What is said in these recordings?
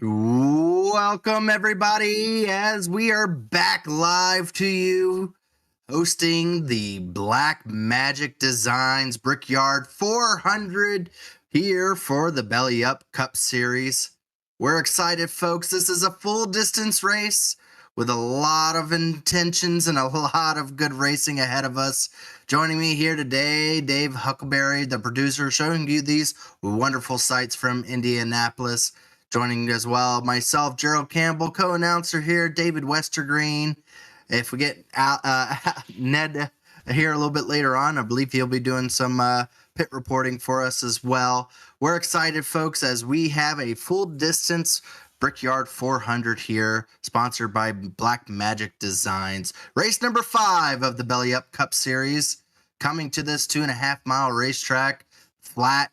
Welcome, everybody, as we are back live to you, hosting the Black Magic Designs Brickyard 400 here for the Belly Up Cup Series. We're excited, folks. This is a full distance race with a lot of intentions and a lot of good racing ahead of us. Joining me here today, Dave Huckleberry, the producer, showing you these wonderful sights from Indianapolis. Joining as well, myself, Gerald Campbell, co-announcer here, David Westergreen. If we get Ned here a little bit later on, I believe he'll be doing some pit reporting for us as well. We're excited, folks, as we have a full distance Brickyard 400 here, sponsored by Black Magic Designs. Race number 5 of the Belly Up Cup Series, coming to this 2.5-mile racetrack, flat,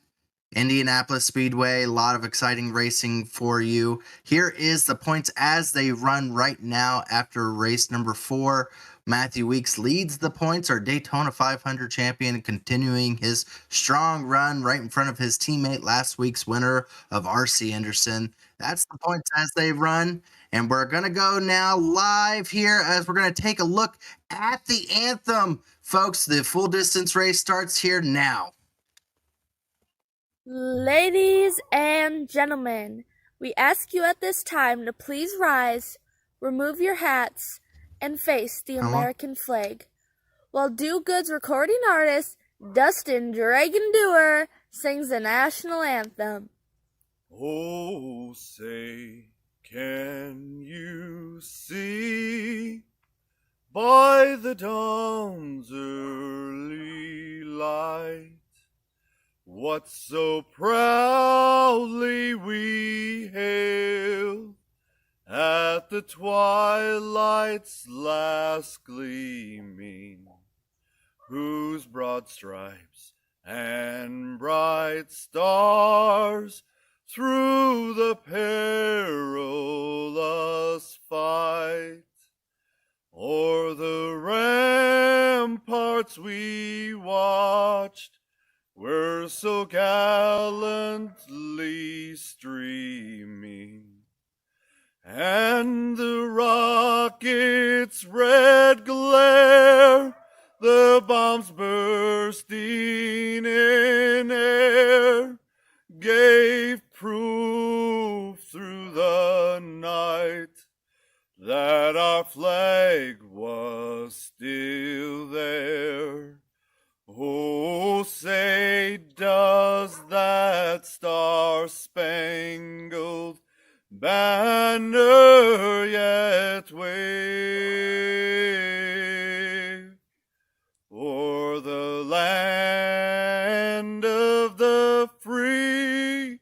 Indianapolis Speedway. A lot of exciting racing for you. Here is the points as they run right now after race number 4. Matthew Weeks leads the points, our Daytona 500 champion, continuing his strong run right in front of his teammate, last week's winner of R.C. Anderson. That's the points as they run. And we're going to go now live here as we're going to take a look at the anthem. Folks, the full distance race starts here now. Ladies and gentlemen, we ask you at this time to please rise, remove your hats, and face the American flag, while Do Good's recording artist, Dustin Dragon Doer, sings the national anthem. Oh, say, can you see by the dawn's early light what so proudly we hailed at the twilight's last gleaming, whose broad stripes and bright stars through the perilous fight o'er the ramparts we watched were so gallantly streaming, and the rocket's red glare, the bombs bursting in air, gave proof through the night that our flag was still there. Oh, say, does that star-spangled banner yet wave o'er the land of the free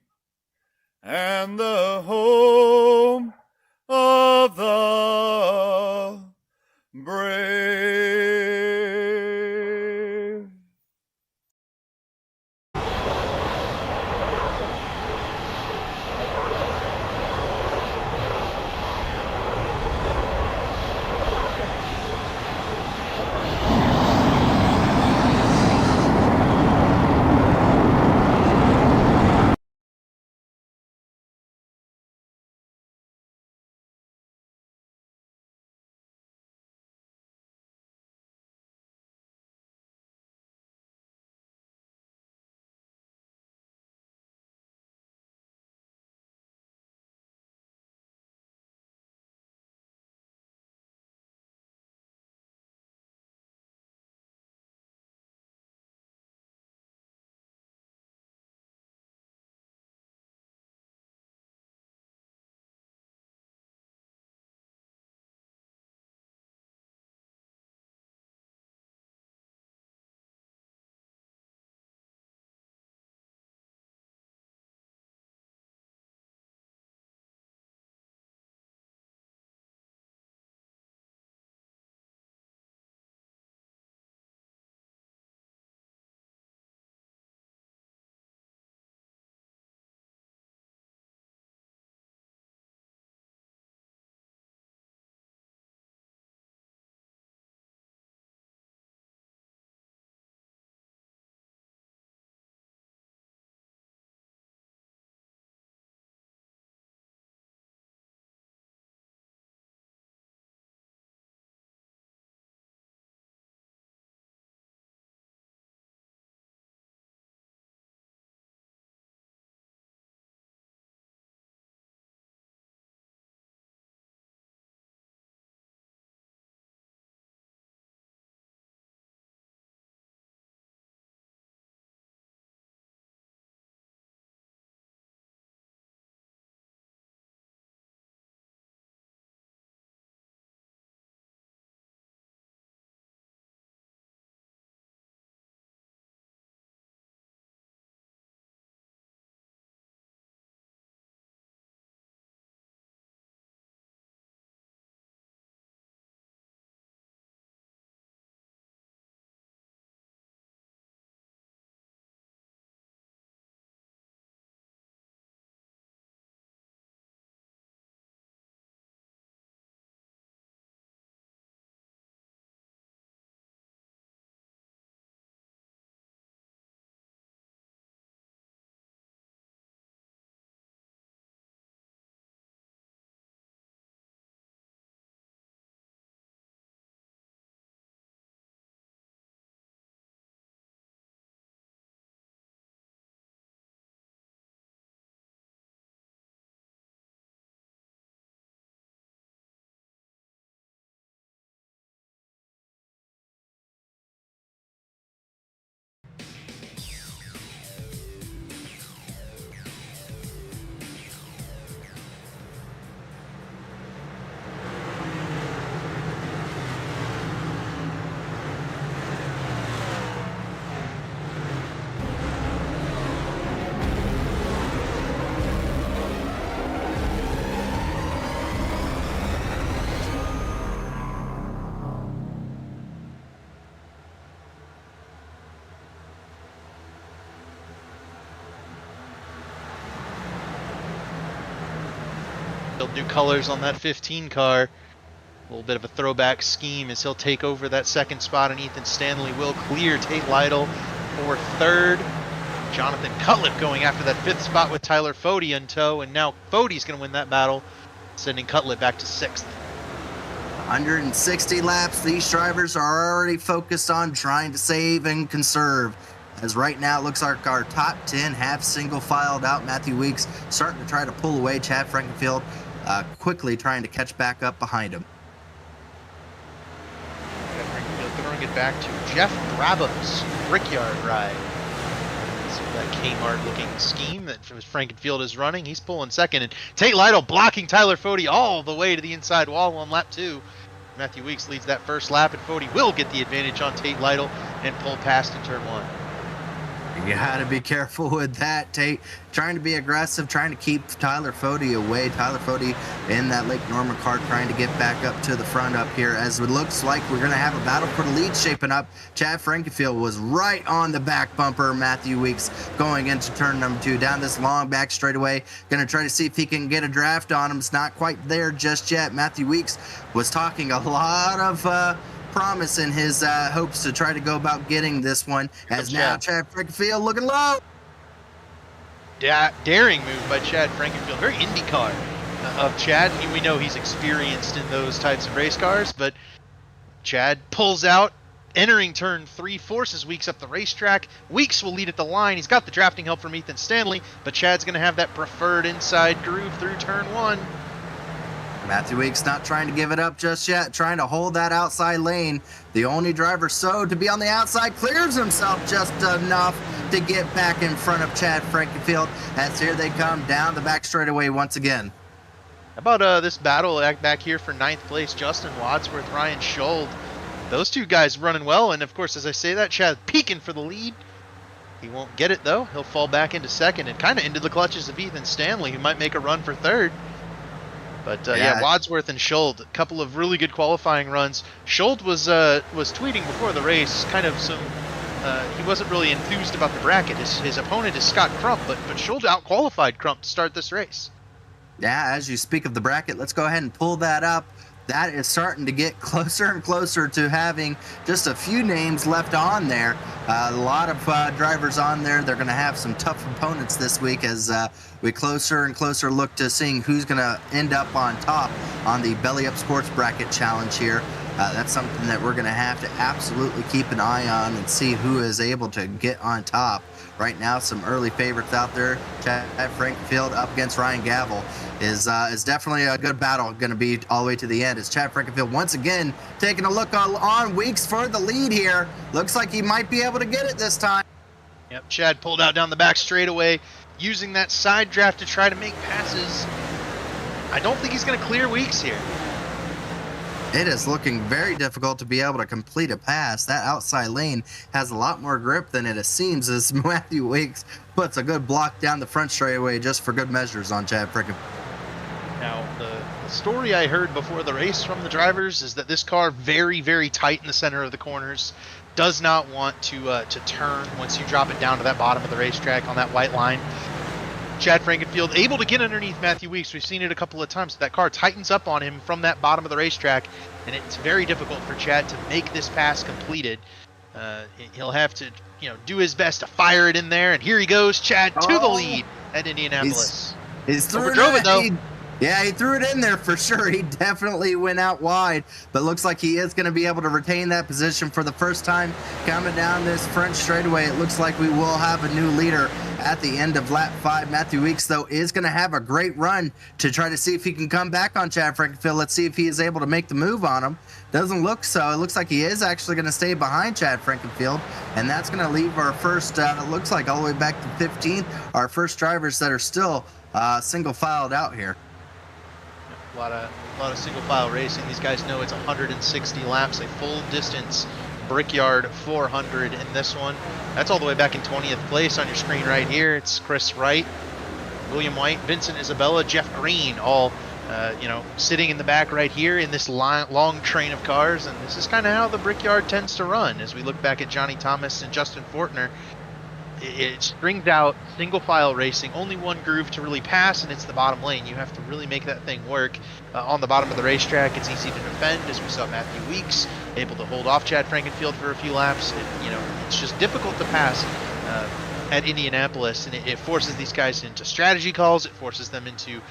and the home of the brave? He'll do colors on that 15 car. A little bit of a throwback scheme as he'll take over that second spot, and Ethan Stanley will clear Tate Lytle for third. Jonathan Cutlip going after that fifth spot with Tyler Fody in tow, and now Fody's going to win that battle, sending Cutlip back to sixth. 160 laps. These drivers are already focused on trying to save and conserve. As right now, it looks like our top 10 have single filed out. Matthew Weeks starting to try to pull away. Chad Frankenfield quickly trying to catch back up behind him. Chad Frankenfield throwing it back to Jeff Bravo's Brickyard ride. So that Kmart looking scheme that Frankenfield is running. He's pulling second, and Tate Lytle blocking Tyler Fody all the way to the inside wall on lap 2. Matthew Weeks leads that first lap, and Fody will get the advantage on Tate Lytle and pull past in turn 1. You got to be careful with that, Tate. Trying to be aggressive, trying to keep Tyler Fody away. Tyler Fody in that Lake Norman car trying to get back up to the front up here, as it looks like we're going to have a battle for the lead shaping up. Chad Frankenfield was right on the back bumper. Matthew Weeks going into turn number 2 down this long back straightaway. Going to try to see if he can get a draft on him. It's not quite there just yet. Matthew Weeks was talking a lot of promise in his hopes to try to go about getting this one, as now Chad Frankenfield looking low. Daring move by Chad Frankenfield. Very IndyCar of Chad. We know he's experienced in those types of race cars, but Chad pulls out, entering turn 3, forces Weeks up the racetrack. Weeks will lead at the line. He's got the drafting help from Ethan Stanley, but Chad's going to have that preferred inside groove through turn 1. Matthew Weeks not trying to give it up just yet, trying to hold that outside lane. The only driver to be on the outside clears himself just enough to get back in front of Chad Frankenfield, as here they come down the back straightaway once again. How about this battle back here for 9th place? Justin Wadsworth, Ryan Schold. Those two guys running well, and of course, as I say that, Chad peeking for the lead. He won't get it, though. He'll fall back into second and kind of into the clutches of Ethan Stanley, who might make a run for third. But yeah, Wadsworth and Schold, a couple of really good qualifying runs. Schold was tweeting before the race, kind of some. He wasn't really enthused about the bracket. His opponent is Scott Crump, but Schold out-qualified Crump to start this race. Yeah, as you speak of the bracket, let's go ahead and pull that up. That is starting to get closer and closer to having just a few names left on there. A lot of drivers on there. They're going to have some tough opponents this week as we closer and closer look to seeing who's going to end up on top on the Belly Up Sports Bracket Challenge here. That's something that we're going to have to absolutely keep an eye on and see who is able to get on top. Right now, some early favorites out there. Chad Frankenfield up against Ryan Gavel is definitely a good battle, going to be all the way to the end. As Chad Frankenfield once again taking a look on Weeks for the lead here. Looks like he might be able to get it this time. Yep, Chad pulled out down the back straightaway, using that side draft to try to make passes. I don't think he's going to clear Weeks here. It is looking very difficult to be able to complete a pass. That outside lane has a lot more grip than it seems, as Matthew Weeks puts a good block down the front straightaway just for good measures on Chad Frankenfield. Now, the story I heard before the race from the drivers is that this car very, very tight in the center of the corners, does not want to turn once you drop it down to that bottom of the racetrack on that white line. Chad Frankenfield able to get underneath Matthew Weeks. We've seen it a couple of times. That car tightens up on him from that bottom of the racetrack, and it's very difficult for Chad to make this pass completed. He'll have to, do his best to fire it in there, and here he goes, Chad to the lead at Indianapolis. He's overdrove it though. He threw it in there for sure. He definitely went out wide, but looks like he is going to be able to retain that position for the first time coming down this front straightaway. It looks like we will have a new leader at the end of lap 5. Matthew Weeks, though, is going to have a great run to try to see if he can come back on Chad Frankenfield. Let's see if he is able to make the move on him. Doesn't look so. It looks like he is actually going to stay behind Chad Frankenfield, and that's going to leave our first, looks like all the way back to 15th, our first drivers that are still single filed out here. A lot of single file racing. These guys know it's 160 laps, a full distance Brickyard 400 in this one. That's all the way back in 20th place on your screen right here. It's Chris Wright, William White, Vincent Isabella, Jeff Green, all sitting in the back right here in this long train of cars. And this is kind of how the Brickyard tends to run as we look back at Johnny Thomas and Justin Fortner. it strings out single file racing, only one groove to really pass, and it's the bottom lane. You have to really make that thing work. On the bottom of the racetrack, it's easy to defend, as we saw Matthew Weeks able to hold off Chad Frankenfield for a few laps. It's just difficult to pass at Indianapolis, and it forces these guys into strategy calls. It forces them into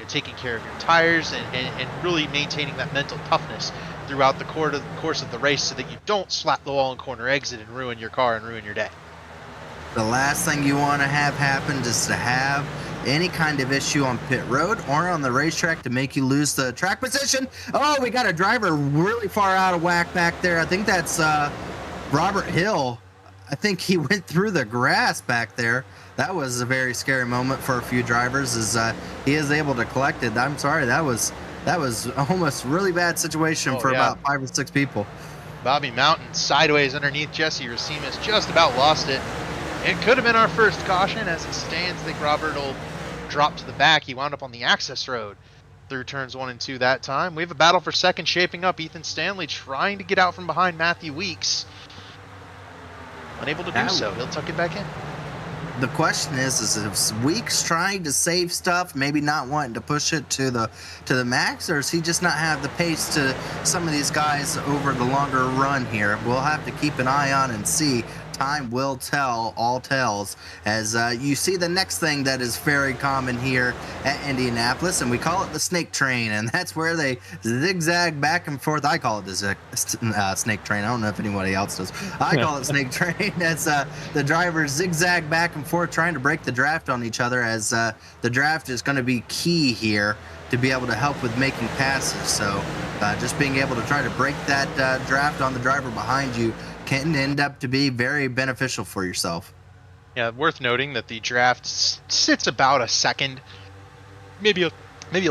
taking care of your tires and really maintaining that mental toughness throughout the course of the race, so that you don't slap the wall and corner exit and ruin your car and ruin your day. The last thing you want to have happen is to have any kind of issue on pit road or on the racetrack to make you lose the track position. Oh, we got a driver really far out of whack back there. I think that's Robert Hill. I think he went through the grass back there. That was a very scary moment for a few drivers, as he is able to collect it. I'm sorry, that was almost a really bad situation for about 5 or 6 people. Bobby Mountain sideways underneath Jesse Racimus, just about lost it. It could have been our first caution. As it stands, I think Robert will drop to the back. He wound up on the access road through turns 1 and 2 that time. We have a battle for second shaping up. Ethan Stanley trying to get out from behind Matthew Weeks. Unable to do so. He'll tuck it back in. The question is if Weeks trying to save stuff, maybe not wanting to push it to the max, or does he just not have the pace to some of these guys over the longer run here? We'll have to keep an eye on and see. Time will tell all tells, as you see the next thing that is very common here at Indianapolis, and we call it the snake train, and that's where they zigzag back and forth. I call it the snake train. I don't know if anybody else does. I call it snake train, as the drivers zigzag back and forth trying to break the draft on each other, as the draft is going to be key here to be able to help with making passes. So just being able to try to break that draft on the driver behind you can end up to be very beneficial for yourself. Yeah, worth noting that the draft sits about a second, maybe a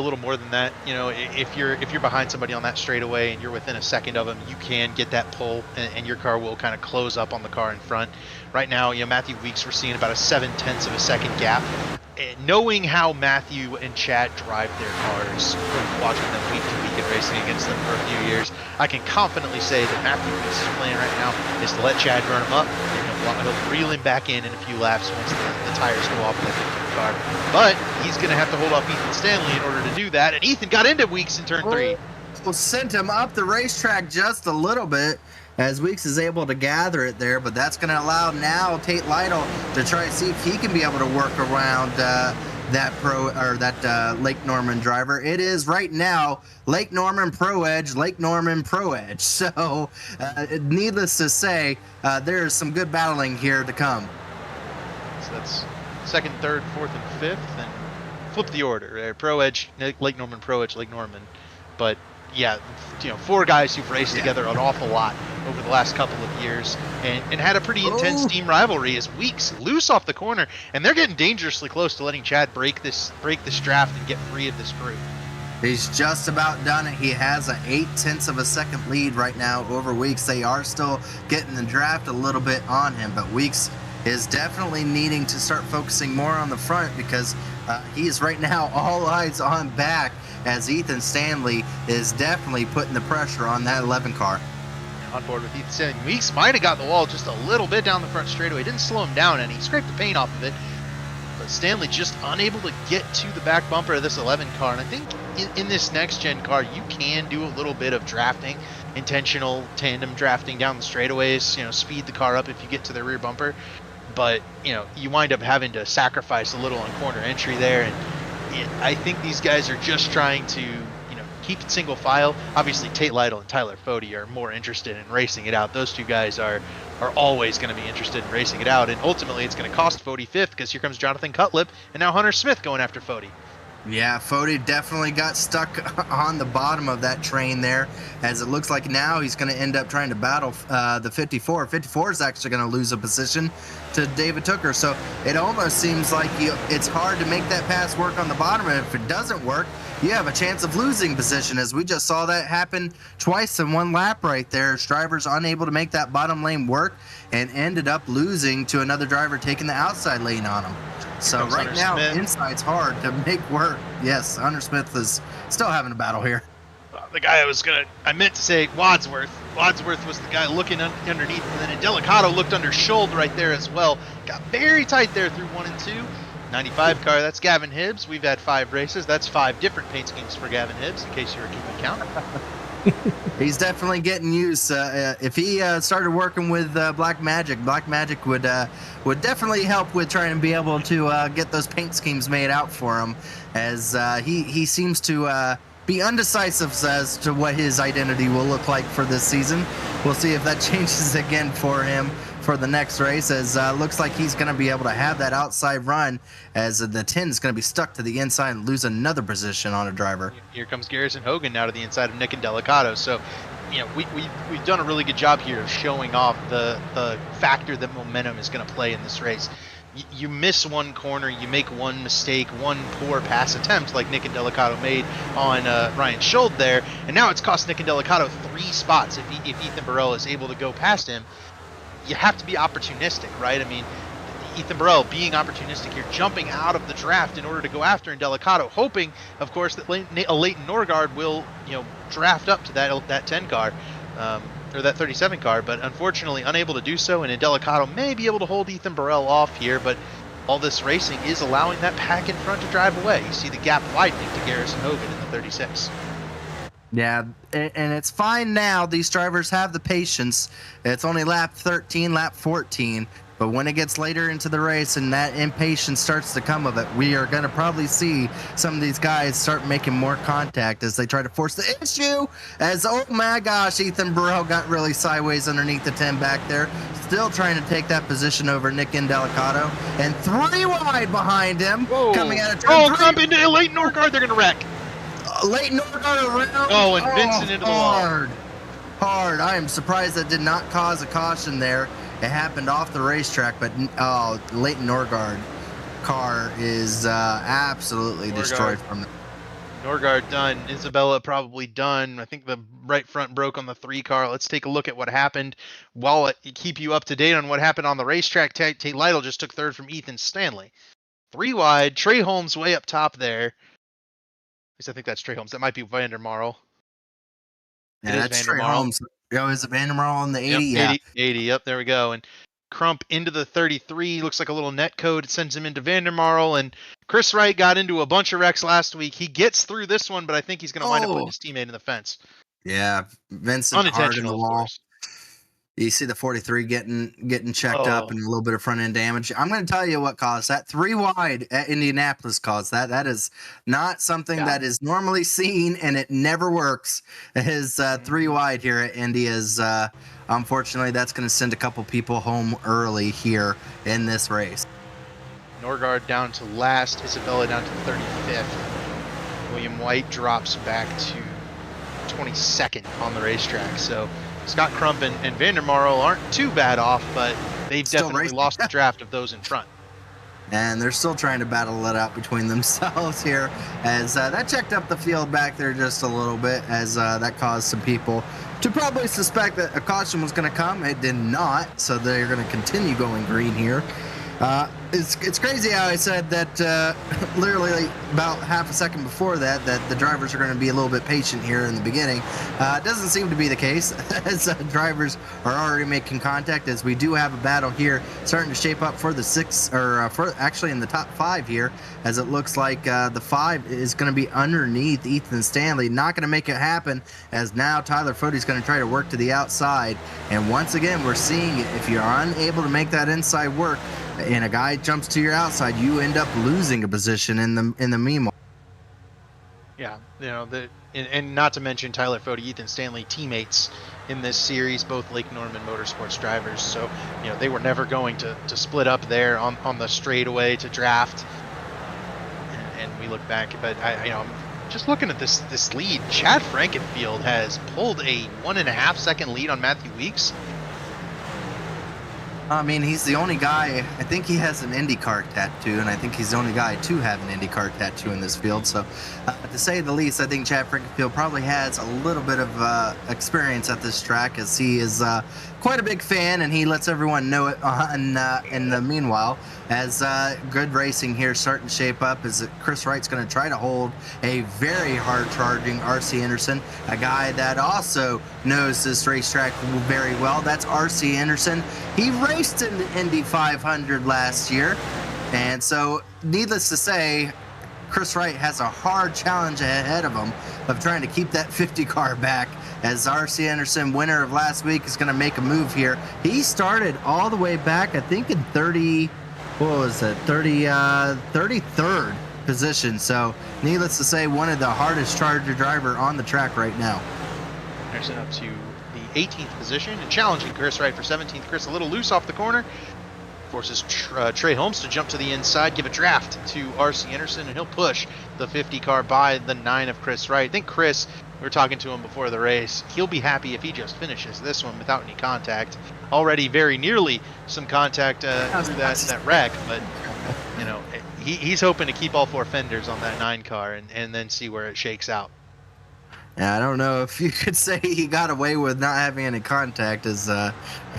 little more than that. If you're behind somebody on that straightaway and you're within a second of them, you can get that pull, and your car will kind of close up on the car in front. Right now, Matthew Weeks, we're seeing about a 0.7 of a second gap. And knowing how Matthew and Chad drive their cars, from watching them week to week and racing against them for a few years, I can confidently say that Matthew Weeks' plan right now is to let Chad burn him up, and he'll reel him back in a few laps once the tires go off of the car. But he's going to have to hold off Ethan Stanley in order to do that, and Ethan got into Weeks in turn 3. Well, sent him up the racetrack just a little bit, as Weeks is able to gather it there, but that's going to allow now Tate Lytle to try to see if he can be able to work around that Lake Norman driver. It is right now Lake Norman Pro Edge. So needless to say, there is some good battling here to come. So that's second, third, fourth, and fifth, and flip the order. Pro Edge, Lake Norman, Pro Edge, Lake Norman. But yeah, 4 guys who've raced together an awful lot over the last couple of years, and had a pretty intense team rivalry, as Weeks loose off the corner, and they're getting dangerously close to letting Chad break this draft and get free of this group. He's just about done it. He has an 0.8 of a second lead right now over Weeks. They are still getting the draft a little bit on him, but Weeks is definitely needing to start focusing more on the front, because he is right now all eyes on back, as Ethan Stanley is definitely putting the pressure on that 11 car. On board with Ethan Stanley. Weeks might have got the wall just a little bit down the front straightaway. Didn't slow him down any. He scraped the paint off of it. But Stanley just unable to get to the back bumper of this 11 car. And I think in this next-gen car, you can do a little bit of drafting, intentional tandem drafting down the straightaways, speed the car up if you get to the rear bumper. But, you wind up having to sacrifice a little on corner entry there. And I think these guys are just trying to, keep it single file. Obviously, Tate Lytle and Tyler Fode are more interested in racing it out. Those two guys are always going to be interested in racing it out. And ultimately, it's going to cost Fode 5th, because here comes Jonathan Cutlip and now Hunter Smith going after Fode. Yeah, Fode definitely got stuck on the bottom of that train there, as it looks like now he's going to end up trying to battle the 54. 54 is actually going to lose a position to David Tooker, so it almost seems like it's hard to make that pass work on the bottom, and if it doesn't work, you have a chance of losing position, as we just saw that happen twice in one lap right there. Drivers unable to make that bottom lane work and ended up losing to another driver taking the outside lane on them. So right Hunter now, Smith. inside's hard to make work. Yes, Hunter Smith is still having a battle here. the guy I meant to say Wadsworth. Wadsworth was the guy looking underneath, and then Indelicato looked under Schold right there as well. Got very tight there through 1 and 2. 95 car, that's Gavin Hibbs. We've had 5 races. That's 5 different paint schemes for Gavin Hibbs, in case you were keeping count. He's definitely getting used. If he started working with Black Magic would definitely help with trying to be able to get those paint schemes made out for him, as he seems to be undecisive as to what his identity will look like for this season. We'll see if that changes again for him for the next race, as looks like he's going to be able to have that outside run, as the 10 is going to be stuck to the inside and lose another position on a driver. Here comes Garrison Hogan now to the inside of Nick Indelicato. So, we've done a really good job here of showing off the factor that momentum is going to play in this race. You miss one corner, you make one mistake, one poor pass attempt like Nick Indelicato made on Ryan Schold there, and now it's cost Nick Indelicato 3 spots if Ethan Burrell is able to go past him. You have to be opportunistic, right? I mean, Ethan Burrell being opportunistic here, jumping out of the draft in order to go after Indelicato, hoping, of course, that Leighton Norgard will, draft up to that 10 car, or that 37 car, but unfortunately unable to do so, and Indelicato may be able to hold Ethan Burrell off here, but all this racing is allowing that pack in front to drive away. You see the gap widening to Garrison Hogan in the 36. Yeah, and it's fine now. These drivers have the patience. It's only lap 13, lap 14. But when it gets later into the race and that impatience starts to come of it, we are going to probably see some of these guys start making more contact as they try to force the issue. As, oh my gosh, Ethan Burrell got really sideways underneath the 10 back there. Still trying to take that position over Nick Indelicato. And 3 wide behind him. Whoa. Coming out of turn 3. Crump into Leighton Norgard. They're going to wreck. Leighton Norgard around. Oh, and Vincent into the wall. Hard. I am surprised that did not cause a caution there. It happened off the racetrack, but Leighton Norgard car is absolutely destroyed from the... Norgard done. Isabella probably done. I think the right front broke on the 3 car. Let's take a look at what happened. While I keep you up to date on what happened on the racetrack, Tate Lytle just took 3rd from Ethan Stanley. 3 wide. Trey Holmes way up top there. At least I think that's Trey Holmes. That might be Vandermarl. Yeah, that's Trey Holmes. Is it Vandermarl on the 80? Yep, 80. Yep, there we go. And Crump into the 33. Looks like a little net code. It sends him into Vandermarl. And Chris Wright got into a bunch of wrecks last week. He gets through this one, but I think he's going to wind up putting his teammate in the fence. Yeah, Vincent hard in the wall. Of You see the 43 getting checked up and a little bit of front end damage. I'm going to tell you what caused that. 3 wide at Indianapolis caused that. That is not something that is normally seen, and it never works. His 3 wide here at Indy is, unfortunately, that's going to send a couple people home early here in this race. Norgard down to last. Isabella down to 35th. William White drops back to 22nd on the racetrack. So Scott Crump and Vandermarl aren't too bad off, but they've definitely lost the draft of those in front. And they're still trying to battle it out between themselves here, as that checked up the field back there just a little bit, as that caused some people to probably suspect that a caution was going to come. It did not, so they're going to continue going green here. It's crazy how I said that literally about half a second before that the drivers are going to be a little bit patient here in the beginning. It doesn't seem to be the case, as drivers are already making contact, as we do have a battle here starting to shape up for the 6, or for actually in the top 5 here, as it looks like the 5 is going to be underneath Ethan Stanley. Not going to make it happen, as now Tyler Fode's going to try to work to the outside. And once again, we're seeing it. If you're unable to make that inside work, and a guy jumps to your outside, you end up losing a position in the meanwhile. Yeah, and not to mention Tyler Fode, Ethan Stanley teammates in this series, both Lake Norman Motorsports drivers. So, they were never going to split up there on the straightaway to draft. And we look back, but I'm just looking at this lead. Chad Frankenfield has pulled a 1.5 second lead on Matthew Weeks. I mean, he's the only guy, I think he has an IndyCar tattoo, and I think he's the only guy to have an IndyCar tattoo in this field. So, to say the least, I think Chad Frankenfield probably has a little bit of experience at this track, as he is quite a big fan, and he lets everyone know it in the meanwhile, as good racing here starting to shape up, as Chris Wright's going to try to hold a very hard-charging R.C. Anderson, a guy that also knows this racetrack very well. That's R.C. Anderson. He raced in the Indy 500 last year, and so needless to say, Chris Wright has a hard challenge ahead of him of trying to keep that 50 car back, as R.C. Anderson, winner of last week, is going to make a move here. He started all the way back, I think, in 33rd position. So needless to say, one of the hardest Charger driver on the track right now. Anderson up to the 18th position and challenging Chris Wright for 17th. Chris a little loose off the corner. Forces Trey Holmes to jump to the inside, give a draft to R.C. Anderson, and he'll push the 50 car by the 9 of Chris Wright. I think Chris, we were talking to him before the race, he'll be happy if he just finishes this one without any contact. Already very nearly some contact through that wreck, but you know, he's hoping to keep all 4 fenders on that 9 car and then see where it shakes out. Yeah, I don't know if you could say he got away with not having any contact, as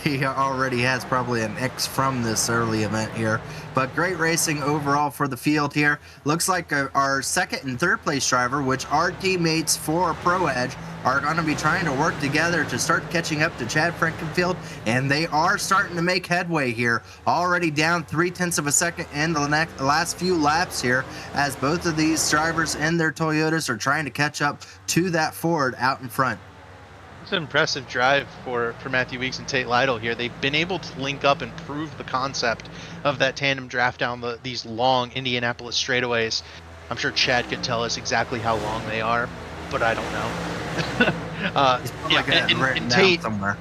he already has probably an X from this early event here. But great racing overall for the field here. Looks like our second and third place driver, which our teammates for Pro Edge are going to be trying to work together to start catching up to Chad Frankenfield, and they are starting to make headway here. Already down 0.3 of a second in the last few laps here, as both of these drivers in their Toyotas are trying to catch up to that Ford out in front. It's an impressive drive for Matthew Weeks and Tate Lytle here. They've been able to link up and prove the concept of that tandem draft down these long Indianapolis straightaways. I'm sure Chad could tell us exactly how long they are, but I don't know. And Tate somewhere.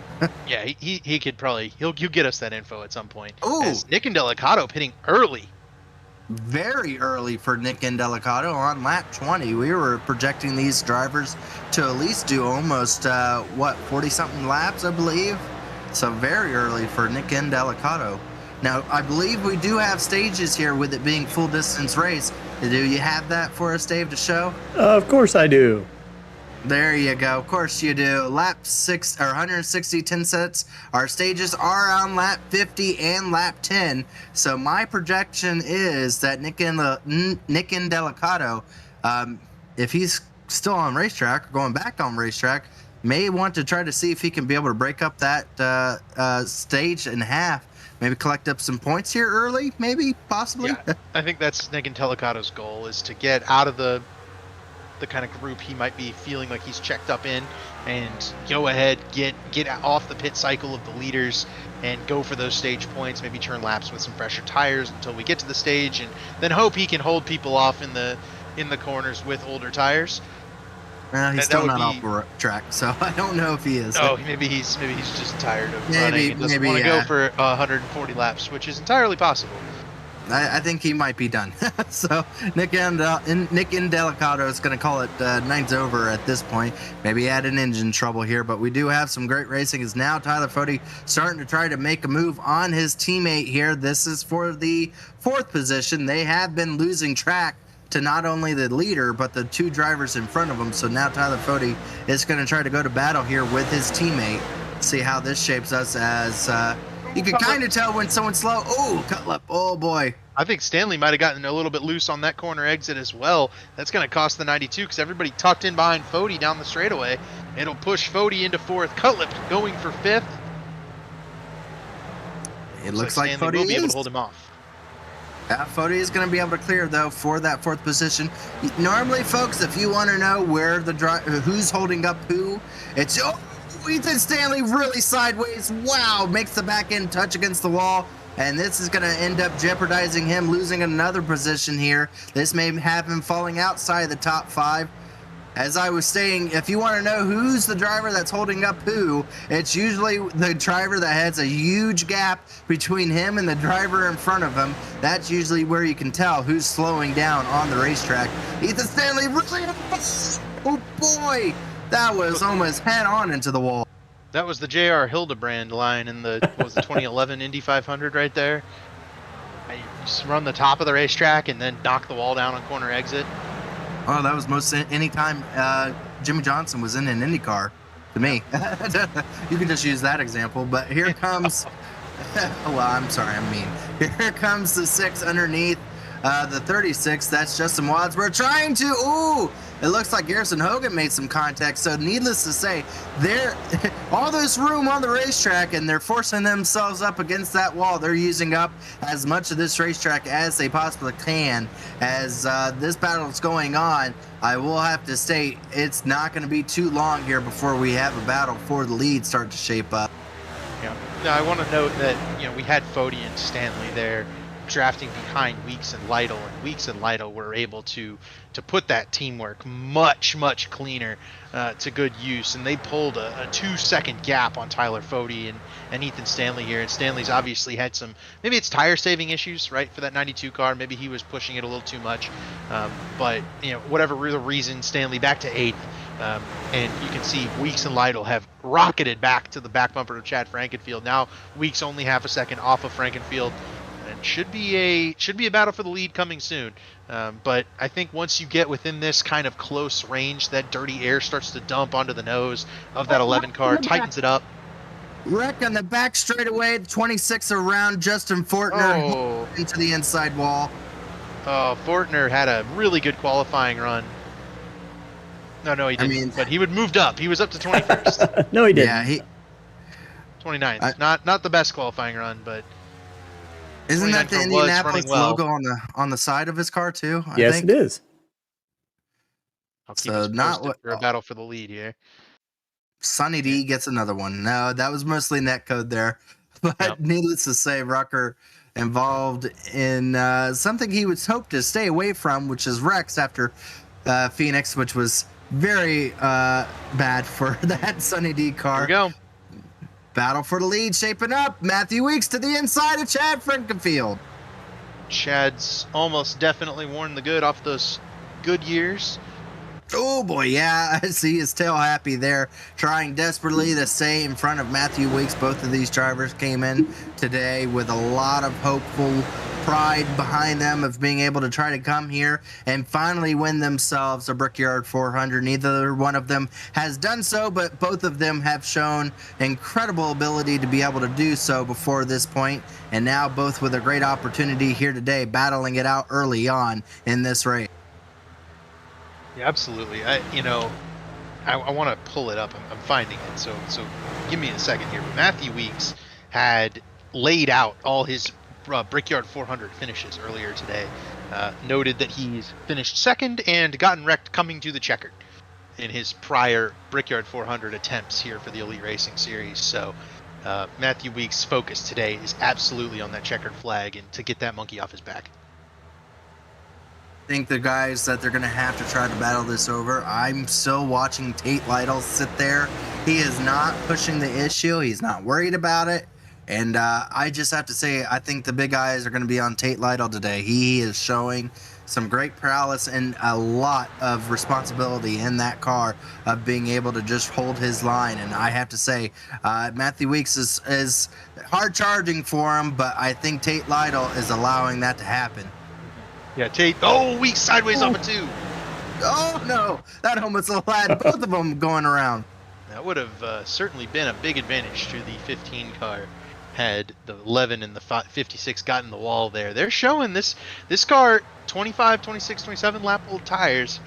yeah, he could probably he'll get us that info at some point. Ooh. As Nick and Delicato pitting early. Very early for Nick and Delicato on lap 20. We were projecting these drivers to at least do almost 40-something laps, I believe. So very early for Nick and Delicato. Now, I believe we do have stages here with it being full distance race. Do you have that for us, Dave, to show? Of course I do. There you go. Of course you do. Lap 6 or 160 10 sets. Our stages are on lap 50 and lap 10. So my projection is that Nick and Delicato, if he's still on racetrack or going back on racetrack, may want to try to see if he can be able to break up that stage in half. Maybe collect up some points here early, maybe, possibly. Yeah, I think that's Nick and Delicato's goal, is to get out of the kind of group he might be feeling like he's checked up in, and go ahead, get off the pit cycle of the leaders and go for those stage points, maybe turn laps with some fresher tires until we get to the stage, and then hope he can hold people off in the corners with older tires. Well, he's still not off the track, so I don't know if he is. Oh, maybe he's just tired of running and doesn't want to go for 140 laps, which is entirely possible. I think he might be done. So Nick and Delicato is going to call it night's over at this point. Maybe he had an engine trouble here, but we do have some great racing. Is now Tyler Fode starting to try to make a move on his teammate here. This is for the 4th position. They have been losing track to not only the leader, but the 2 drivers in front of him. So now Tyler Fode is going to try to go to battle here with his teammate. See how this shapes us, as you can kind of tell when someone's slow. Oh, cut lip. Oh, boy. I think Stanley might have gotten a little bit loose on that corner exit as well. That's going to cost the 92, because everybody tucked in behind Fode down the straightaway. It'll push Fode into 4th. Cutlip going for 5th. It looks like Stanley Fode will be able is. to hold him off. Fode is going to be able to clear, though, for that 4th position. Normally, folks, if you want to know where who's holding up who, it's Ethan Stanley really sideways. Wow, makes the back end touch against the wall. And this is going to end up jeopardizing him losing another position here. This may have him falling outside the top 5. As I was saying, if you want to know who's the driver that's holding up who, it's usually the driver that has a huge gap between him and the driver in front of him. That's usually where you can tell who's slowing down on the racetrack. Ethan Stanley really... Oh, boy! That was almost head on into the wall. That was the J.R. Hildebrand line in the 2011 Indy 500 right there. You just run the top of the racetrack and then knock the wall down on corner exit. Oh, that was most any time Jimmy Johnson was in an Indy car. to me. You can just use that example. But here comes. Well, I'm sorry, I'm mean. Here comes the 6 underneath the 36. That's Justin Watts. We're trying to. Ooh, it looks like Garrison Hogan made some contact. So, needless to say, they're all this room on the racetrack, and they're forcing themselves up against that wall. They're using up as much of this racetrack as they possibly can. As this battle is going on, I will have to state it's not going to be too long here before we have a battle for the lead start to shape up. Yeah. Now, I want to note that, we had Fody and Stanley there drafting behind Weeks and Lytle, and Weeks and Lytle were able to put that teamwork much cleaner to good use, and they pulled a 2-second gap on Tyler Fody and Ethan Stanley here. And Stanley's obviously had some, maybe it's tire saving issues, right, for that 92 car. Maybe he was pushing it a little too much, but whatever the reason, Stanley back to 8th. And you can see Weeks and Lytle have rocketed back to the back bumper of Chad Frankenfield. Now Weeks only half a second off of Frankenfield, and should be a battle for the lead coming soon. But I think once you get within this kind of close range, that dirty air starts to dump onto the nose of that 11 car, tightens it up. Wreck on the back straightaway, 26 around Justin Fortner into the inside wall. Oh, Fortner had a really good qualifying run. No, he didn't. But he would moved up. He was up to 21st. No, he didn't. Yeah, 29th. Not the best qualifying run, but isn't that the 29th Indianapolis well. logo on the side of his car too? Yes, I think it is. I'll keep so us not posted what for a battle for the lead here. Sonny D gets another one. No, that was mostly net code there. But Yep. Needless to say, Rucker involved in something he would hope to stay away from, which is Rex after Phoenix, which was very bad for that Sonny D car. Here we go. Battle for the lead shaping up. Matthew Weeks to the inside of Chad Frankenfield. Chad's almost definitely worn the good off those good years. Oh boy, yeah, I see his tail happy there, trying desperately to stay in front of Matthew Weeks. Both of these drivers came in today with a lot of hopeful pride behind them of being able to try to come here and finally win themselves a Brickyard 400. Neither one of them has done so, but both of them have shown incredible ability to be able to do so before this point, and now both with a great opportunity here today, battling it out early on in this race. Yeah, absolutely. I want to pull it up. I'm finding it. So give me a second here. But Matthew Weeks had laid out all his Brickyard 400 finishes earlier today. Noted that he's finished second and gotten wrecked coming to the checkered in his prior Brickyard 400 attempts here for the Elite Racing Series. So Matthew Weeks' focus today is absolutely on that checkered flag and to get that monkey off his back. I think the guys that they're going to have to try to battle this over, I'm still watching Tate Lytle sit there. He is not pushing the issue. He's not worried about it. And I just have to say, I think the big eyes are going to be on Tate Lytle today. He is showing some great prowess and a lot of responsibility in that car of being able to just hold his line. And I have to say, Matthew Weeks is hard charging for him, but I think Tate Lytle is allowing that to happen. Yeah, Tate. Oh, Weeks sideways off of 2. Oh, no. That almost had both of them going around. That would have certainly been a big advantage to the 15 car had the 11 and the 56 gotten the wall there. They're showing this car, 25, 26, 27 lap old tires,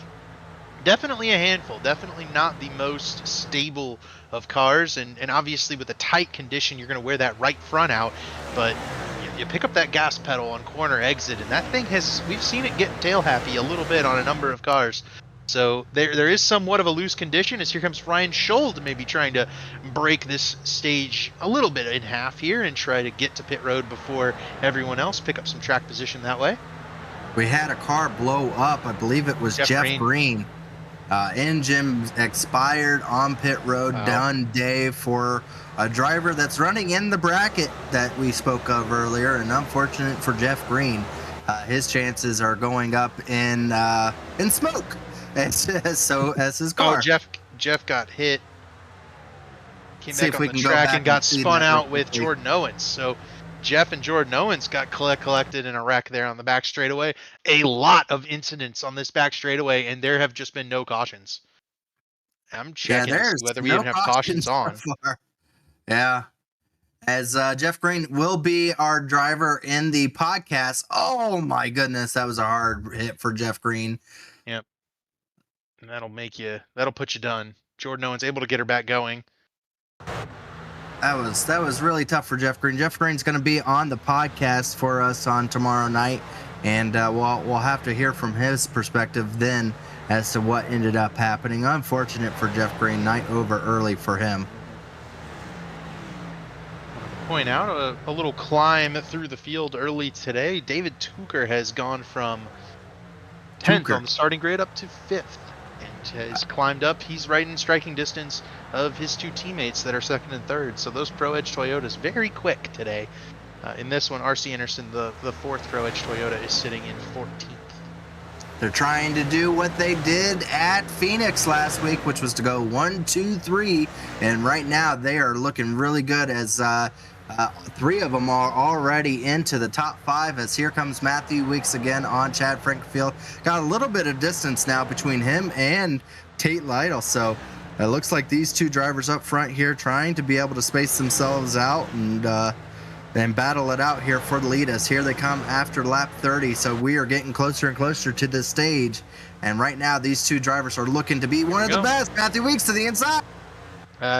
definitely a handful. Definitely not the most stable of cars. And obviously with a tight condition, you're going to wear that right front out. But you pick up that gas pedal on corner exit, and that thing we've seen it get tail happy a little bit on a number of cars. So there is somewhat of a loose condition as here comes Ryan Schold maybe trying to break this stage a little bit in half here and try to get to pit road before everyone else, pick up some track position that way. We had a car blow up. I believe it was Jeff Green. Engine expired on pit road. Wow. Done day for a driver that's running in the bracket that we spoke of earlier, and unfortunate for Jeff Green, his chances are going up in smoke as his car. Oh, Jeff got hit. Came See back if on we the can go track back and got and see spun that out real with quickly. Jordan Owens. So Jeff and Jordan Owens got collected in a wreck there on the back straightaway. A lot of incidents on this back straightaway, and there have just been no cautions. I'm checking to see whether we even have cautions on. So far. Yeah. As Jeff Green will be our driver in the podcast. Oh my goodness, that was a hard hit for Jeff Green. Yep. And that'll put you done. Jordan Owens able to get her back going. That was really tough for Jeff Green. Jeff Green's going to be on the podcast for us on tomorrow night, and we'll have to hear from his perspective then as to what ended up happening. Unfortunate for Jeff Green, night over early for him. Point out a little climb through the field early today. David Tucker has gone from 10th on the starting grid up to 5th and has climbed up. He's right in striking distance of his two teammates that are 2nd and 3rd. So those Pro Edge Toyotas very quick today. In this one, RC Anderson, the 4th Pro Edge Toyota, is sitting in 14th. They're trying to do what they did at Phoenix last week, which was to go 1, 2, 3. And right now they are looking really good as 3 of them are already into the top 5 as here comes Matthew Weeks again on Chad Frankenfield. Got a little bit of distance now between him and Tate Lytle. So it looks like these two drivers up front here trying to be able to space themselves out and battle it out here for the lead as here they come after lap 30. So we are getting closer and closer to this stage. And right now these two drivers are looking to be one of the best. Matthew Weeks to the inside.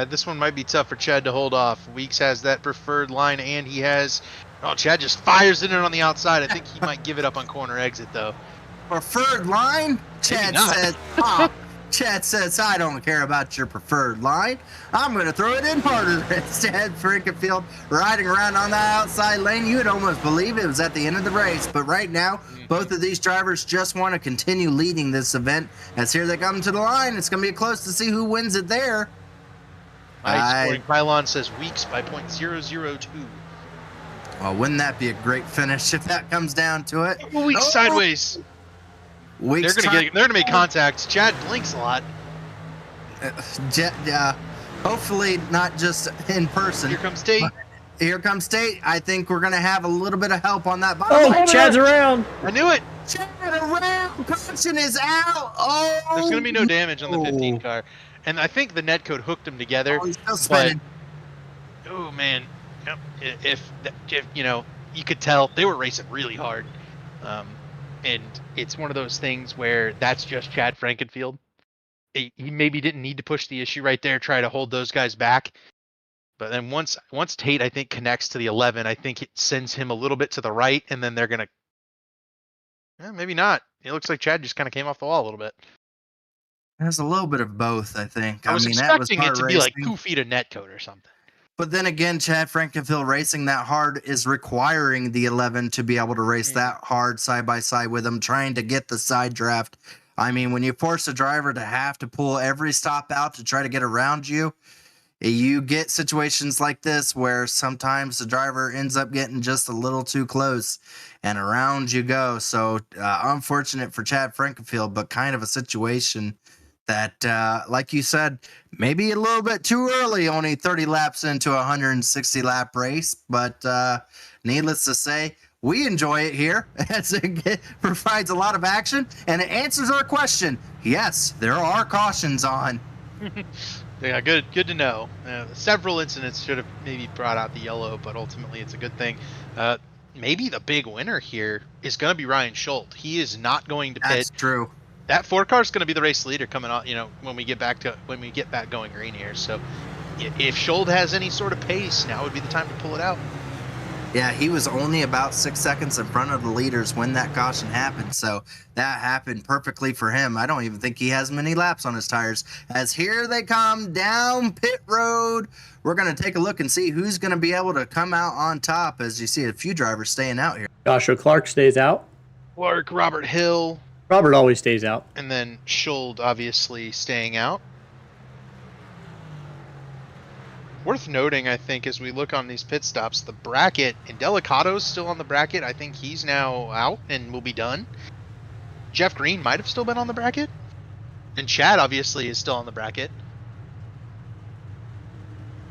This one might be tough for Chad to hold off. Weeks has that preferred line, and he has... Oh, Chad just fires it in on the outside. I think he might give it up on corner exit, though. Preferred line? Chad says, Chad says, I don't care about your preferred line. I'm going to throw it in harder. Instead, Frankenfield riding around on that outside lane. You would almost believe it was at the end of the race. But right now, both of these drivers just want to continue leading this event. As here they come to the line. It's going to be close to see who wins it there. My scoring pylon says Weeks by .002. Well, wouldn't that be a great finish if that comes down to it? Weeks sideways. Weeks they're gonna make contact. Chad blinks a lot. Hopefully not just in person. Here comes Tate. Here comes Tate. I think we're gonna have a little bit of help on that. Oh, Chad's around. I knew it. Chad around. Caution is out. Oh. There's gonna be no damage on the 15 car. And I think the netcode hooked them together. Oh, he's still spinning. But, oh man, if you know, you could tell they were racing really hard, and it's one of those things where that's just Chad Frankenfield. He maybe didn't need to push the issue right there, try to hold those guys back. But then once Tate, I think, connects to the 11, I think it sends him a little bit to the right, and then they're gonna, maybe not. It looks like Chad just kind of came off the wall a little bit. There's a little bit of both, I think. I was expecting it to be like 2 feet of netcode or something. But then again, Chad Frankenfield racing that hard is requiring the 11 to be able to race that hard side by side with him, trying to get the side draft. I mean, when you force a driver to have to pull every stop out to try to get around you, you get situations like this where sometimes the driver ends up getting just a little too close and around you go. So unfortunate for Chad Frankenfield, but kind of a situation that, like you said, maybe a little bit too early, only 30 laps into a 160 lap race. But needless to say, we enjoy it here as it provides a lot of action and it answers our question. Yes, there are cautions on. Yeah, good to know. Several incidents should have maybe brought out the yellow, but ultimately it's a good thing. Maybe the big winner here is going to be Ryan Schultz. He is not going to pit. That's true. That 4 car is going to be the race leader coming on, when we get back going green here. So if Schultz has any sort of pace, now would be the time to pull it out. Yeah, he was only about 6 seconds in front of the leaders when that caution happened. So that happened perfectly for him. I don't even think he has many laps on his tires. As here they come down pit road. We're going to take a look and see who's going to be able to come out on top as you see a few drivers staying out here. Joshua Clark stays out. Clark, Robert Hill. Robert always stays out. And then Schultz obviously staying out. Worth noting, I think, as we look on these pit stops, the bracket, and Delicato's still on the bracket. I think he's now out and will be done. Jeff Green might have still been on the bracket. And Chad, obviously, is still on the bracket.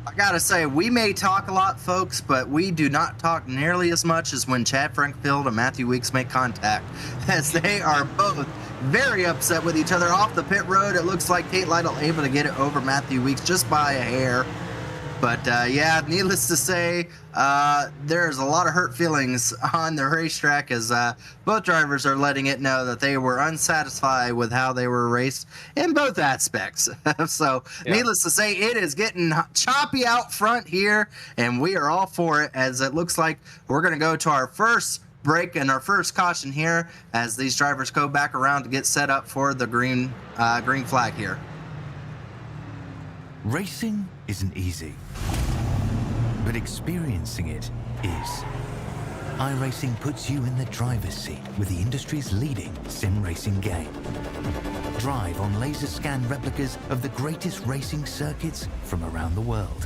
I gotta say, we may talk a lot, folks, but we do not talk nearly as much as when Chad Frankenfield and Matthew Weeks make contact, as they are both very upset with each other off the pit road. It looks like Tate Lytle able to get it over Matthew Weeks just by a hair. But yeah, needless to say, there's a lot of hurt feelings on the racetrack as both drivers are letting it know that they were unsatisfied with how they were raced in both aspects. So needless to say, it is getting choppy out front here, and we are all for it, as it looks like we're going to go to our first break and our first caution here as these drivers go back around to get set up for the green flag here. Racing isn't easy, but experiencing it is. iRacing puts you in the driver's seat with the industry's leading sim racing game. Drive on laser scan replicas of the greatest racing circuits from around the world.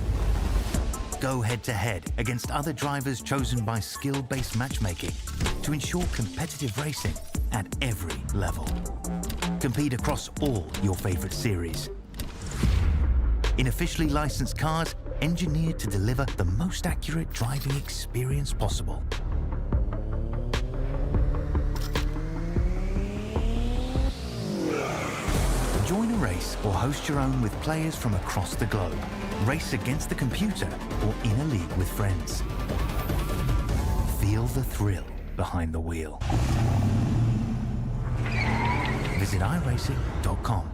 Go head-to-head against other drivers chosen by skill-based matchmaking to ensure competitive racing at every level. Compete across all your favorite series in officially licensed cars engineered to deliver the most accurate driving experience possible. Join a race or host your own with players from across the globe. Race against the computer or in a league with friends. Feel the thrill behind the wheel. Visit iRacing.com.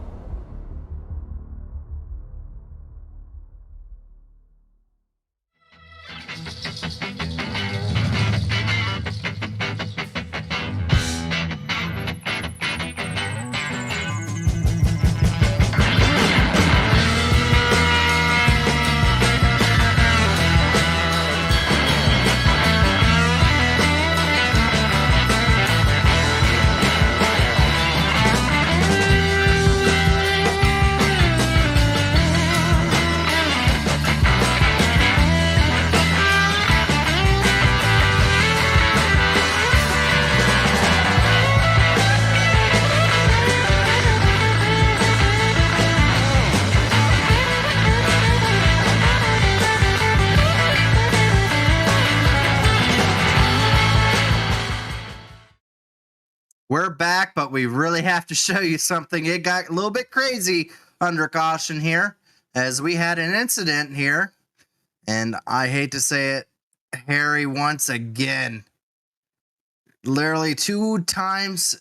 We're back, but we really have to show you something. It got a little bit crazy under caution here as we had an incident here. And I hate to say it, Harry once again, literally 2 times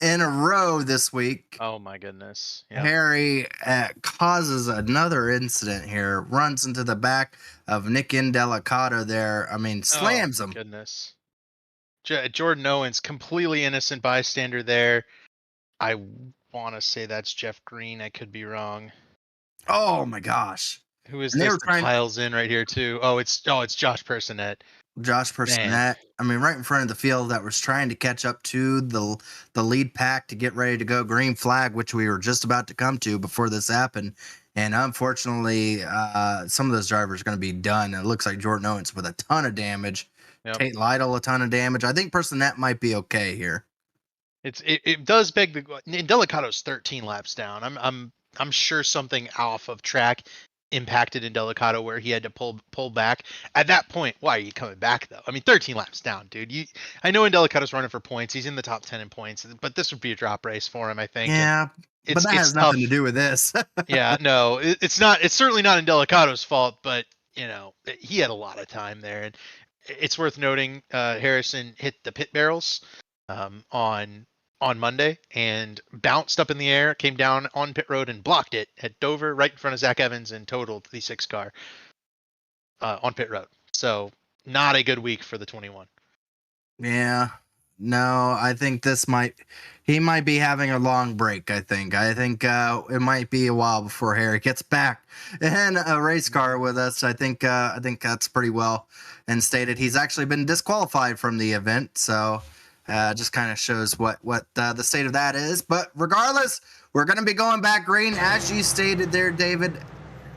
in a row this week. Oh my goodness. Yep. Harry causes another incident here, runs into the back of Nick Indelicato there. I mean, slams him. Goodness. Jordan Owens, completely innocent bystander there. I want to say that's Jeff Green. I could be wrong. Oh my gosh. Who is this that piles in right here too? Oh, it's Josh Personette. Josh Personette. I mean, right in front of the field that was trying to catch up to the lead pack to get ready to go green flag, which we were just about to come to before this happened. And unfortunately, some of those drivers are going to be done. It looks like Jordan Owens with a ton of damage. Yep. Tate Lytle, a ton of damage. I think Personette might be okay here. It does beg the Indelicato's 13 laps down. I'm sure something off of track impacted Indelicato where he had to pull back. At that point, why are you coming back though? I mean, 13 laps down, dude. I know Indelicato's running for points. He's in the top 10 in points, but this would be a drop race for him, I think. Yeah, but that has nothing to do with this. Yeah, no, it's not. It's certainly not Indelicato's fault, but you know, he had a lot of time there, and it's worth noting Harrison hit the pit barrels on Monday and bounced up in the air, came down on pit road and blocked it at Dover right in front of Zach Evans and totaled the 6 car on pit road. So not a good week for the 21. Yeah, no, I think he might be having a long break. I think it might be a while before Harry gets back in a race car with us. I think that's pretty well and stated. He's actually been disqualified from the event, so just kind of shows what the state of that is. But regardless, we're going to be going back green, as you stated there, David.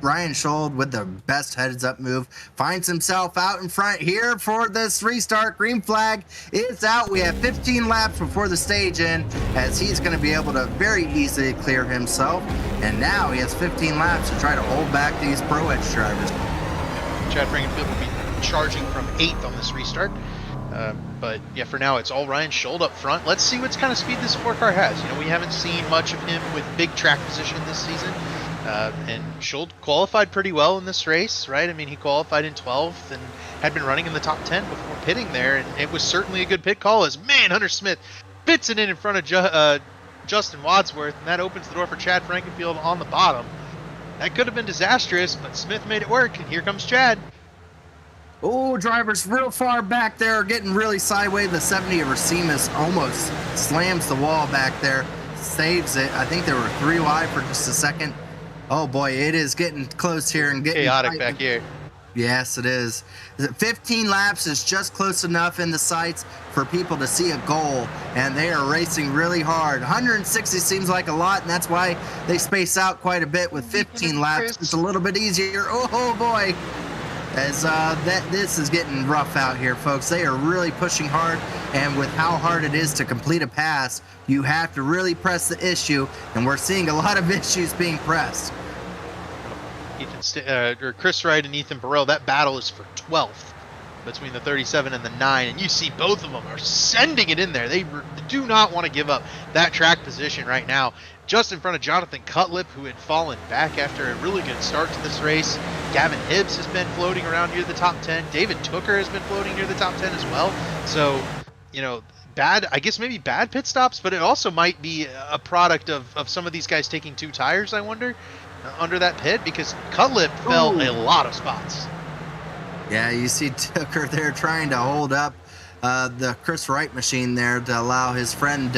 Ryan Schold with the best heads-up move finds himself out in front here for this restart. Green flag is out. We have 15 laps before the stage end, as he's going to be able to very easily clear himself. And now he has 15 laps to try to hold back these Pro Edge drivers. Chad Frankenfield will be charging from 8th on this restart. But yeah, for now it's all Ryan Schold up front. Let's see what kind of speed this 4-car has. We haven't seen much of him with big track position this season. And Schold qualified pretty well in this race, right? I mean, he qualified in 12th and had been running in the top 10 before pitting there, and it was certainly a good pit call as, man, Hunter Smith fits it in front of Justin Wadsworth, and that opens the door for Chad Frankenfield on the bottom. That could have been disastrous, but Smith made it work, and here comes Chad. Oh, drivers real far back there, getting really sideways. The 70 of Racimus almost slams the wall back there, saves it. I think there were 3 wide for just a second. Oh boy, it is getting close here and getting chaotic tight. back here. Yes, it is. 15 laps is just close enough in the sights for people to see a goal, and they are racing really hard. 160 seems like a lot, and that's why they space out quite a bit with 15 laps. It's a little bit easier. Oh boy. As this is getting rough out here, folks. They are really pushing hard, and with how hard it is to complete a pass, you have to really press the issue, and we're seeing a lot of issues being pressed. Chris Wright and Ethan Burrell, that battle is for 12th between the 37 and the 9, and you see both of them are sending it in there. They do not want to give up that track position right now. Just in front of Jonathan Cutlip, who had fallen back after a really good start to this race. Gavin Hibbs has been floating around near the top 10. David Tooker has been floating near the top 10 as well. So, I guess maybe bad pit stops, but it also might be a product of some of these guys taking 2 tires, I wonder, under that pit, because Cutlip fell a lot of spots. Yeah, you see Tooker there trying to hold up the Chris Wright machine there to allow his friend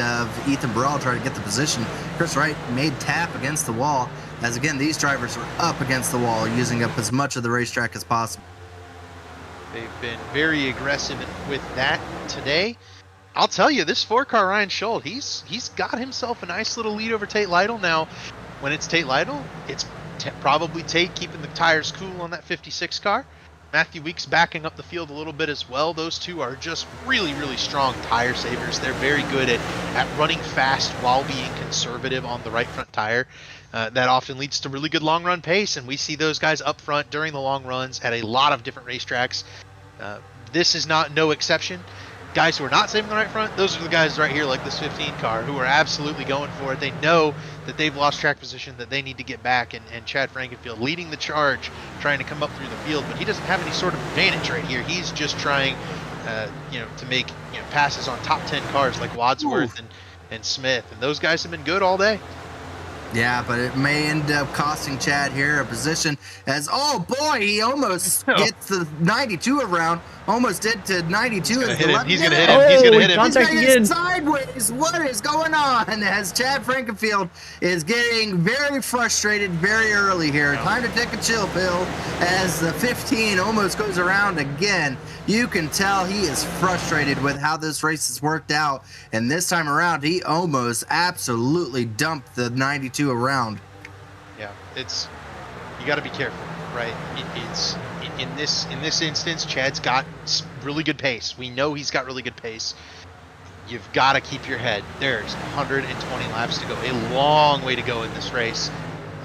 Ethan Burrell try to get the position. Chris Wright made tap against the wall, as again, these drivers are up against the wall, using up as much of the racetrack as possible. They've been very aggressive with that today. I'll tell you, this 4-car Ryan Schold, he's got himself a nice little lead over Tate Lytle. Now, when it's Tate Lytle, it's probably Tate keeping the tires cool on that 56 car. Matthew Weeks backing up the field a little bit as well. Those two are just really, really strong tire savers. They're very good at running fast while being conservative on the right front tire. That often leads to really good long run pace, and we see those guys up front during the long runs at a lot of different racetracks. This is no exception. Guys who are not saving the right front, those are the guys right here like this 15 car who are absolutely going for it. They know that they've lost track position, that they need to get back, and Chad Frankenfield leading the charge, trying to come up through the field, but he doesn't have any sort of advantage right here. He's just trying to make passes on top 10 cars like Wadsworth and Smith, and those guys have been good all day. Yeah, but it may end up costing Chad here a position as, oh boy, he almost gets the 92 around. Almost did to 92. He's going to hit him. He's going to hit him. He's going to hit him. He's going to get sideways. What is going on? As Chad Frankenfield is getting very frustrated very early here. Time to take a chill pill as the 15 almost goes around again. You can tell he is frustrated with how this race has worked out. And this time around, he almost absolutely dumped the 92 around. Yeah, you got to be careful, right? It's in this instance, Chad's got really good pace. We know he's got really good pace. You've got to keep your head. There's 120 laps to go, a long way to go in this race,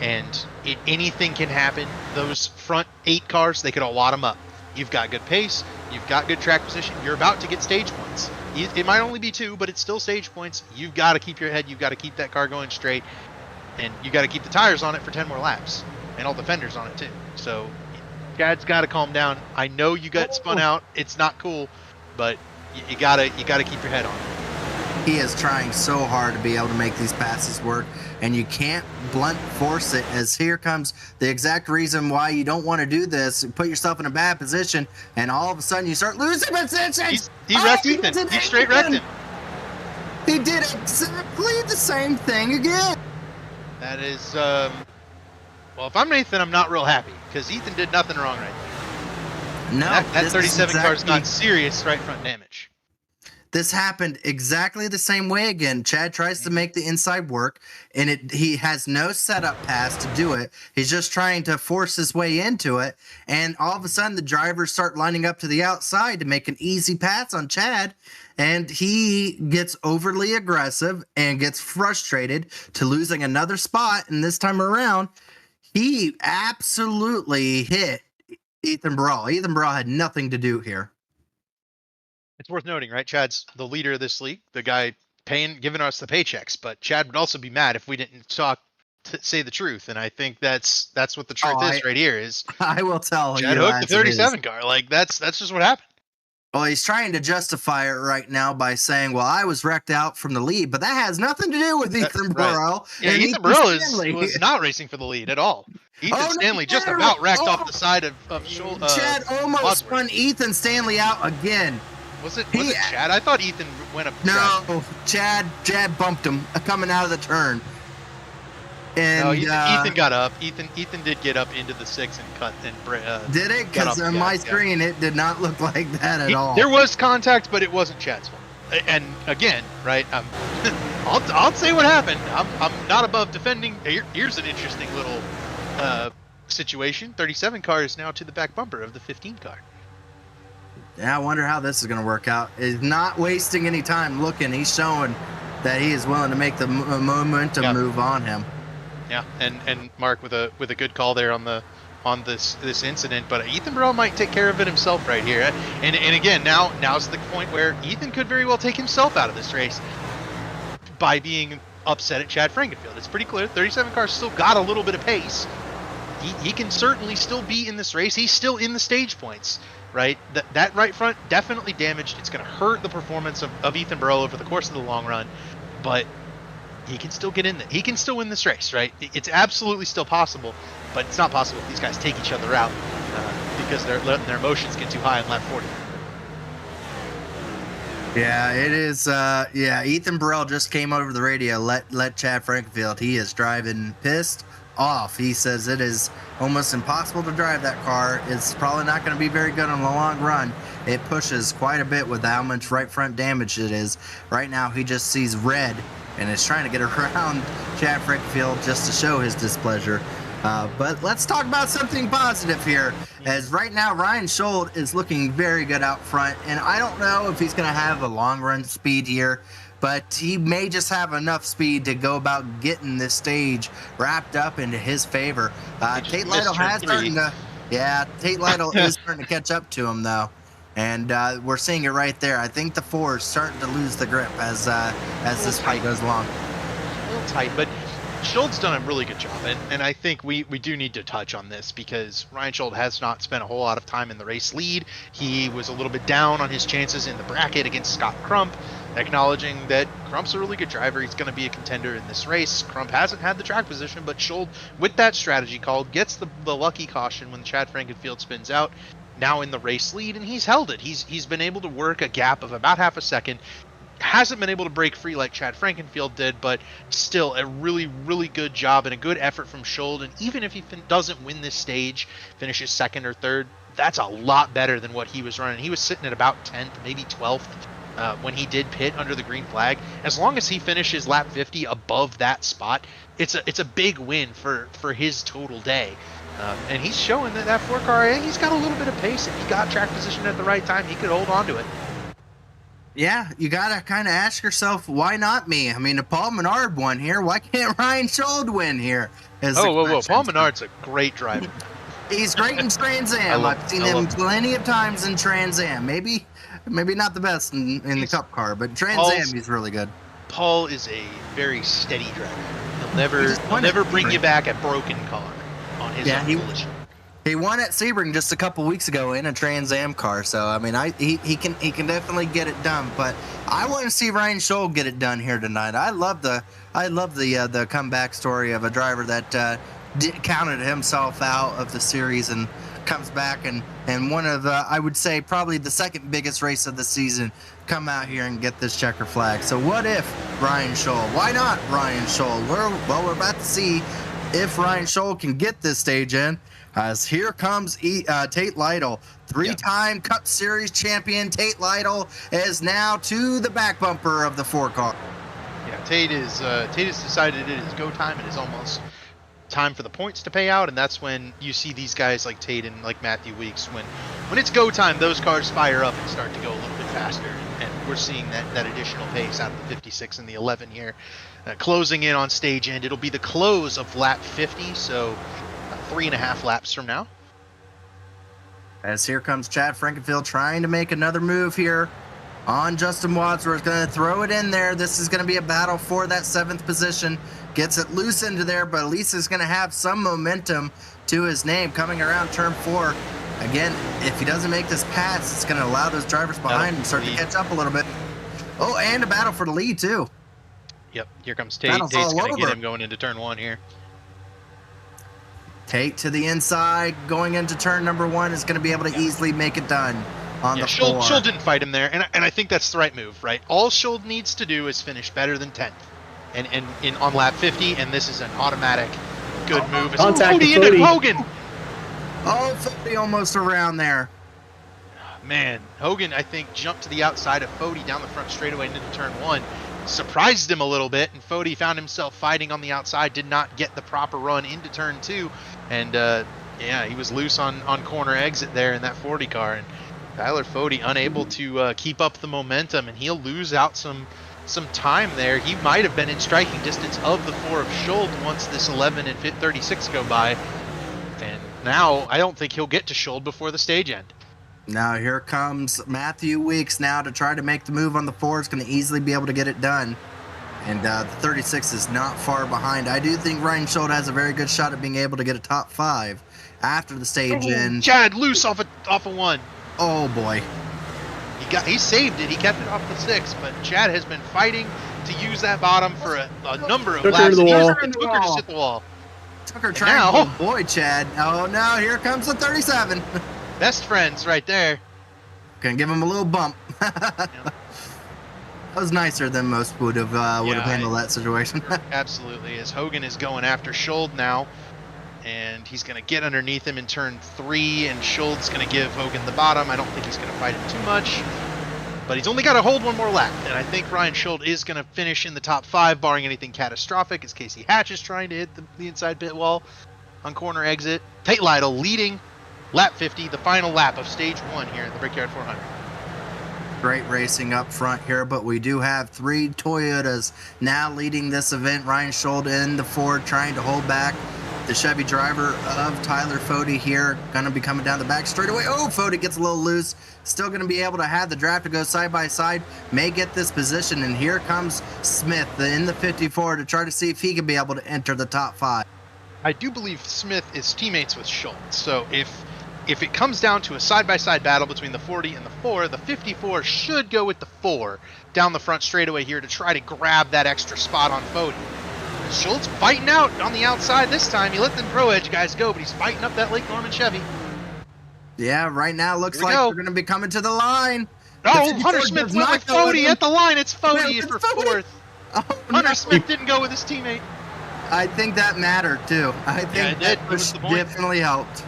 and anything can happen. Those front 8 cars, they could all wad them up. You've got good pace. You've got good track position. You're about to get stage points. It might only be 2, but it's still stage points. You've got to keep your head. You've got to keep that car going straight, and you got to keep the tires on it for 10 more laps, and all the fenders on it too. So Chad's got to calm down. I know you got spun out. It's not cool, but you gotta keep your head on it. He is trying so hard to be able to make these passes work, and you can't blunt force it, as here comes the exact reason why you don't want to do this. Put yourself in a bad position, and all of a sudden you start losing positions. He wrecked Ethan. He straight wrecked him. He did exactly the same thing again. That is, well, if I'm Nathan, I'm not real happy, because Ethan did nothing wrong right there. No, that 37 car's got serious right front damage. This happened exactly the same way again. Chad tries to make the inside work, and he has no setup pass to do it. He's just trying to force his way into it, and all of a sudden the drivers start lining up to the outside to make an easy pass on Chad, and he gets overly aggressive and gets frustrated to losing another spot, and this time around, he absolutely hit Ethan Burrell. Ethan Burrell had nothing to do here. It's worth noting, right? Chad's the leader of this league, the guy giving us the paychecks. But Chad would also be mad if we didn't say the truth, and I think that's what the truth is right here. Is I will tell Chad you, hooked the as it is. 37 car? Like that's just what happened. Well, he's trying to justify it right now by saying, "Well, I was wrecked out from the lead," but that has nothing to do with Ethan Burrow. Yeah, and Ethan Burrow was not racing for the lead at all. Ethan Stanley just about wrecked off the side of Chad almost spun Ethan Stanley out again. Was it Chad? I thought Ethan went up. No, Chad bumped him coming out of the turn. And no, Ethan got up. Ethan did get up into the 6 and cut and did it? Because on my screen it did not look like that at all. There was contact, but it wasn't Chad's fault. And again, right? I'll say what happened. I'm not above defending. Here's an interesting little situation. 37 car is now to the back bumper of the 15 car. Yeah, I wonder how this is going to work out. He's not wasting any time looking. He's showing that he is willing to make the momentum move on him. Yeah, and Mark with a good call there on this incident, but Ethan Burrow might take care of it himself right here. And again, now's the point where Ethan could very well take himself out of this race by being upset at Chad Frankenfield. It's pretty clear 37 car's still got a little bit of pace. He can certainly still be in this race. He's still in the stage points, right? That right front definitely damaged. It's going to hurt the performance of Ethan Burrow over the course of the long run, but he can still get in there. He can still win this race, right? It's absolutely still possible, but it's not possible if these guys take each other out because their emotions get too high in lap 40. Yeah, it is. Ethan Burrell just came over the radio. Let Chad Frankenfield. He is driving pissed off. He says it is almost impossible to drive that car. It's probably not going to be very good on the long run. It pushes quite a bit with how much right front damage it is. Right now, he just sees red and is trying to get around Chad Frankenfield just to show his displeasure. But let's talk about something positive here, as right now Ryan Schold is looking very good out front, and I don't know if he's going to have a long run speed here, but he may just have enough speed to go about getting this stage wrapped up into his favor. Tate Lytle Tate Lytle is starting to catch up to him though. And we're seeing it right there. I think the 4 is starting to lose the grip as this fight goes along. A little tight, but Scold's done a really good job. And I think we do need to touch on this because Ryan Schold has not spent a whole lot of time in the race lead. He was a little bit down on his chances in the bracket against Scott Crump, acknowledging that Crump's a really good driver. He's going to be a contender in this race. Crump hasn't had the track position, but Schold, with that strategy called, gets the lucky caution when Chad Frankenfield spins out. Now in the race lead, and he's held it. He's been able to work a gap of about half a second. Hasn't been able to break free like Chad Frankenfield did, but still a really, really good job and a good effort from Schold. And even if he doesn't win this stage, finishes second or third, that's a lot better than what he was running. He was sitting at about 10th, maybe 12th when he did pit under the green flag. As long as he finishes lap 50 above that spot, it's a big win for his total day. And he's showing that 4 car, he's got a little bit of pace. If he got track position at the right time, he could hold on to it. Yeah, you got to kind of ask yourself, why not me? I mean, if Paul Menard won here, why can't Ryan Schold win here? Whoa. Paul Menard's a great driver. He's great in Trans Am. I've seen him plenty of times in Trans Am. Maybe not the best in the Cup car, but Trans Am he's really good. Paul is a very steady driver. He'll never bring you back a broken car on his own volition. He won at Sebring just a couple weeks ago in a Trans Am car, so I mean, he can definitely get it done. But I want to see Ryan Schold get it done here tonight. I love the comeback story of a driver that counted himself out of the series and comes back and one of I would say probably the second biggest race of the season, come out here and get this checker flag. So what if Ryan Schold? Why not Ryan Schold? We're about to see if Ryan Schold can get this stage in. As here comes Tate Lytle, 3-time Cup Series champion. Tate Lytle is now to the back bumper of the 4 car. Yeah, Tate has decided it is go time. It is almost time for the points to pay out, and that's when you see these guys like Tate and like Matthew Weeks. When it's go time, those cars fire up and start to go a little bit faster, and we're seeing that additional pace out of the 56 and the 11 here. Closing in on stage end, it'll be the close of lap 50, so 3.5 laps from now. As here comes Chad Frankenfield trying to make another move here. on Justin Wadsworth. Going to throw it in there. This is going to be a battle for that 7th position. Gets it loose into there, but at least is going to have some momentum to his name coming around turn 4. Again, if he doesn't make this pass, it's going to allow those drivers behind him to start to catch up a little bit. Oh, and a battle for the lead, too. Yep, here comes Tate. Battle's Tate's all going to get over. him going into turn 1 here. Tate to the inside, going into turn number 1 is going to be able to easily make it done on the floor. Schuld didn't fight him there, and I think that's the right move, right? All Schuld needs to do is finish better than 10th, and on lap 50, and this is an automatic good move. It's Contact Fody with into Fody. Hogan. Oh, Fody almost around there. Man, Hogan, I think, jumped to the outside of Fody down the front straightaway into turn 1. Surprised him a little bit, and Fody found himself fighting on the outside, did not get the proper run into turn 2, and yeah, he was loose on corner exit there in that 40 car, and Tyler Fody unable to keep up the momentum, and he'll lose out some time there. He might have been in striking distance of the 4 of Schuld once this 11 and 36 go by, and now I don't think he'll get to Schuld before the stage end. Now here comes Matthew Weeks now to try to make the move on the 4. Is going to easily be able to get it done. And the 36 is not far behind. I do think Ryan Schuld has a very good shot at being able to get a top 5 after the stage end. Chad loose off a 1. Oh boy. He saved it. He kept it off the 6, but Chad has been fighting to use that bottom for a number of Took her laps. to the wall. Took her to hit the wall. Took her And trying now- to avoid Chad. Oh no, here comes the 37. Best friends right there. Gonna give him a little bump. That was nicer than most would have handled that situation. Absolutely, as Hogan is going after Schuld now, and he's going to get underneath him in turn 3, and Schuld's going to give Hogan the bottom. I don't think he's going to fight him too much, but he's only got to hold one more lap, and I think Ryan Schuld is going to finish in the top 5, barring anything catastrophic, as Casey Hatch is trying to hit the inside pit wall on corner exit. Tate Lytle leading lap 50, the final lap of stage 1 here at the Brickyard 400. Great racing up front here, but we do have 3 Toyotas now leading this event. Ryan Schuld in the Ford trying to hold back the Chevy driver of Tyler Fody here. Going to be coming down the back straightaway. Oh, Fody gets a little loose. Still going to be able to have the draft to go side by side. May get this position, and here comes Smith in the 54 to try to see if he can be able to enter the top 5. I do believe Smith is teammates with Schuld, so if it comes down to a side-by-side battle between the 40 and the 4, the 54 should go with the 4 down the front straightaway here to try to grab that extra spot on Fody. Schuld's fighting out on the outside this time. He let the pro edge guys go, but he's fighting up that Lake Norman Chevy. Yeah, right now looks Here we like go. we're going to be coming to the line. Oh, The Hunter 54 Smith does went not with go with Fody him. at the line. It's Yeah, Fody it's for Fody. 4th. Oh, Hunter no. Smith didn't go with his teammate. I think that mattered too. I think it did. that It was the point. definitely helped.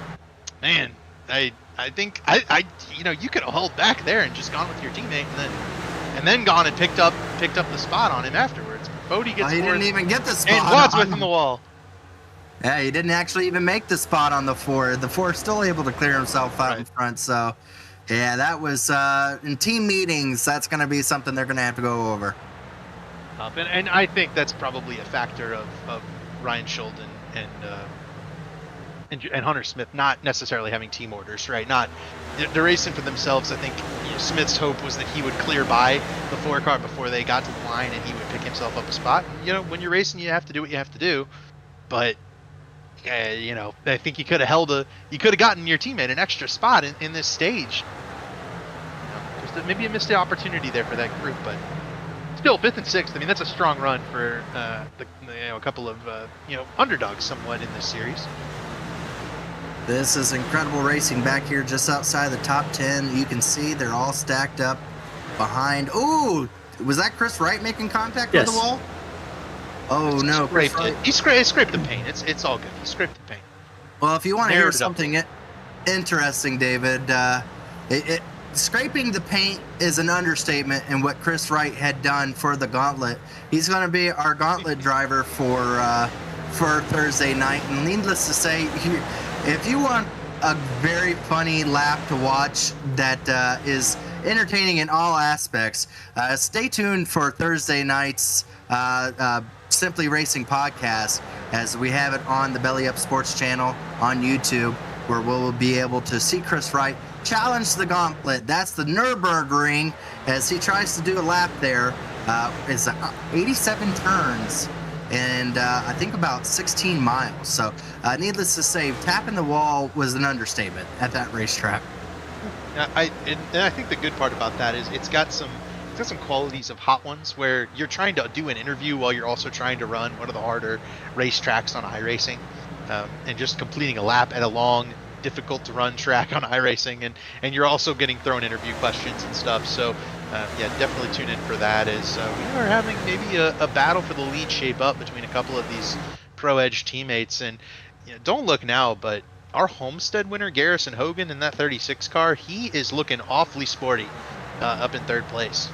Man, I think you could have held back there and just gone with your teammate and then gone and picked up the spot on him afterwards. Fody gets He 4th, didn't even get the spot. and Wadsworth on in the wall. Yeah, he didn't actually even make the spot on the 4. The 4 still able to clear himself out in front. So, yeah, that was in team meetings. That's going to be something they're going to have to go over. And I think that's probably a factor of Ryan Schuld and Hunter Smith not necessarily having team orders, right? Not they're racing for themselves. I think Smith's hope was that he would clear by the 4 car before they got to the line, and he would pick himself up a spot. And, when you're racing, you have to do what you have to do. But I think you could have gotten your teammate an extra spot in this stage. Maybe a missed opportunity there for that group, but still 5th and 6th. I mean, that's a strong run for a couple of underdogs somewhat in this series. This is incredible racing back here just outside the top 10. You can see they're all stacked up behind. Ooh, was that Chris Wright making contact with Yes. the wall? Oh no, Chris Wright. He scraped the paint. It's all good. He scraped the paint. Well, if you want to hear Narrowed it up. something interesting, David, scraping the paint is an understatement in what Chris Wright had done for the gauntlet. He's going to be our gauntlet driver for Thursday night, and needless to say, if you want a very funny lap to watch that is entertaining in all aspects, stay tuned for Thursday night's Simply Racing podcast, as we have it on the Belly Up Sports channel on YouTube, where we'll be able to see Chris Wright challenge the gauntlet. That's the Nürburgring, as he tries to do a lap there. It's 87 turns and I think about 16 miles. So needless to say, tapping the wall was an understatement at that racetrack. I think the good part about that is it's got some qualities of Hot Ones where you're trying to do an interview while you're also trying to run one of the harder racetracks on iRacing, and just completing a lap at a long, difficult to run track on iRacing, and you're also getting thrown interview questions and stuff. So yeah, definitely tune in for that, as we are having maybe a battle for the lead shape up between a couple of these Pro Edge teammates. And don't look now, but our Homestead winner, Garrison Hogan, in that 36 car, he is looking awfully sporty up in third place.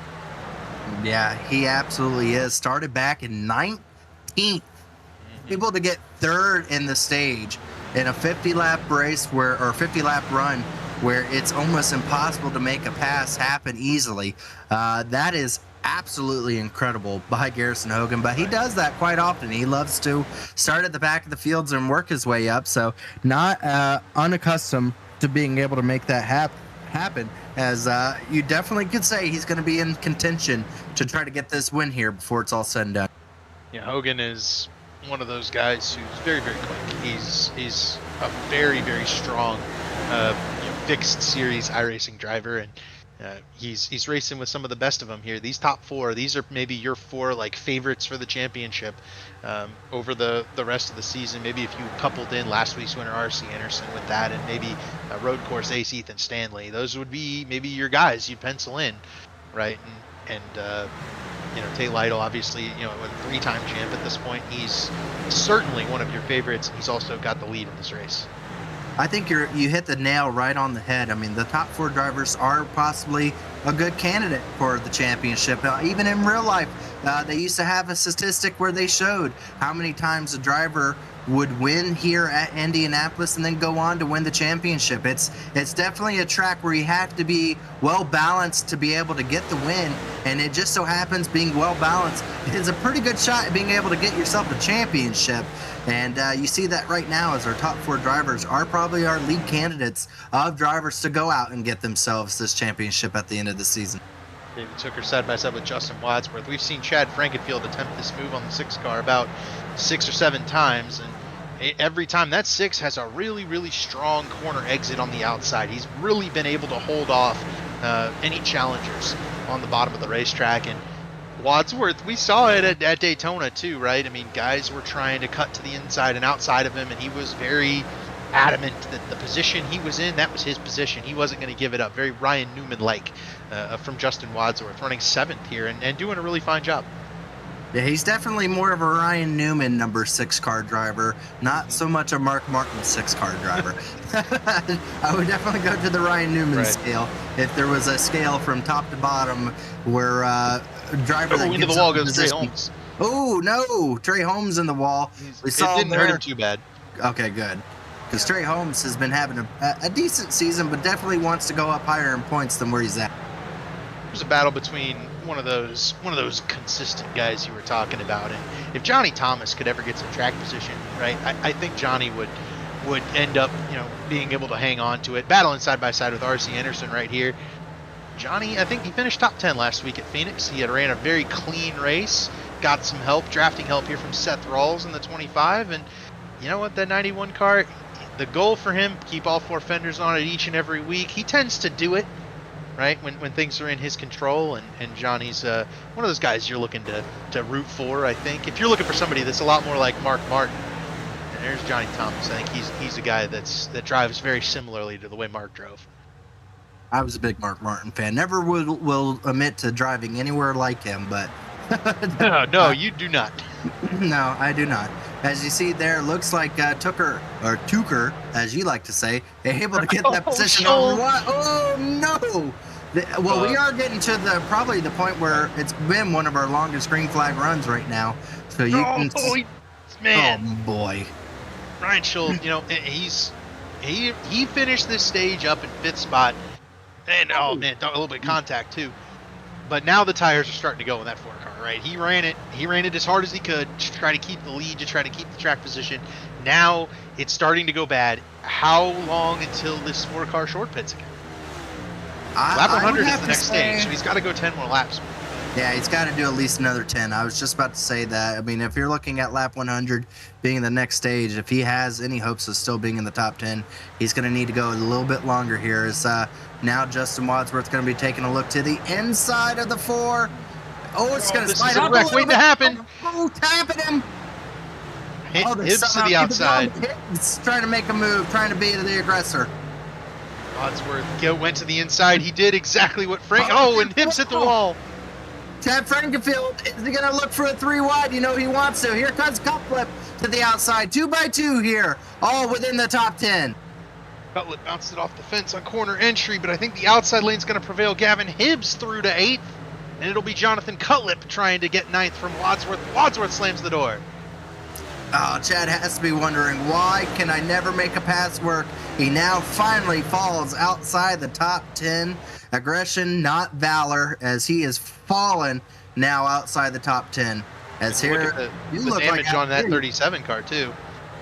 Yeah, he absolutely is. Started back in 19th. Able to get third in the stage in a 50-lap race or 50-lap run where it's almost impossible to make a pass happen easily. That is absolutely incredible by Garrison Hogan, but he does that quite often. He loves to start at the back of the fields and work his way up, so not unaccustomed to being able to make that happen, as you definitely could say he's going to be in contention to try to get this win here before it's all said and done. Yeah, Hogan is one of those guys who's very, very quick. He's a very, very strong fixed series iRacing driver, and he's racing with some of the best of them here. These top four, these are maybe your four like favorites for the championship over the rest of the season. Maybe if you coupled in last week's winner R.C. Anderson with that, and maybe road course ace Ethan Stanley, those would be maybe your guys you pencil in, right? And Tate Lytle, obviously, a three-time champ at this point, he's certainly one of your favorites. He's also got the lead in this race. I think you hit the nail right on the head. I mean, the top four drivers are possibly a good candidate for the championship. Even in real life, they used to have a statistic where they showed how many times a driver would win here at Indianapolis and then go on to win the championship. It's definitely a track where you have to be well balanced to be able to get the win, and it just so happens being well balanced is a pretty good shot at being able to get yourself a championship. And you see that right now, as our top four drivers are probably our lead candidates of drivers to go out and get themselves this championship at the end of the season. David took her side by side with Justin Wadsworth. We've seen Chad Frankenfield attempt this move on the 6 car about 6 or 7 times, and every time that 6 has a really, really strong corner exit on the outside. He's really been able to hold off any challengers on the bottom of the racetrack. And Wadsworth, we saw it at Daytona too, right? I mean, guys were trying to cut to the inside and outside of him, and he was very adamant that the position he was in, that was his position. He wasn't going to give it up. Very Ryan Newman-like from Justin Wadsworth, running 7th here and doing a really fine job. Yeah, he's definitely more of a Ryan Newman number 6 car driver, not so much a Mark Martin 6 car driver. I would definitely go to the Ryan Newman scale if there was a scale from top to bottom where a driver that into the wall goes Trey Holmes. Oh no, Trey Holmes in the wall. It didn't hurt him too bad. Okay, good. Because Trey Holmes has been having a decent season, but definitely wants to go up higher in points than where he's at. There's a battle between one of those consistent guys you were talking about, and if Johnny Thomas could ever get some track position, right, I think Johnny would end up being able to hang on to it, battling side by side with R.C. Anderson right here. Johnny, I think he finished top 10 last week at Phoenix. He had ran a very clean race, got some help, drafting help here from Seth Rawls in the 25, and you know what, that 91 car, the goal for him, keep all 4 fenders on it each and every week. He tends to do it, right, when things are in his control, and Johnny's one of those guys you're looking to root for, I think. If you're looking for somebody that's a lot more like Mark Martin, and there's Johnny Thomas. I think he's a guy that drives very similarly to the way Mark drove. I was a big Mark Martin fan. Never will admit to driving anywhere like him, but... No, you do not. No, I do not. As you see there, looks like Tucker, as you like to say, able to get that position over. Oh, no! Well, we are getting to probably the point where it's been one of our longest green flag runs right now. So you can... Man. Oh, boy. Ryan Schultz, he finished this stage up in 5th spot. And, oh, man, a little bit of contact, too. But now the tires are starting to go in that 4 car, right? He ran it as hard as he could to try to keep the lead, to try to keep the track position. Now it's starting to go bad. How long until this 4 car short pits again? Lap I would 100 is have the to next stage, say- so he's got to go 10 more laps. Yeah, he's got to do at least another 10. I was just about to say that. I mean, if you're looking at lap 100 being the next stage, if he has any hopes of still being in the top 10, he's going to need to go a little bit longer here. As now Justin Wadsworth going to be taking a look to the inside of the 4. Oh, it's going to This slide is a up wreck little waiting to bit. happen. Oh, tapping him. Hibbs to somehow the outside. Hibbs trying to make a move, trying to be the aggressor. Wadsworth went to the inside. He did exactly what Frank. Oh, and Hibbs hit the wall. Ted Frankenfield is going to look for a 3 wide. You know he wants to. Here comes Cutcliffe to the outside. 2x2 here, all within the top 10. Cutlet bounced it off the fence on corner entry, but I think the outside lane's going to prevail. Gavin Hibbs through to 8th, and it'll be Jonathan Cutlip trying to get 9th from Wadsworth. Wadsworth slams the door. Oh, Chad has to be wondering, why can I never make a pass work? He now finally falls outside the top 10. Aggression, not valor, as he is fallen now outside the top 10. As here, the damage on that 37 car too.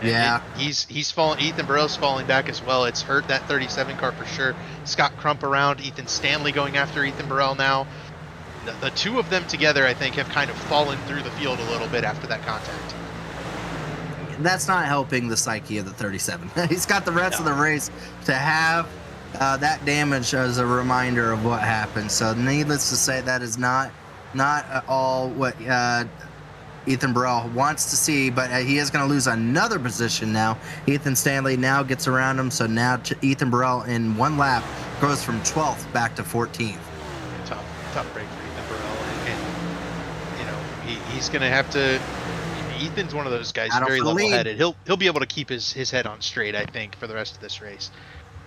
And yeah, he's falling. Ethan Burrell's falling back as well. It's hurt that 37 car for sure. Scott Crump around. Ethan Stanley going after Ethan Burrell now. The two of them together, I think, have kind of fallen through the field a little bit after that contact. that's not helping the psyche of the 37. He's got the rest of the race to have that damage as a reminder of what happened. So needless to say, that is not at all what Ethan Burrell wants to see, but he is going to lose another position now. Ethan Stanley now gets around him, so now Ethan Burrell in one lap goes from 12th back to 14th. Tough break for Ethan Burrell, and you know he's going to have to. Ethan's one of those guys, very level-headed. He'll be able to keep his head on straight, I think, for the rest of this race.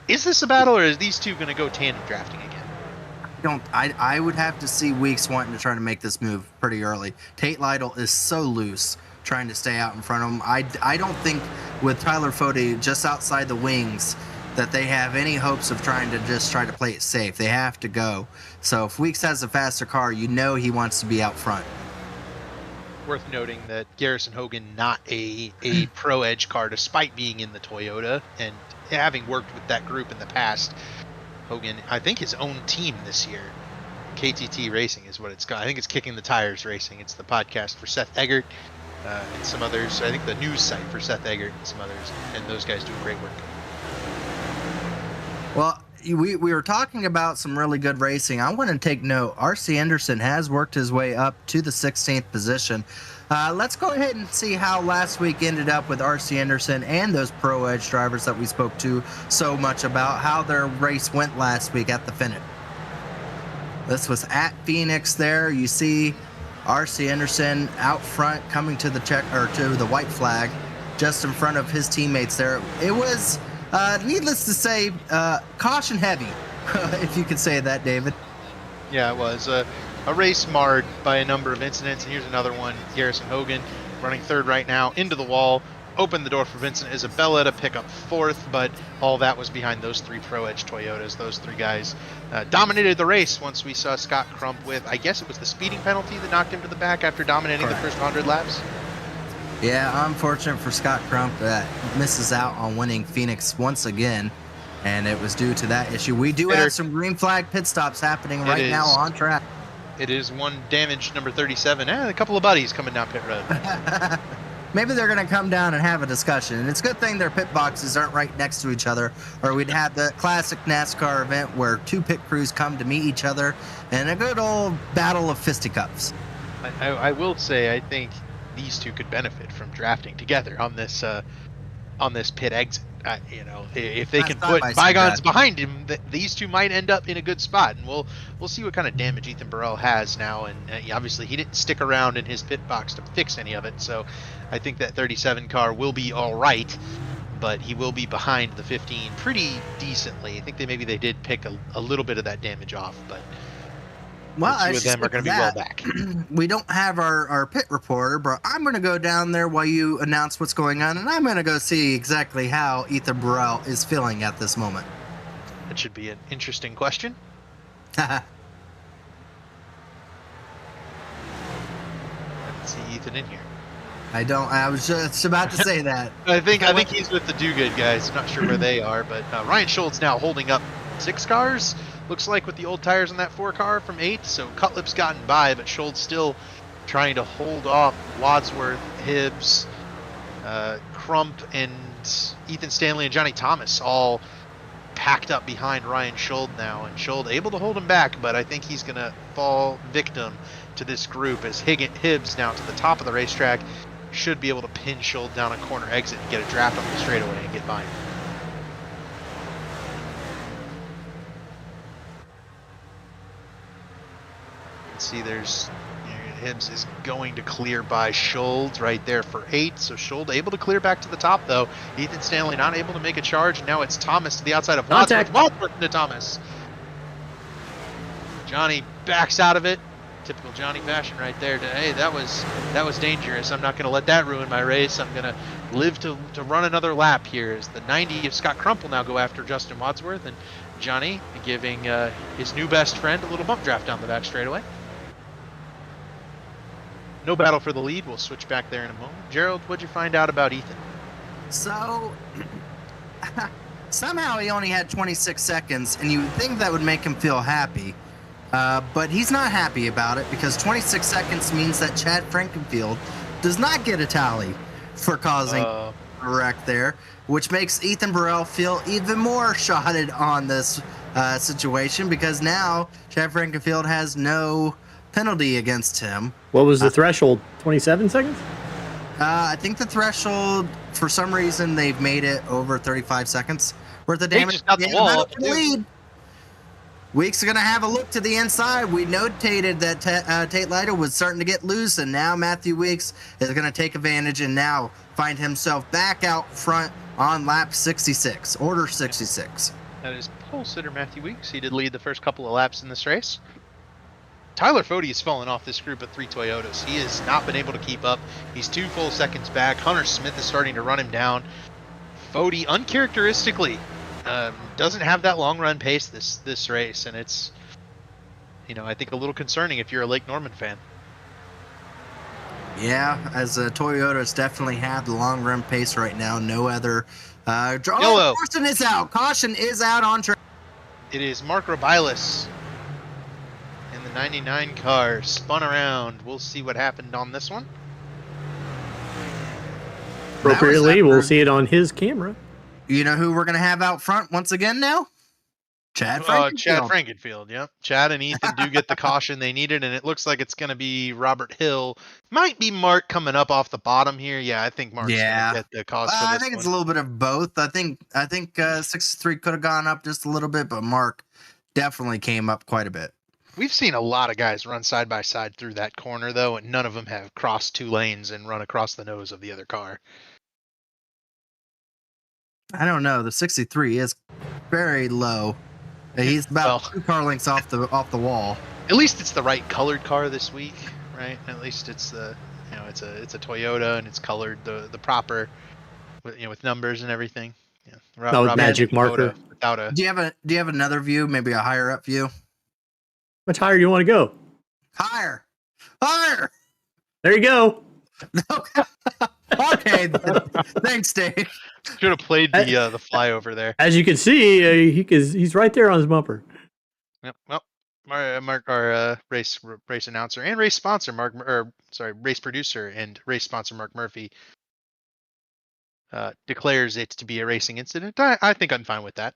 Is this a battle, or is these two going to go tandem drafting again? I would have to see Weeks wanting to try to make this move pretty early. Tate Lytle is so loose trying to stay out in front of him. I don't think with Tyler Fode just outside the wings that they have any hopes of trying to play it safe. They have to go. So if Weeks has a faster car, you know he wants to be out front. Worth noting that Garrison Hogan not a Pro Edge car, despite being in the Toyota and having worked with that group in the past. Hogan, I think his own team this year, KTT Racing is what it's got. I think it's Kicking the Tires Racing. It's the podcast for Seth Eggert and some others. I think the news site for Seth Eggert and some others, and those guys do great work. Well, we were talking about some really good racing. I want to take note. R.C. Anderson has worked his way up to the 16th position. Let's go ahead and see how last week ended up with R.C. Anderson and those Pro Edge drivers that we spoke to so much about, how their race went last week at the finish. This was at Phoenix there. You see R.C. Anderson out front coming to the to the white flag just in front of his teammates there. It was, needless to say, caution heavy, if you could say that, David. Yeah, it was. A race marred by a number of incidents, and here's another one. Garrison Hogan running third right now, into the wall, opened the door for Vincent Isabella to pick up fourth, but all that was behind those three Pro Edge Toyotas. Those three guys dominated the race once we saw Scott Crump with, I guess it was the speeding penalty that knocked him to the back after dominating the first 100 laps. Yeah, unfortunate for Scott Crump that misses out on winning Phoenix once again, and it was due to that issue. We do have some green flag pit stops happening right now on track. It is one damaged number 37. A couple of buddies coming down pit road. Maybe they're going to come down and have a discussion. And it's a good thing their pit boxes aren't right next to each other, or we'd have the classic NASCAR event where two pit crews come to meet each other and a good old battle of fisticuffs. I will say, I think these two could benefit from drafting together on this pit exit. If they can put bygones behind him, these two might end up in a good spot, and we'll see what kind of damage Ethan Burrell has now. And obviously, he didn't stick around in his pit box to fix any of it, so I think that 37 car will be all right, but he will be behind the 15 pretty decently. I think maybe they did pick a little bit of that damage off, but. Well, the two of them are going to be well back. We don't have our pit reporter, but I'm going to go down there while you announce what's going on, and I'm going to go see exactly how Ethan Burrell is feeling at this moment. That should be an interesting question. Let's see Ethan in here. I was just about to say that. I think he's with the Do Good guys. Not sure where they are, but Ryan Schultz now holding up 6 cars. looks like, with the old tires on that 4 car from 8th. So Cutlip's gotten by, but Scholz still trying to hold off Wadsworth, Hibbs, Crump, and Ethan Stanley and Johnny Thomas all packed up behind Ryan Scholz now, and Scholz able to hold him back, but I think he's going to fall victim to this group as Hibbs now to the top of the racetrack should be able to pin Scholz down a corner exit and get a draft on the straightaway and get by him. You can see there's Hibbs is going to clear by Scholz right there for 8. So Scholz able to clear back to the top, though. Ethan Stanley not able to make a charge. Now it's Thomas to the outside of Wadsworth. Wadsworth into Thomas. Johnny backs out of it. Typical Johnny fashion right there. Hey, that was dangerous. I'm not going to let that ruin my race. I'm going to live to run another lap here. As the 90 of Scott Crump will now go after Justin Wadsworth, and Johnny giving his new best friend a little bump draft down the back straightaway. No battle for the lead. We'll switch back there in a moment. Gerald, what'd you find out about Ethan? So, somehow he only had 26 seconds, and you would think that would make him feel happy. But he's not happy about it because 26 seconds means that Chad Frankenfield does not get a tally for causing a wreck there, which makes Ethan Burrell feel even more shotted on this situation because now Chad Frankenfield has no penalty against him. What was the threshold? 27 seconds? I think the threshold, for some reason, they've made it over 35 seconds worth of damage. Just got the wall. Lead. Weeks are going to have a look to the inside. We notated that Tate Lytle was starting to get loose, and now Matthew Weeks is going to take advantage and now find himself back out front on lap 66, order 66. That is pole sitter Matthew Weeks. He did lead the first couple of laps in this race. Tyler Fody has fallen off this group of 3 Toyotas. He has not been able to keep up. He's 2 full seconds back. Hunter Smith is starting to run him down. Fody, uncharacteristically, doesn't have that long run pace this race, and it's, I think a little concerning if you're a Lake Norman fan. Yeah, as Toyotas definitely have the long run pace right now. No other. Yellow. Caution is out. Caution is out on track. It is Mark Robilas in the 99 car, spun around. We'll see what happened on this one. Appropriately, we'll see it on his camera. You know who we're going to have out front once again now? Chad Frankenfield. Chad Frankenfield, yep. Chad and Ethan do get the caution they needed, and it looks like it's going to be Robert Hill. Might be Mark coming up off the bottom here. Yeah, I think Mark's going to get the cause for this I think it's a little bit of both. I think 63 could have gone up just a little bit, but Mark definitely came up quite a bit. We've seen a lot of guys run side by side through that corner, though, and none of them have crossed 2 lanes and run across the nose of the other car. I don't know. The 63 is very low. He's about 2 car lengths off the wall. At least it's the right colored car this week, right? At least it's the it's a Toyota and it's colored the proper with numbers and everything. Yeah. No magic marker. Without a. Do you have another view? Maybe a higher up view? Much higher do you want to go? Higher. There you go. Okay. Thanks, Dave. Should have played the flyover there. As you can see, he's right there on his bumper. Yep. Well, Mark, our race announcer and race sponsor, race producer and race sponsor Mark Murphy declares it to be a racing incident. I think I'm fine with that.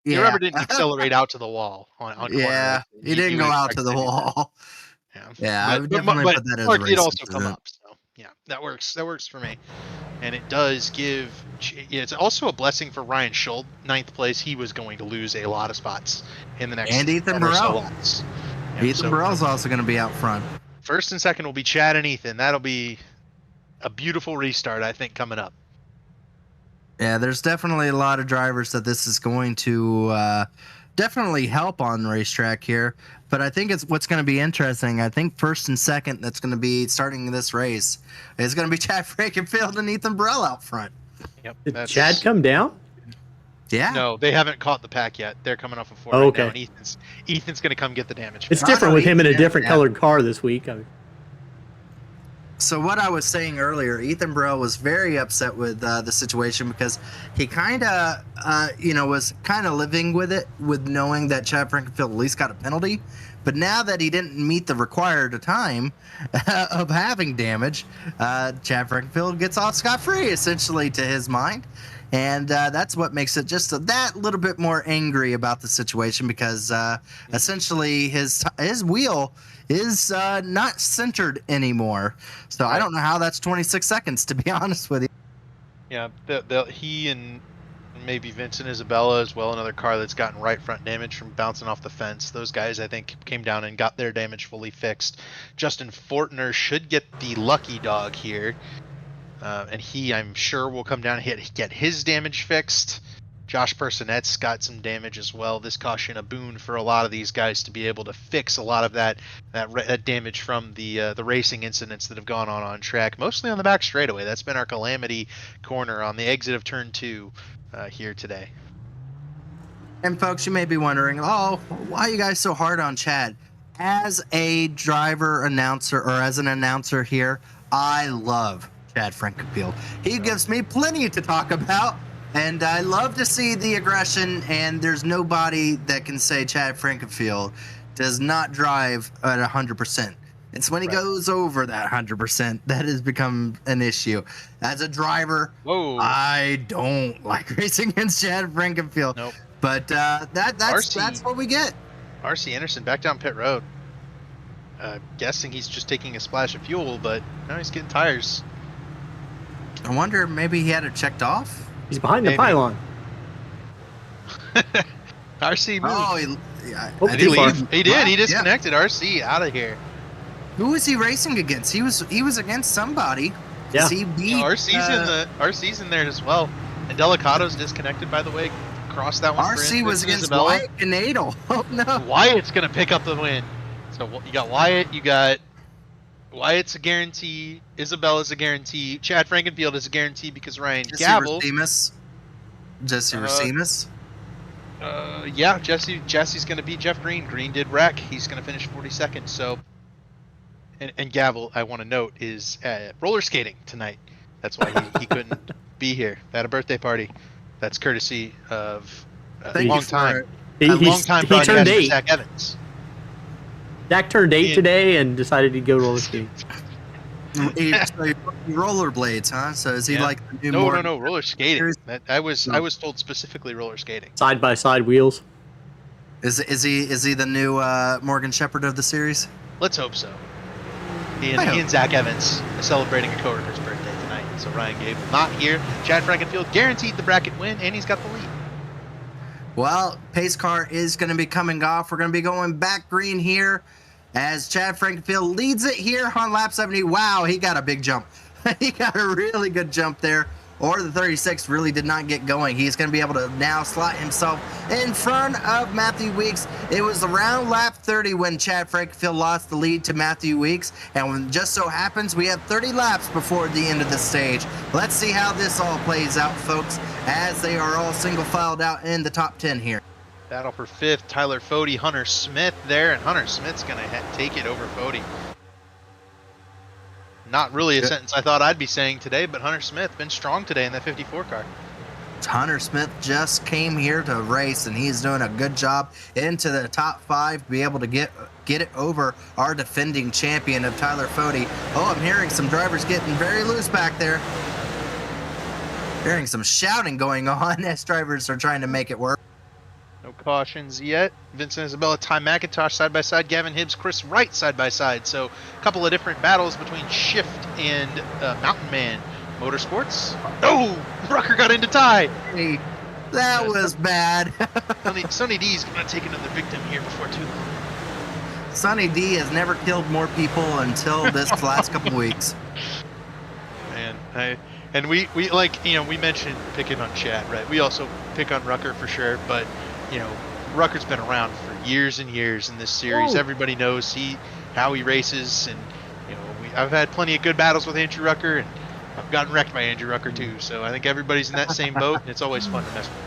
Yeah. The rubber didn't accelerate out to the wall on yeah, he didn't go out to the wall. Yeah, I would definitely put that as Mark a did racing also come incident. up, so yeah, that works for me. And it does give. It's also a blessing for Ryan Scholz, 9th place. He was going to lose a lot of spots in the next. And Ethan 10 or so Burrell. laps. Ethan Burrell's also going to be out front. First and second will be Chad and Ethan. That'll be a beautiful restart, I think, coming up. Yeah, there's definitely a lot of drivers that this is going to definitely help on the racetrack here. But I think it's what's going to be interesting. I think first and second that's going to be starting this race is going to be Chad Frankenfield and Ethan Burrell out front. Yep. Did Chad come down? Yeah. No, they haven't caught the pack yet. They're coming off of 4 Oh, right now, okay. and Ethan's going to come get the damage. It's different with him in a different colored car this week. So what I was saying earlier, Ethan Burrell was very upset with the situation because he kind of, was kind of living with it, with knowing that Chad Frankenfield at least got a penalty. But now that he didn't meet the required time of having damage, Chad Frankenfield gets off scot-free, essentially, to his mind. And that's what makes it just that little bit more angry about the situation because essentially his wheel is not centered anymore. So I don't know how that's 26 seconds, to be honest with you. Yeah, he and maybe Vincent Isabella as well, another car that's gotten right front damage from bouncing off the fence. Those guys, I think, came down and got their damage fully fixed. Justin Fortner should get the lucky dog here. And he, I'm sure, will come down and get his damage fixed. Josh Personet's got some damage as well. This caution a boon for a lot of these guys to be able to fix a lot of that damage from the racing incidents that have gone on track, mostly on the back straightaway. That's been our calamity corner on the exit of turn 2 here today. And folks, you may be wondering, why are you guys so hard on Chad? As a driver announcer or as an announcer here, I love Chad Frankenfield. He gives me plenty to talk about, and I love to see the aggression, and there's nobody that can say Chad Frankenfield does not drive at 100%. It's when he goes over that 100% that has become an issue. As a driver, I don't like racing against Chad Frankenfield. Nope. But that's what we get. RC Anderson back down pit road. Guessing he's just taking a splash of fuel, but now he's getting tires. I wonder, maybe he had it checked off? He's behind the pylon. RC moved. Oh, did he leave? He did. He disconnected. Yeah. RC out of here. Who was he racing against? He was against somebody. Yeah. He beat, RC's in there as well. And Delicato's disconnected, by the way. Cross that one. RC was against Wyatt and Nadal. Oh no. Wyatt's gonna pick up the win. So you got Wyatt. You got Wyatt's a guarantee. Isabella's a guarantee. Chad Frankenfield is a guarantee because Ryan Gabble. Jesse Racimus. Yeah, Jesse's going to beat Jeff Green. Green did wreck. He's going to finish 42nd. So, and Gabble, I want to note, is roller skating tonight. That's why he couldn't be here. They had a birthday party. That's courtesy of a long time broadcaster Zach Evans. Zach turned 8 today and decided he'd go roller skating. Rollerblades, huh? So is he like the new No, roller skating. I was told specifically roller skating. Side by side wheels. Is he the new Morgan Shepherd of the series? Let's hope so. He and Zach Evans are celebrating a coworker's birthday tonight. So Ryan Gable not here. Chad Frankenfield guaranteed the bracket win, and he's got the lead. Well, pace car is going to be coming off. We're going to be going back green here as Chad Frankenfield leads it here on lap 70. Wow, he got a big jump. He got a really good jump there. Or the 36 really did not get going. He's going to be able to now slot himself in front of Matthew Weeks. It was around lap 30 when Chad Frankenfield lost the lead to Matthew Weeks. And when just so happens, we have 30 laps before the end of the stage. Let's see how this all plays out, folks, as they are all single filed out in the top 10 here. Battle for 5th, Tyler Fode, Hunter Smith there, and Hunter Smith's going to take it over Fode. Not really a sentence I thought I'd be saying today, but Hunter Smith been strong today in that 54 car. Hunter Smith just came here to race, and he's doing a good job into the top 5, be able to get it over our defending champion of Tyler Fode. Oh, I'm hearing some drivers getting very loose back there. Hearing some shouting going on as drivers are trying to make it work. No cautions yet. Vincent Isabella, Ty McIntosh side-by-side. Gavin Hibbs, Chris Wright side-by-side. So a couple of different battles between Shift and Mountain Man Motorsports. Oh, Rucker got into Ty. Hey, that was bad. Sonny D's going to take another victim here before too long. Sonny D has never killed more people until this last couple weeks. Man, and we like, we mentioned picking on Chad, right? We also pick on Rucker for sure, but Rucker's been around for years and years in this series. Oh. Everybody knows how he races, and I've had plenty of good battles with Andrew Rucker, and I've gotten wrecked by Andrew Rucker too. So I think everybody's in that same boat, and it's always fun to mess with him.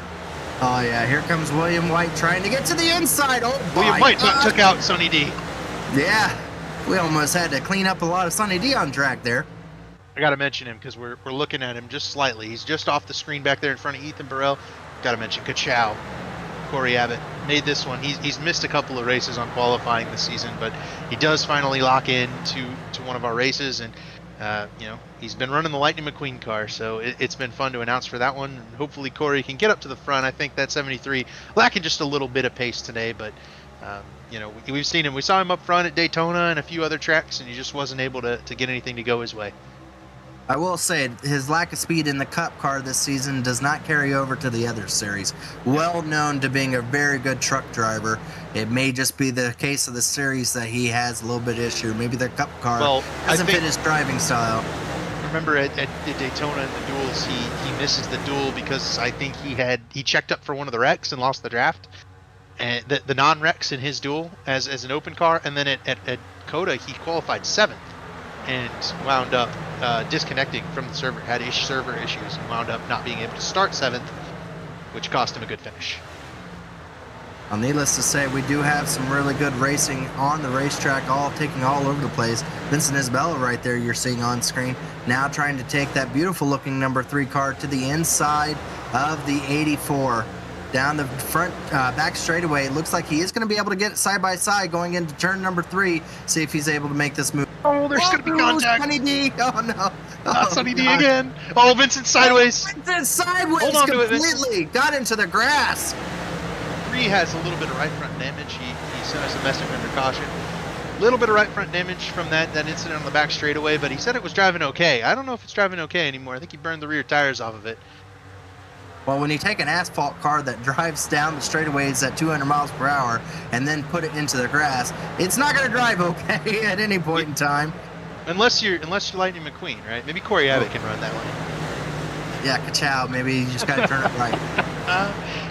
Oh yeah, here comes William White trying to get to the inside. Oh, William White took out Sonny D. Yeah, We almost had to clean up a lot of Sunny D on track there. I got to mention him because we're looking at him just slightly. He's just off the screen back there in front of Ethan Burrell. Got to mention Kachow. Corey Abbott made this one. He's missed a couple of races on qualifying this season, but he does finally lock in to one of our races, and he's been running the Lightning McQueen car, so it's been fun to announce for that one. And hopefully Corey can get up to the front. I think that 73 lacking just a little bit of pace today, but we've seen him. We saw him up front at Daytona and a few other tracks, and he just wasn't able to get anything to go his way. I will say his lack of speed in the Cup car this season does not carry over to the other series. Well known to being a very good truck driver. It may just be the case of the series that he has a little bit of issue. Maybe the Cup car doesn't fit his driving style. Remember at Daytona in the duels, he misses the duel because I think he checked up for one of the wrecks and lost the draft. And the non-wrecks in his duel as an open car, and then at Coda he qualified 7th. And wound up disconnecting from the server, had server issues, and wound up not being able to start 7th, which cost him a good finish. Well, needless to say, we do have some really good racing on the racetrack, taking all over the place. Vincent Isabella right there you're seeing on screen, now trying to take that beautiful looking number 3 car to the inside of the 84. Down the front back straightaway. It looks like he is going to be able to get it side by side going into turn number 3. See if he's able to make this move. Oh, there's going to be contact. Sunny D. Oh, no. Not Sunny D again. Oh, Vincent sideways. Vincent sideways. Hold on completely. Got into the grass. 3 has a little bit of right front damage. He sent us a message under caution. A little bit of right front damage from that incident on the back straightaway, but he said it was driving okay. I don't know if it's driving okay anymore. I think he burned the rear tires off of it. Well, when you take an asphalt car that drives down the straightaways at 200 miles per hour and then put it into the grass, it's not going to drive okay at any point in time. Unless you're Lightning McQueen, right? Maybe Corey Abbott can run that one. Yeah, Kachow. Maybe you just got to turn it right.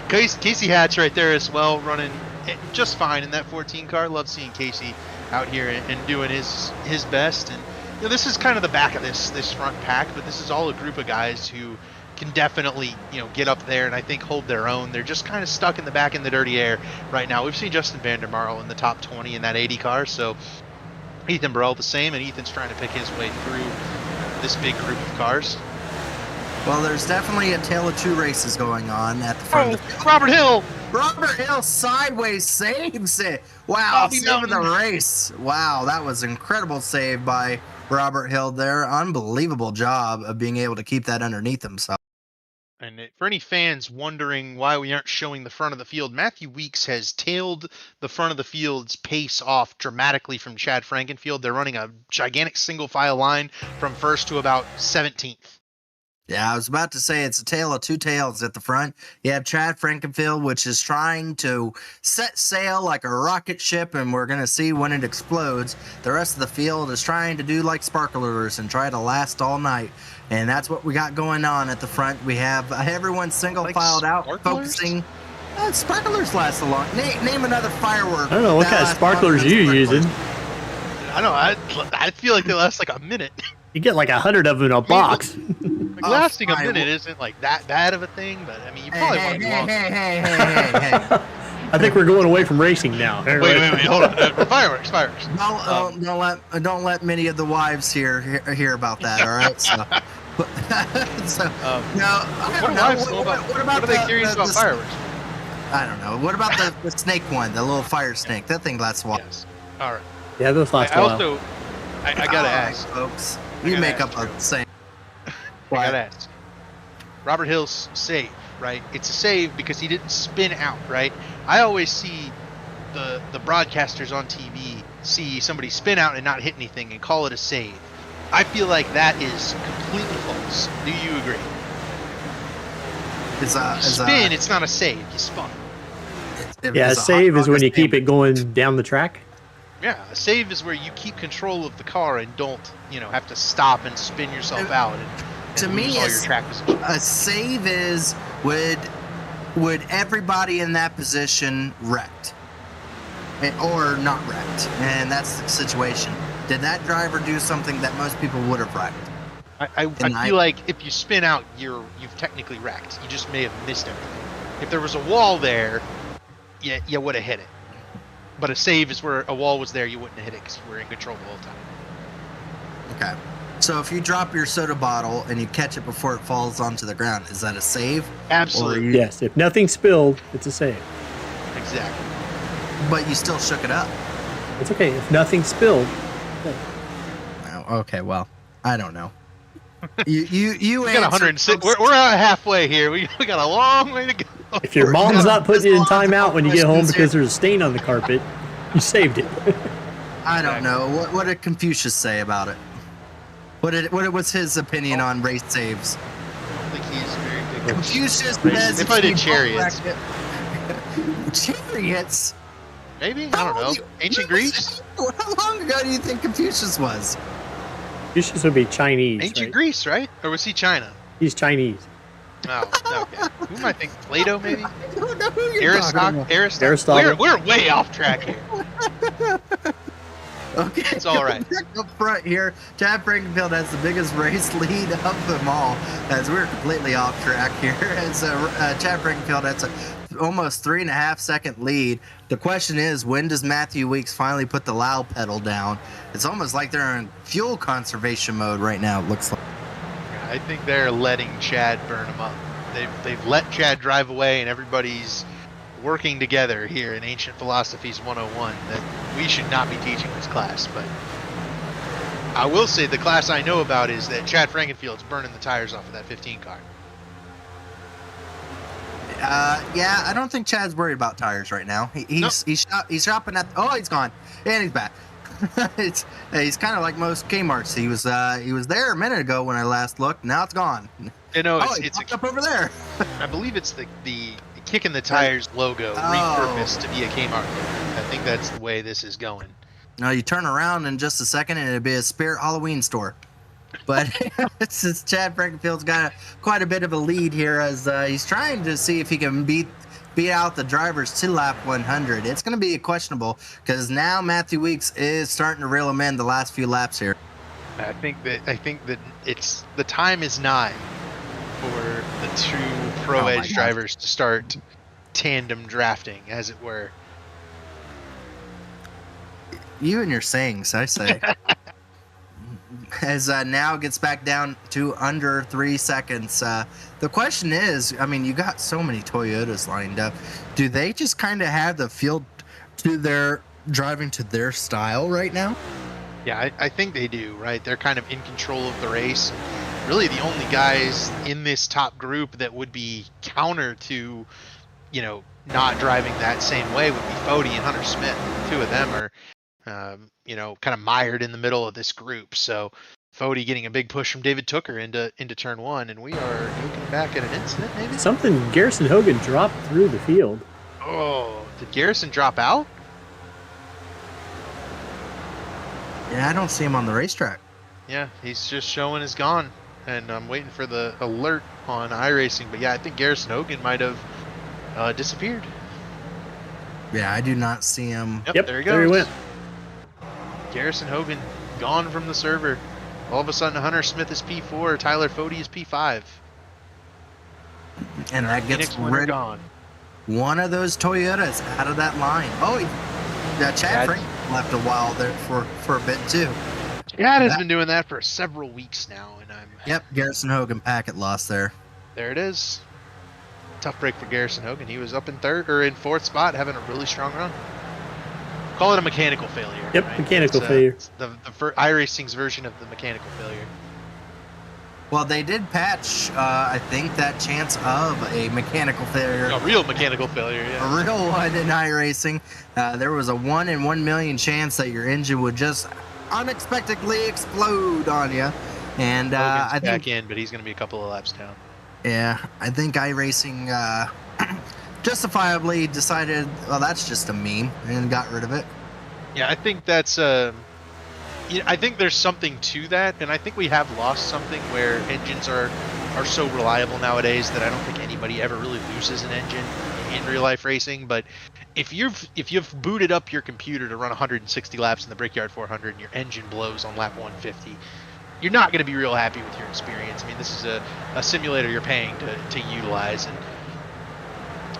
Casey Hatch right there as well, running just fine in that 14 car. Love seeing Casey out here and doing his best. And this is kind of the back of this front pack, but this is all a group of guys who can definitely get up there and I think hold their own. They're just kind of stuck in the back in the dirty air right now. We've seen Justin Vandermarle in the top 20 in that 80 car, so Ethan Burrell the same, and Ethan's trying to pick his way through this big group of cars. Well, there's definitely a tale of 2 races going on at the front of the field. Robert Hill! Robert Hill sideways saves it. Wow, saving the race. Wow, that was an incredible save by Robert Hill there. Unbelievable job of being able to keep that underneath himself. And for any fans wondering why we aren't showing the front of the field, Matthew Weeks has tailed the front of the field's pace off dramatically from Chad Frankenfield. They're running a gigantic single file line from first to about 17th. Yeah, I was about to say it's a tale of 2 tales at the front. You have Chad Frankenfield, which is trying to set sail like a rocket ship, and we're going to see when it explodes. The rest of the field is trying to do like sparklers and try to last all night. And that's what we got going on at the front. We have everyone single-filed out, focusing. Sparklers last a long. Name another firework. I don't know what kind of sparklers you're using. I know. I feel like they last like a minute. You get like 100 of them in a box. Lasting a minute isn't like that bad of a thing, but I mean, you probably want to be long. Hey. I think we're going away from racing now. Wait, hold on. Fireworks. Don't let many of the wives hear about that. All right. So, I don't know. What are they curious about fireworks? I don't know. What about the snake one, the little fire snake? That thing lasts a while. Yes. All right. Yeah, those last a while. I gotta ask, folks. You make up a saying. I gotta ask. Robert Hill's save, right? It's a save because he didn't spin out, right? I always see the broadcasters on TV see somebody spin out and not hit anything and call it a save. I feel like that is completely false. Do you agree? It's not a save. You spun. Yeah, a save is when you keep it going down the track. Yeah, a save is where you keep control of the car and don't, have to stop and spin yourself out and to lose me, all your track position. A save is would everybody in that position wrecked or not wrecked, and that's the situation. Did that driver do something that most people would have wrecked? I feel like if you spin out, you've technically wrecked. You just may have missed everything. If there was a wall there, you would have hit it. But a save is where a wall was there, you wouldn't have hit it because you were in control the whole time. Okay. So if you drop your soda bottle and you catch it before it falls onto the ground, is that a save? Absolutely. Yes, if nothing's spilled, it's a save. Exactly. But you still shook it up. It's okay. If nothing's spilled, Oh, okay, well, I don't know. You We got 106. We're out halfway here. We got a long way to go. if your mom's not putting you in As long as timeout when you get home questions because here. there's a stain on the carpet, you saved it. I don't know. What did Confucius say about it? What was his opinion on race saves? I don't think he's very big. Confucius They says played in if you chariots. Chariots? Maybe? I don't know. Ancient Greece? How long ago do you think Confucius was? Confucius would be Chinese. Ancient right? Greece, right? Or was he China? He's Chinese. Oh, okay. Who am I thinking? Plato, maybe? I don't know who you're talking about. Aristotle? We're way off track here. Okay, It's all right. Up front here, Chad Frankenfield has the biggest race lead of them all, as we're completely off track here. As Chad Frankenfield has a almost 3.5 second lead. The question is, when does Matthew Weeks finally put the loud pedal down? It's almost like they're in fuel conservation mode right now. It looks like. I think they're letting Chad burn them up. They've let Chad drive away, and everybody's working together here in Ancient Philosophies 101 that we should not be teaching this class. But I will say the class I know about is that Chad Frankenfield's burning the tires off of that 15 car. Yeah, I don't think Chad's worried about tires right now. He's shopping at. Oh, he's gone, and he's back. He's kind of like most Kmart's. He was there a minute ago when I last looked. Now it's gone. You know, it's up over there. I believe it's the kicking the tires logo repurposed to be a Kmart logo. I think that's the way this is going. No, you turn around in just a second and it'd be a Spirit Halloween store. But since Chad Frankenfield's got quite a bit of a lead here, as he's trying to see if he can beat out the drivers to lap 100. It's going to be questionable because now Matthew Weeks is starting to reel him in the last few laps here. I think that it's the time is nigh for the two pro edge drivers to start tandem drafting, as it were. You and your sayings, I say. As now gets back down to under 3 seconds. The question is, I mean, you got so many Toyotas lined up. Do they just kind of have the field to their driving to their style right now? Yeah, I think they do, right? They're kind of in control of the race. Really, the only guys in this top group that would be counter to, not driving that same way would be Fody and Hunter Smith. The two of them are, kind of mired in the middle of this group. So Fody getting a big push from David Tooker into turn one, and we are looking back at an incident, maybe? Something Garrison Hogan dropped through the field. Oh, did Garrison drop out? Yeah, I don't see him on the racetrack. Yeah, he's just showing his gone, and I'm waiting for the alert on iRacing. But yeah, I think Garrison Hogan might have disappeared. Yeah, I do not see him. Yep, there he goes. There he went. Garrison Hogan gone from the server. All of a sudden, Hunter Smith is P4, Tyler Fody is P5. And that gets rid of one of those Toyotas out of that line. Oh, Chad Frank left a while there for a bit too. Chad has been doing that for several weeks now, and I'm. Yep, Garrison Hogan packet loss there. There it is. Tough break for Garrison Hogan. He was up in fourth spot, having a really strong run. Call it a mechanical failure. Yep, right? mechanical failure. It's the iRacing's version of the mechanical failure. Well, they did patch, I think, that chance of a mechanical failure. A real mechanical failure, yeah. A real one in iRacing. There was a 1 in 1 million chance that your engine would just unexpectedly explode on you. And I think back in, but he's going to be a couple of laps down. Yeah, I think iRacing justifiably decided, well, that's just a meme, and got rid of it. Yeah, I think that's I think there's something to that, and I think we have lost something where engines are so reliable nowadays that I don't think anybody ever really loses an engine in real life racing. But if you've booted up your computer to run 160 laps in the Brickyard 400 and your engine blows on lap 150, you're not going to be real happy with your experience. I mean, this is a simulator you're paying to utilize, and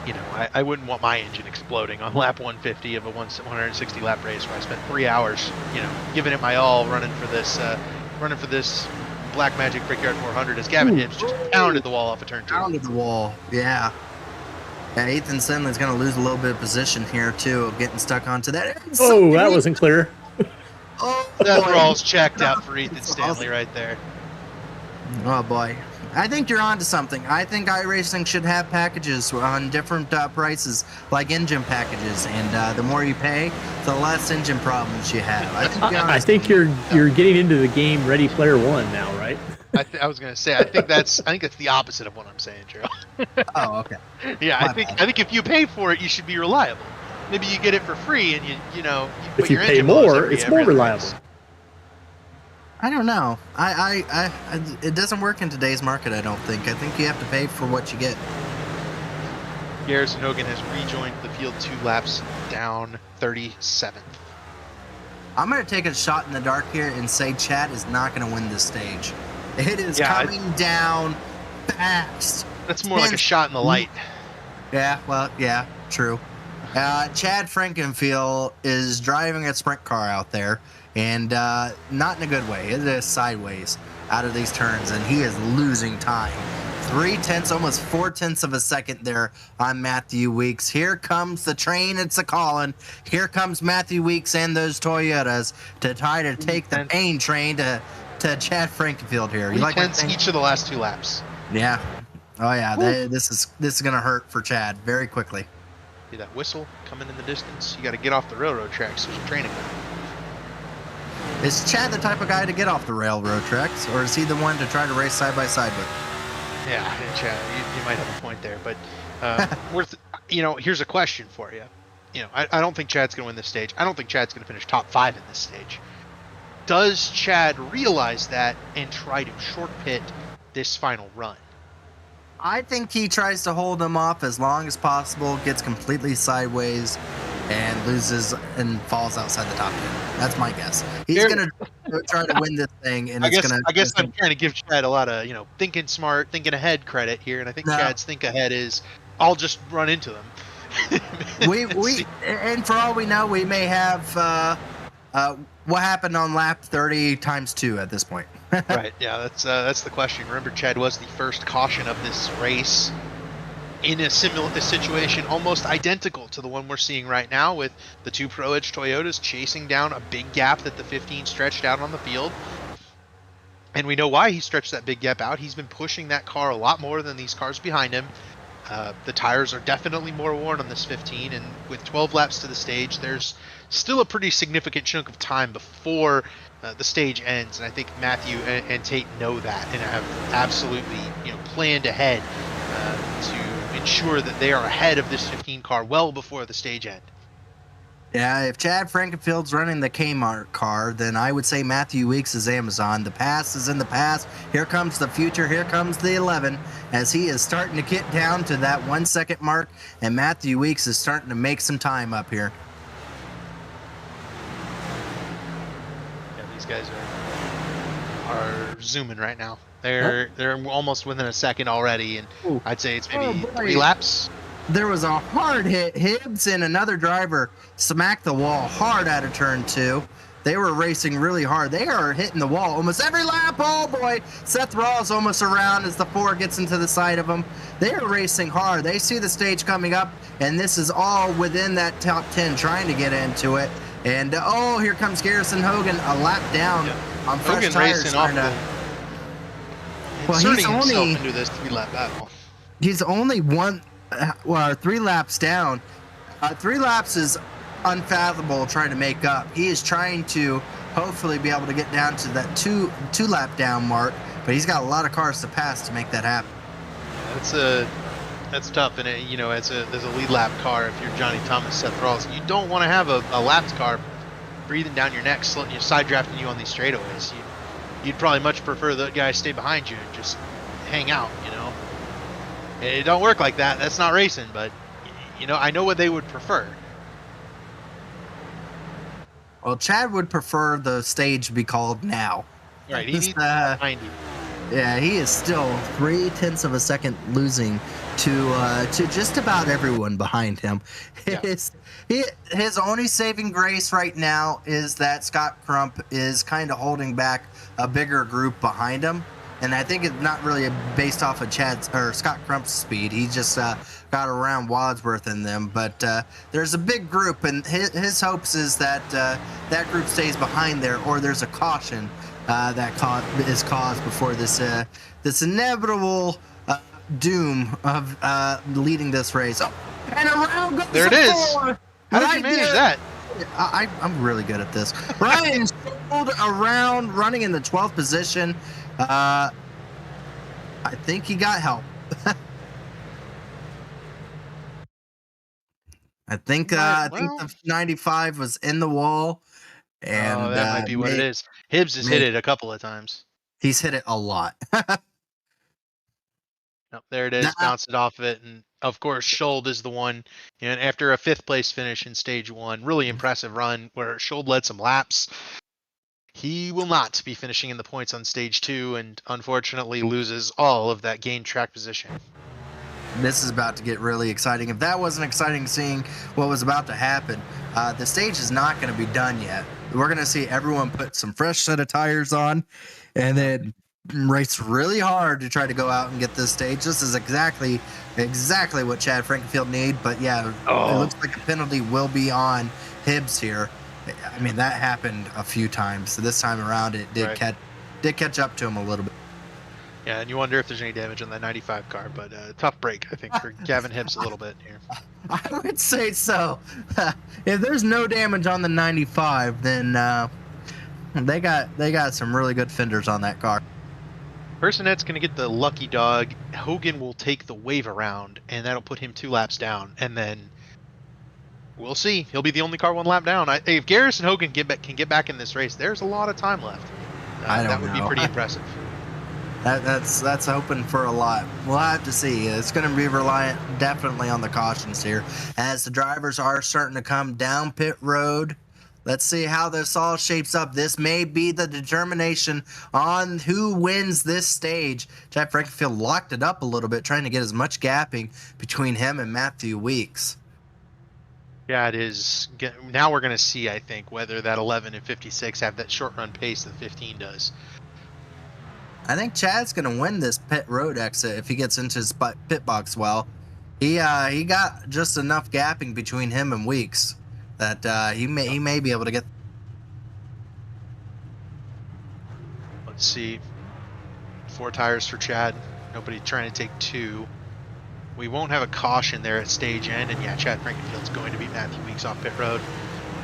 you know, I wouldn't want my engine exploding on lap 150 of a 160 lap race where I spent 3 hours, you know, giving it my all running for this Black Magic Brickyard 400 as Gavin Hibbs just pounded the wall off of turn 2. Pounded the wall, yeah. Yeah, Ethan Sinley's going to lose a little bit of position here, too, of getting stuck onto that. Oh, that wasn't clear. Oh, That boy. roll's checked out for Ethan Stanley right there. Oh, boy. I think you're onto something. I think iRacing should have packages on different prices, like engine packages, and the more you pay, the less engine problems you have. I think you're getting into the game Ready Player One now, right? I was gonna say I think that's the opposite of what I'm saying, Gerald. Oh, okay. Yeah, My I think bad. if you pay for it, you should be reliable. Maybe you get it for free, and you know you If put you your pay engine blows more, every it's more other reliable. race. I don't know. It doesn't work in today's market, I don't think. I think you have to pay for what you get. Garrison Hogan has rejoined the field 2 laps down 37th. I'm going to take a shot in the dark here and say Chad is not going to win this stage. It is Yeah, coming down fast. That's more like a shot in the light. Yeah, well, yeah, true. Chad Frankenfield is driving a sprint car out there, and not in a good way. It is sideways out of these turns, and he is losing time. 0.3, almost 0.4 of a second there on Matthew Weeks. Here comes the train. It's a calling. Here comes Matthew Weeks and those Toyotas to try to take the pain train to Chad Frankenfield here. You like my 3/10 thing? each of the last 2 laps. Yeah. Oh yeah. This is gonna hurt for Chad very quickly. See that whistle coming in the distance? You got to get off the railroad tracks. There's a training. Is Chad the type of guy to get off the railroad tracks, or is he the one to try to race side by side with? Yeah, Chad, you might have a point there, but here's a question for you. You know, I don't think Chad's going to win this stage. I don't think Chad's going to finish top 5 in this stage. Does Chad realize that and try to short pit this final run? I think he tries to hold him off as long as possible, gets completely sideways, and loses and falls outside the top 10. That's my guess. He's going to try to win this thing, and I guess I'm trying to give Chad a lot of, thinking smart, thinking ahead credit here, and I think Chad's think ahead is I'll just run into them. And for all we know, we may have what happened on lap 30 times 2 at this point. Right, yeah, that's the question. Remember, Chad was the first caution of this race in a similar situation almost identical to the one we're seeing right now, with the 2 Pro Edge Toyotas chasing down a big gap that the 15 stretched out on the field. And we know why he stretched that big gap out. He's been pushing that car a lot more than these cars behind him. The tires are definitely more worn on this 15, and with 12 laps to the stage, there's still a pretty significant chunk of time before the stage ends, and I think Matthew and Tate know that and have absolutely planned ahead to ensure that they are ahead of this 15 car well before the stage end. Yeah, if Chad Frankenfield's running the Kmart car, then I would say Matthew Weeks is Amazon. The past is in the past. Here comes the future. Here comes the 11, as he is starting to get down to that 1 second mark, and Matthew Weeks is starting to make some time up here. Yeah, these guys are zooming right now. They're almost within a second already, and I'd say it's maybe 3 laps. There was a hard hit. Hibbs and another driver smacked the wall hard out of turn 2. They were racing really hard. They are hitting the wall almost every lap. Oh boy, Seth Rawls almost around as the 4 gets into the side of them. They are racing hard. They see the stage coming up, and this is all within that top 10 trying to get into it. And here comes Garrison Hogan a lap down on fresh Hogan tires. racing off Well, inserting himself into this 3-lap battle. He's only 3 laps down. 3 laps is unfathomable trying to make up. He is trying to hopefully be able to get down to that two lap down mark, but he's got a lot of cars to pass to make that happen. That's tough, and as a lead lap car, if you're Johnny Thomas, Seth Rawls, you don't want to have a lapped car breathing down your neck, side drafting you on these straightaways. You'd probably much prefer the guy stay behind you and just hang out. It don't work like that. That's not racing, but I know what they would prefer. Well, Chad would prefer the stage be called now. Right, he needs 90. Yeah, he is still 0.3 of a second losing to just about everyone behind him. Yeah. His only saving grace right now is that Scott Crump is kind of holding back a bigger group behind him. And I think it's not really based off of Scott Crump's speed. He just got around Wadsworth and them. But there's a big group, and his hopes is that that group stays behind there, or there's a caution that is caused before this inevitable doom of leading this race. Oh, and around goes There it the is. four. How did you manage that? I'm really good at this. Ryan sold around, running in the 12th position. I think he got help. I think the 95 was in the wall, and that might be what it is. Hibbs has hit it a couple of times. He's hit it a lot. Nope, there it is. Bounced it off of it, and of course, Schold is the one. And after a 5th place finish in stage 1, really impressive run where Schold led some laps. He will not be finishing in the points on stage 2, and unfortunately loses all of that gained track position. This is about to get really exciting. If that wasn't exciting seeing what was about to happen, the stage is not going to be done yet. We're going to see everyone put some fresh set of tires on and then race really hard to try to go out and get this stage. This is exactly what Chad Frankenfield need. But yeah, It looks like a penalty will be on Hibbs here. I mean, that happened a few times. So this time around, it did catch up to him a little bit. Yeah, and you wonder if there's any damage on that 95 car, but tough break, I think, for Gavin Hibbs a little bit here. I would say so. If there's no damage on the 95, then they got some really good fenders on that car. Personet's going to get the lucky dog. Hogan will take the wave around, and that'll put him 2 laps down, and then we'll see. He'll be the only car 1 lap down. If Garrison Hogan can get back in this race, there's a lot of time left. That would be pretty impressive. That's hoping for a lot. We'll have to see. It's going to be reliant definitely on the cautions here, as the drivers are starting to come down pit road. Let's see how this all shapes up. This may be the determination on who wins this stage. Chad Frankenfield locked it up a little bit, trying to get as much gapping between him and Matthew Weeks. Yeah, it is. Now we're going to see, I think, whether that 11 and 56 have that short run pace that 15 does. I think Chad's going to win this pit road exit if he gets into his pit box well. He got just enough gapping between him and Weeks that he may be able to get. Let's see. 4 tires for Chad. Nobody trying to take 2. We won't have a caution there at stage end, and yeah, Chad Frankenfield's going to beat Matthew Weeks off pit road.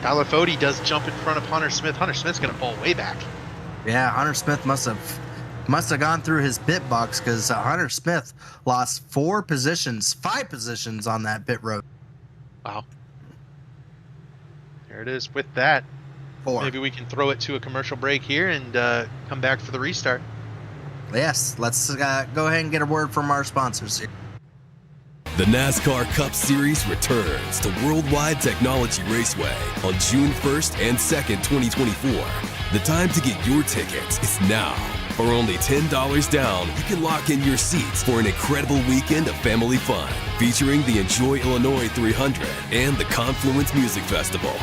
Tyler Fode does jump in front of Hunter Smith. Hunter Smith's going to pull way back. Yeah, Hunter Smith must have gone through his pit box, because Hunter Smith lost 5 positions on that pit road. Wow. There it is. With that, 4. Maybe we can throw it to a commercial break here and come back for the restart. Yes, let's go ahead and get a word from our sponsors here. The NASCAR Cup Series returns to Worldwide Technology Raceway on June 1st and 2nd, 2024. The time to get your tickets is now. For only $10 down, you can lock in your seats for an incredible weekend of family fun, featuring the Enjoy Illinois 300 and the Confluence Music Festival.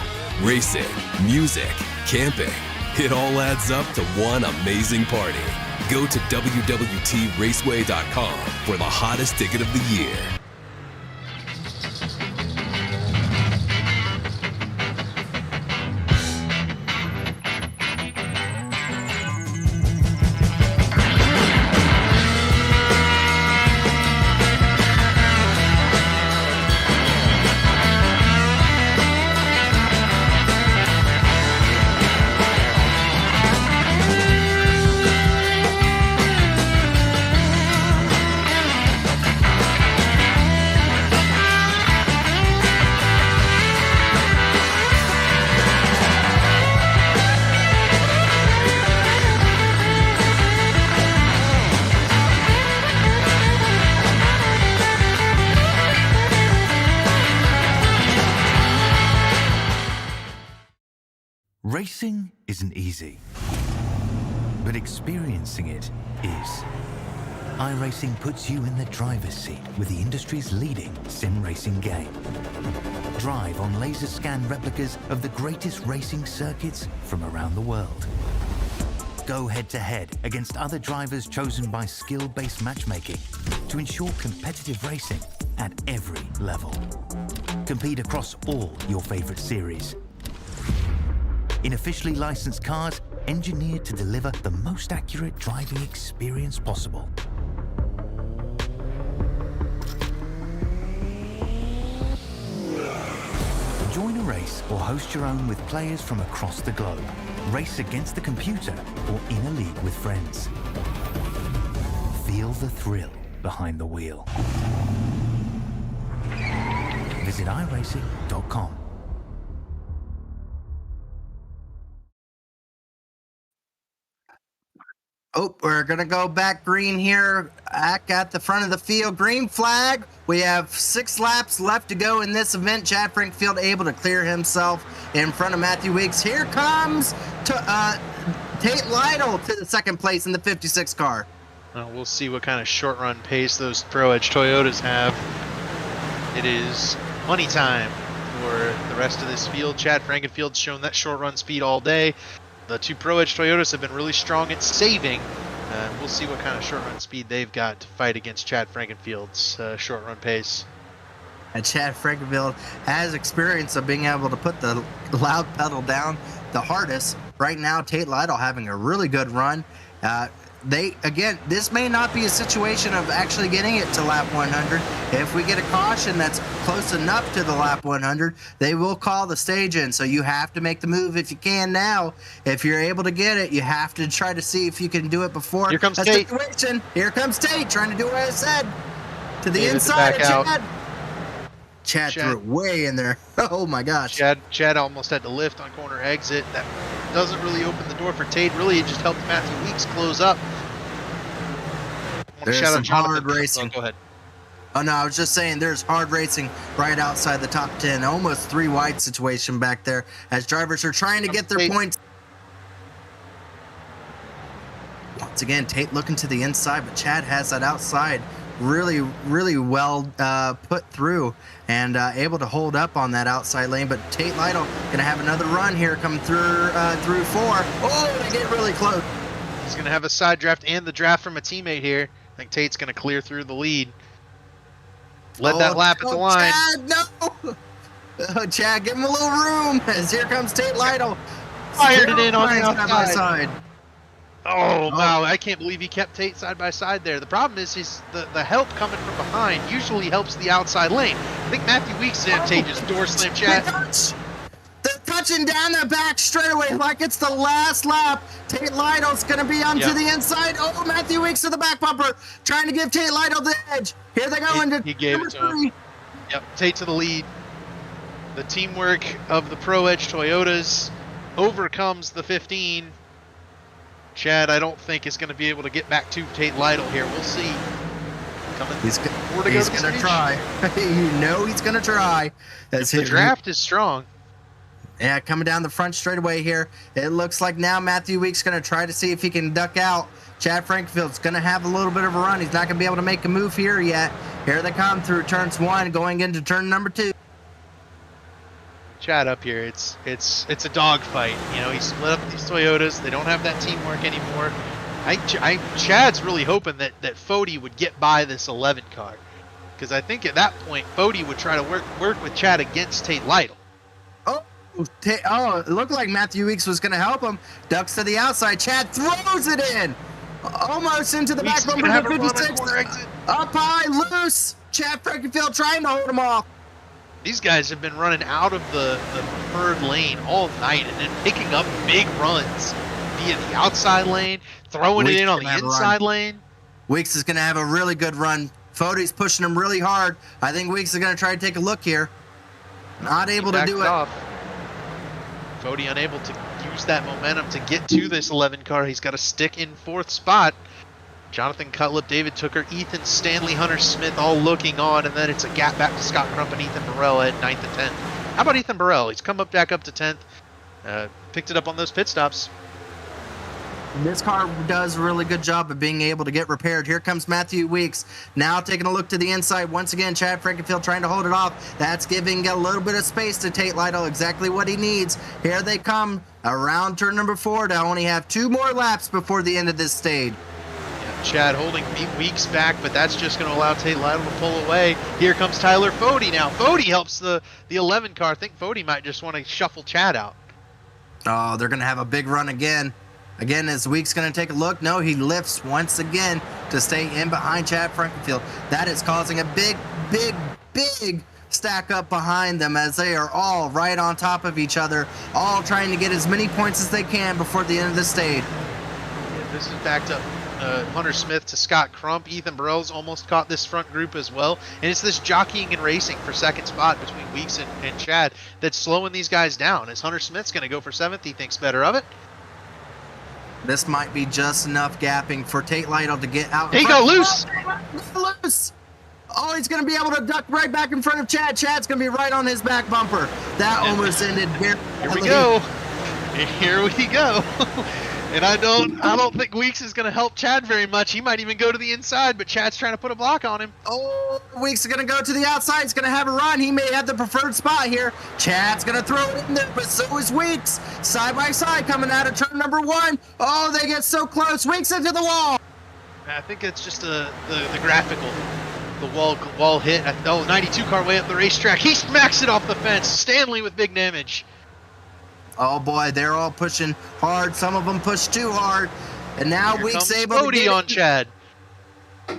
Racing, music, camping, it all adds up to one amazing party. Go to www.raceway.com for the hottest ticket of the year. Racing isn't easy, but experiencing it is. iRacing puts you in the driver's seat with the industry's leading sim racing game. Drive on laser scan replicas of the greatest racing circuits from around the world. Go head-to-head against other drivers chosen by skill-based matchmaking to ensure competitive racing at every level. Compete across all your favorite series. In officially licensed cars, engineered to deliver the most accurate driving experience possible. Join a race or host your own with players from across the globe. Race against the computer or in a league with friends. Feel the thrill behind the wheel. Visit iRacing.com. Oh, we're going to go back green here. Back at the front of the field. Green flag. We have 6 laps left to go in this event. Chad Frankfield able to clear himself in front of Matthew Weeks. Here comes Tate Lytle to the second place in the 56 car. We'll see what kind of short run pace those Pro Edge Toyotas have. It is money time for the rest of this field. Chad Frankenfield's shown that short run speed all day. The 2 Pro Edge Toyotas have been really strong at saving. We'll see what kind of short run speed they've got to fight against Chad Frankenfield's short run pace. And Chad Frankenfield has experience of being able to put the loud pedal down the hardest. Right now, Tate Lytle having a really good run. This may not be a situation of actually getting it to lap 100. If we get a caution that's close enough to the lap 100, they will call the stage in. So you have to make the move if you can now. If you're able to get it, you have to try to see if you can do it before. Here comes Tate. Situation. Here comes Tate trying to do what I said. To the David inside back of out. Chad threw it way in there. Oh my gosh. Chad almost had to lift on corner exit. That doesn't really open the door for Tate. Really, it just helped Matthew Weeks close up. There's some hard racing. Go ahead. Oh no, I was just saying there's hard racing right outside the top 10. Almost 3 wide situation back there as drivers are trying to get their points. Once again, Tate looking to the inside, but Chad has that outside really, really well put through and able to hold up on that outside lane. But Tate Lytle gonna have another run here coming through 4. Oh, they get really close. He's gonna have a side draft and the draft from a teammate here. I think Tate's gonna clear through the lead. Led that lap at the line. Chad, no! Chad, give him a little room as here comes Tate Lytle. Fired it in on the outside. Oh, wow, I can't believe he kept Tate side by side there. The problem is the help coming from behind usually helps the outside lane. I think Matthew Weeks and Tate just door slammed Chad. They're touching down the back straightaway like it's the last lap. Tate Lytle's going to be onto the inside. Oh, Matthew Weeks to the back bumper, trying to give Tate Lytle the edge. Here they go into he gave it to him. Yep, Tate to the lead. The teamwork of the Pro Edge Toyotas overcomes the 15. Chad, I don't think is going to be able to get back to Tate Lytle here. We'll see. He's going to try. You know he's going to try. The draft is strong. Yeah, coming down the front straightaway here. It looks like now Matthew Weeks going to try to see if he can duck out. Chad Frankfield's going to have a little bit of a run. He's not going to be able to make a move here yet. Here they come through turns 1, going into turn number 2. Chad up here, it's a dogfight. You know, he split up these Toyotas. They don't have that teamwork anymore. Chad's really hoping that Fody would get by this 11 car, because I think at that point Fody would try to work with Chad against Tate Lytle. Oh, it looked like Matthew Weeks was going to help him. Ducks to the outside. Chad throws it in. Almost into the back bumper of 56. Up high, loose. Chad Frankenfield trying to hold him off. These guys have been running out of the preferred lane all night and then picking up big runs via the outside lane, throwing it in on the inside lane. Weeks is going to have a really good run. Fody's pushing him really hard. I think Weeks is going to try to take a look here. Not able to do it. Fody unable to use that momentum to get to this 11 car. He's got to stick in 4th spot. Jonathan Cutlip, David Tooker, Ethan Stanley, Hunter Smith all looking on, and then it's a gap back to Scott Crump and Ethan Burrell at 9th and 10th. How about Ethan Burrell? He's come back up to 10th. Picked it up on those pit stops. This car does a really good job of being able to get repaired. Here comes Matthew Weeks. Now taking a look to the inside. Once again, Chad Frankenfield trying to hold it off. That's giving a little bit of space to Tate Lytle, exactly what he needs. Here they come around turn number 4 to only have 2 more laps before the end of this stage. Yeah, Chad holding Weeks back, but that's just going to allow Tate Lytle to pull away. Here comes Tyler Fody now. Fody helps the 11 car. I think Fody might just want to shuffle Chad out. Oh, they're going to have a big run again. Again, is Weeks going to take a look? No, he lifts once again to stay in behind Chad Frankenfield. That is causing a big stack up behind them as they are all right on top of each other, all trying to get as many points as they can before the end of the stage. Yeah, this is backed up. Hunter Smith to Scott Crump. Ethan Burrell's almost caught this front group as well. And it's this jockeying and racing for second spot between Weeks and Chad that's slowing these guys down. As Hunter Smith's going to go for 7th, he thinks better of it. This might be just enough gapping for Tate Lytle to get out. He got loose. Loose. Oh, he's going to be able to duck right back in front of Chad. Chad's going to be right on his back bumper. That almost ended here. Here we go. Here we go. And I don't think Weeks is going to help Chad very much. He might even go to the inside, but Chad's trying to put a block on him. Oh, Weeks is going to go to the outside. He's going to have a run. He may have the preferred spot here. Chad's going to throw it in there, but so is Weeks. Side by side coming out of turn number 1. Oh, they get so close. Weeks into the wall. I think it's just the graphical. The wall hit. Oh, 92 car way up the racetrack. He smacks it off the fence. Stanley with big damage. Oh boy, they're all pushing hard. Some of them push too hard. And now Here Weeks comes able to Fody get on Chad.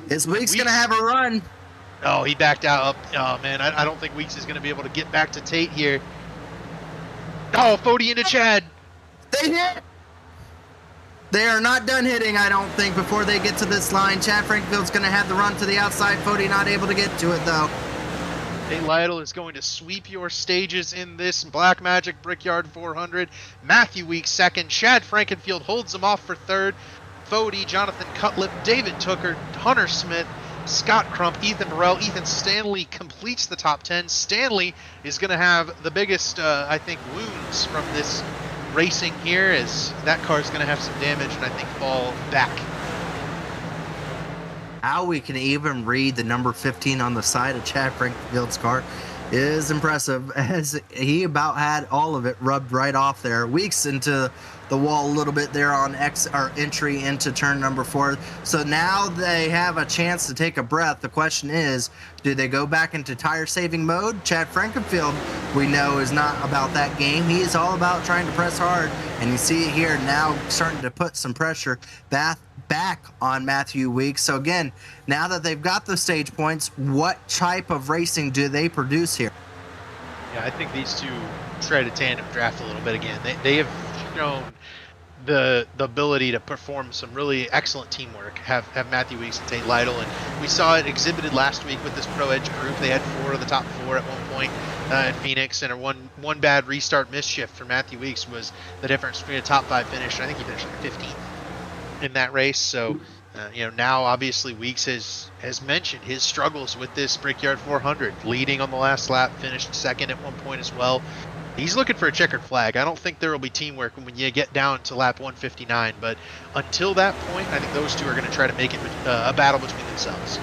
Is Weeks going to have a run? Oh, he backed out. Oh, man, I don't think Weeks is going to be able to get back to Tate here. Oh, Fody into Chad. They hit. They are not done hitting, I don't think, before they get to this line. Chad Frankfield's going to have the run to the outside. Fody not able to get to it, though. Tate Lytle is going to sweep your stages in this Black Magic Brickyard 400. Matthew Weeks second. Chad Frankenfield holds them off for third. Fody, Jonathan Cutlip, David Tooker, Hunter Smith, Scott Crump, Ethan Burrell, Ethan Stanley completes the top 10. Stanley is going to have the biggest, I think, wounds from this racing here, as that car is going to have some damage and I think fall back. How we can even read the number 15 on the side of Chad Frankfield's car is impressive, as he about had all of it rubbed right off there. Weeks into the wall a little bit there on entry into turn number 4. So now they have a chance to take a breath. The question is, do they go back into tire saving mode? Chad Frankenfield, we know, is not about that game. He is all about trying to press hard, and you see it here now starting to put some pressure back on Matthew Weeks. So again, now that they've got the stage points, what type of racing do they produce here? Yeah, I think these two try to tandem draft a little bit again. They have shown the ability to perform some really excellent teamwork, have Matthew Weeks and Tate Lytle, and we saw it exhibited last week with this Pro Edge group. They had 4 of the top 4 at one point in Phoenix, and one bad restart misshift for Matthew Weeks was the difference between a top 5 finish. I think he finished like 15th in that race. So now obviously Weeks has mentioned his struggles with this Brickyard 400, leading on the last lap, finished second at one point as well. He's looking for a checkered flag. I don't think there will be teamwork when you get down to lap 159, but until that point, I think those two are going to try to make it a battle between themselves.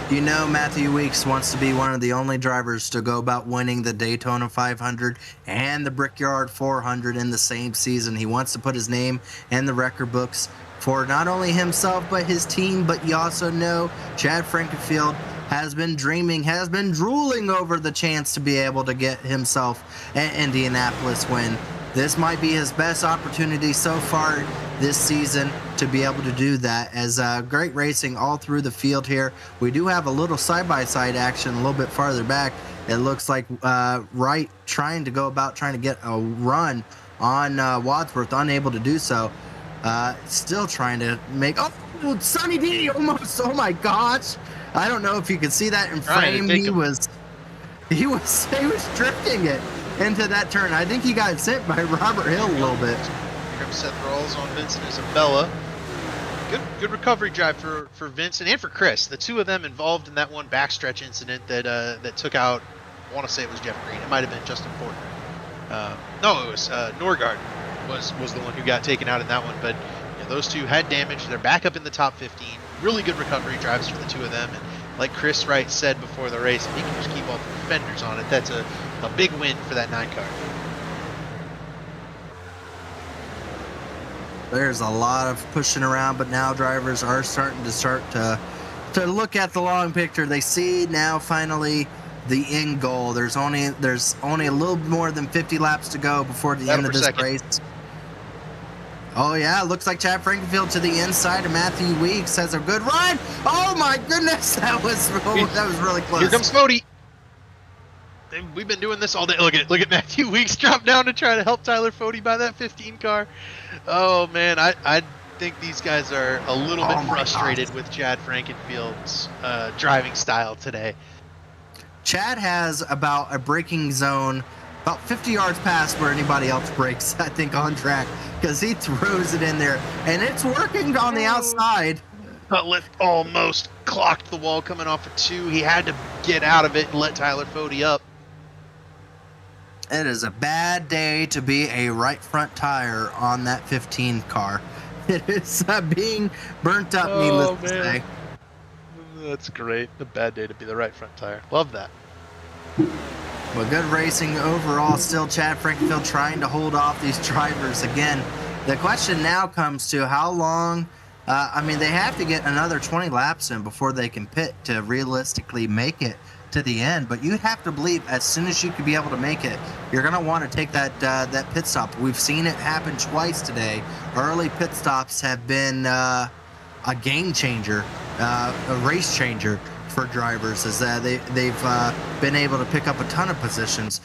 You know, Matthew Weeks wants to be one of the only drivers to go about winning the Daytona 500 and the Brickyard 400 in the same season. He wants to put his name in the record books for not only himself but his team. But you also know Chad Frankenfield has been drooling over the chance to be able to get himself an Indianapolis win. This might be his best opportunity so far this season to be able to do that, as great racing all through the field here. We do have a little side-by-side action a little bit farther back. It looks like Wright trying to get a run on Wadsworth, unable to do so. Still trying to make, Sonny D almost, oh my gosh. I don't know if you can see that in frame. He was drifting it into that turn. I think he got sent by Robert Hill a little bit. Here comes Seth Rawls on Vincent Isabella. Good recovery drive for Vincent and for Chris. The two of them involved in that one backstretch incident that took out, I want to say it was Jeff Green. It might have been Justin Porter. No, it was Norgard was the one who got taken out in that one. But those two had damage. They're back up in the top 15. Really good recovery drives for the two of them. And like Chris Wright said before the race, if he can just keep all the fenders on it, that's a big win for that 9 car. There's a lot of pushing around, but now drivers are starting to look at the long picture. They see now finally the end goal. There's only a little more than 50 laps to go before the end of this race. Oh yeah, it looks like Chad Frankenfield to the inside, and Matthew Weeks has a good run. Oh my goodness, that was really close. Here comes Fody. We've been doing this all day. Look at Matthew Weeks drop down to try to help Tyler Fody by that 15 car. Oh man, I think these guys are a little bit frustrated with Chad Frankenfield's driving style today. Chad has about a braking zone about 50 yards past where anybody else brakes, I think, on track, because he throws it in there, and it's working on the outside. Cutlet almost clocked the wall coming off of 2. He had to get out of it and let Tyler Fody up. It is a bad day to be a right front tire on that 15 car. It is being burnt up, needless to say. That's great. A bad day to be the right front tire. Love that. But good racing overall. Still Chad Frankenfield trying to hold off these drivers. Again, the question now comes to how long. They have to get another 20 laps in before they can pit to realistically make it to the end. But you have to believe as soon as you could be able to make it, you're going to want to take that pit stop. We've seen it happen twice today. Early pit stops have been a game changer, a race changer for drivers, as they've been able to pick up a ton of positions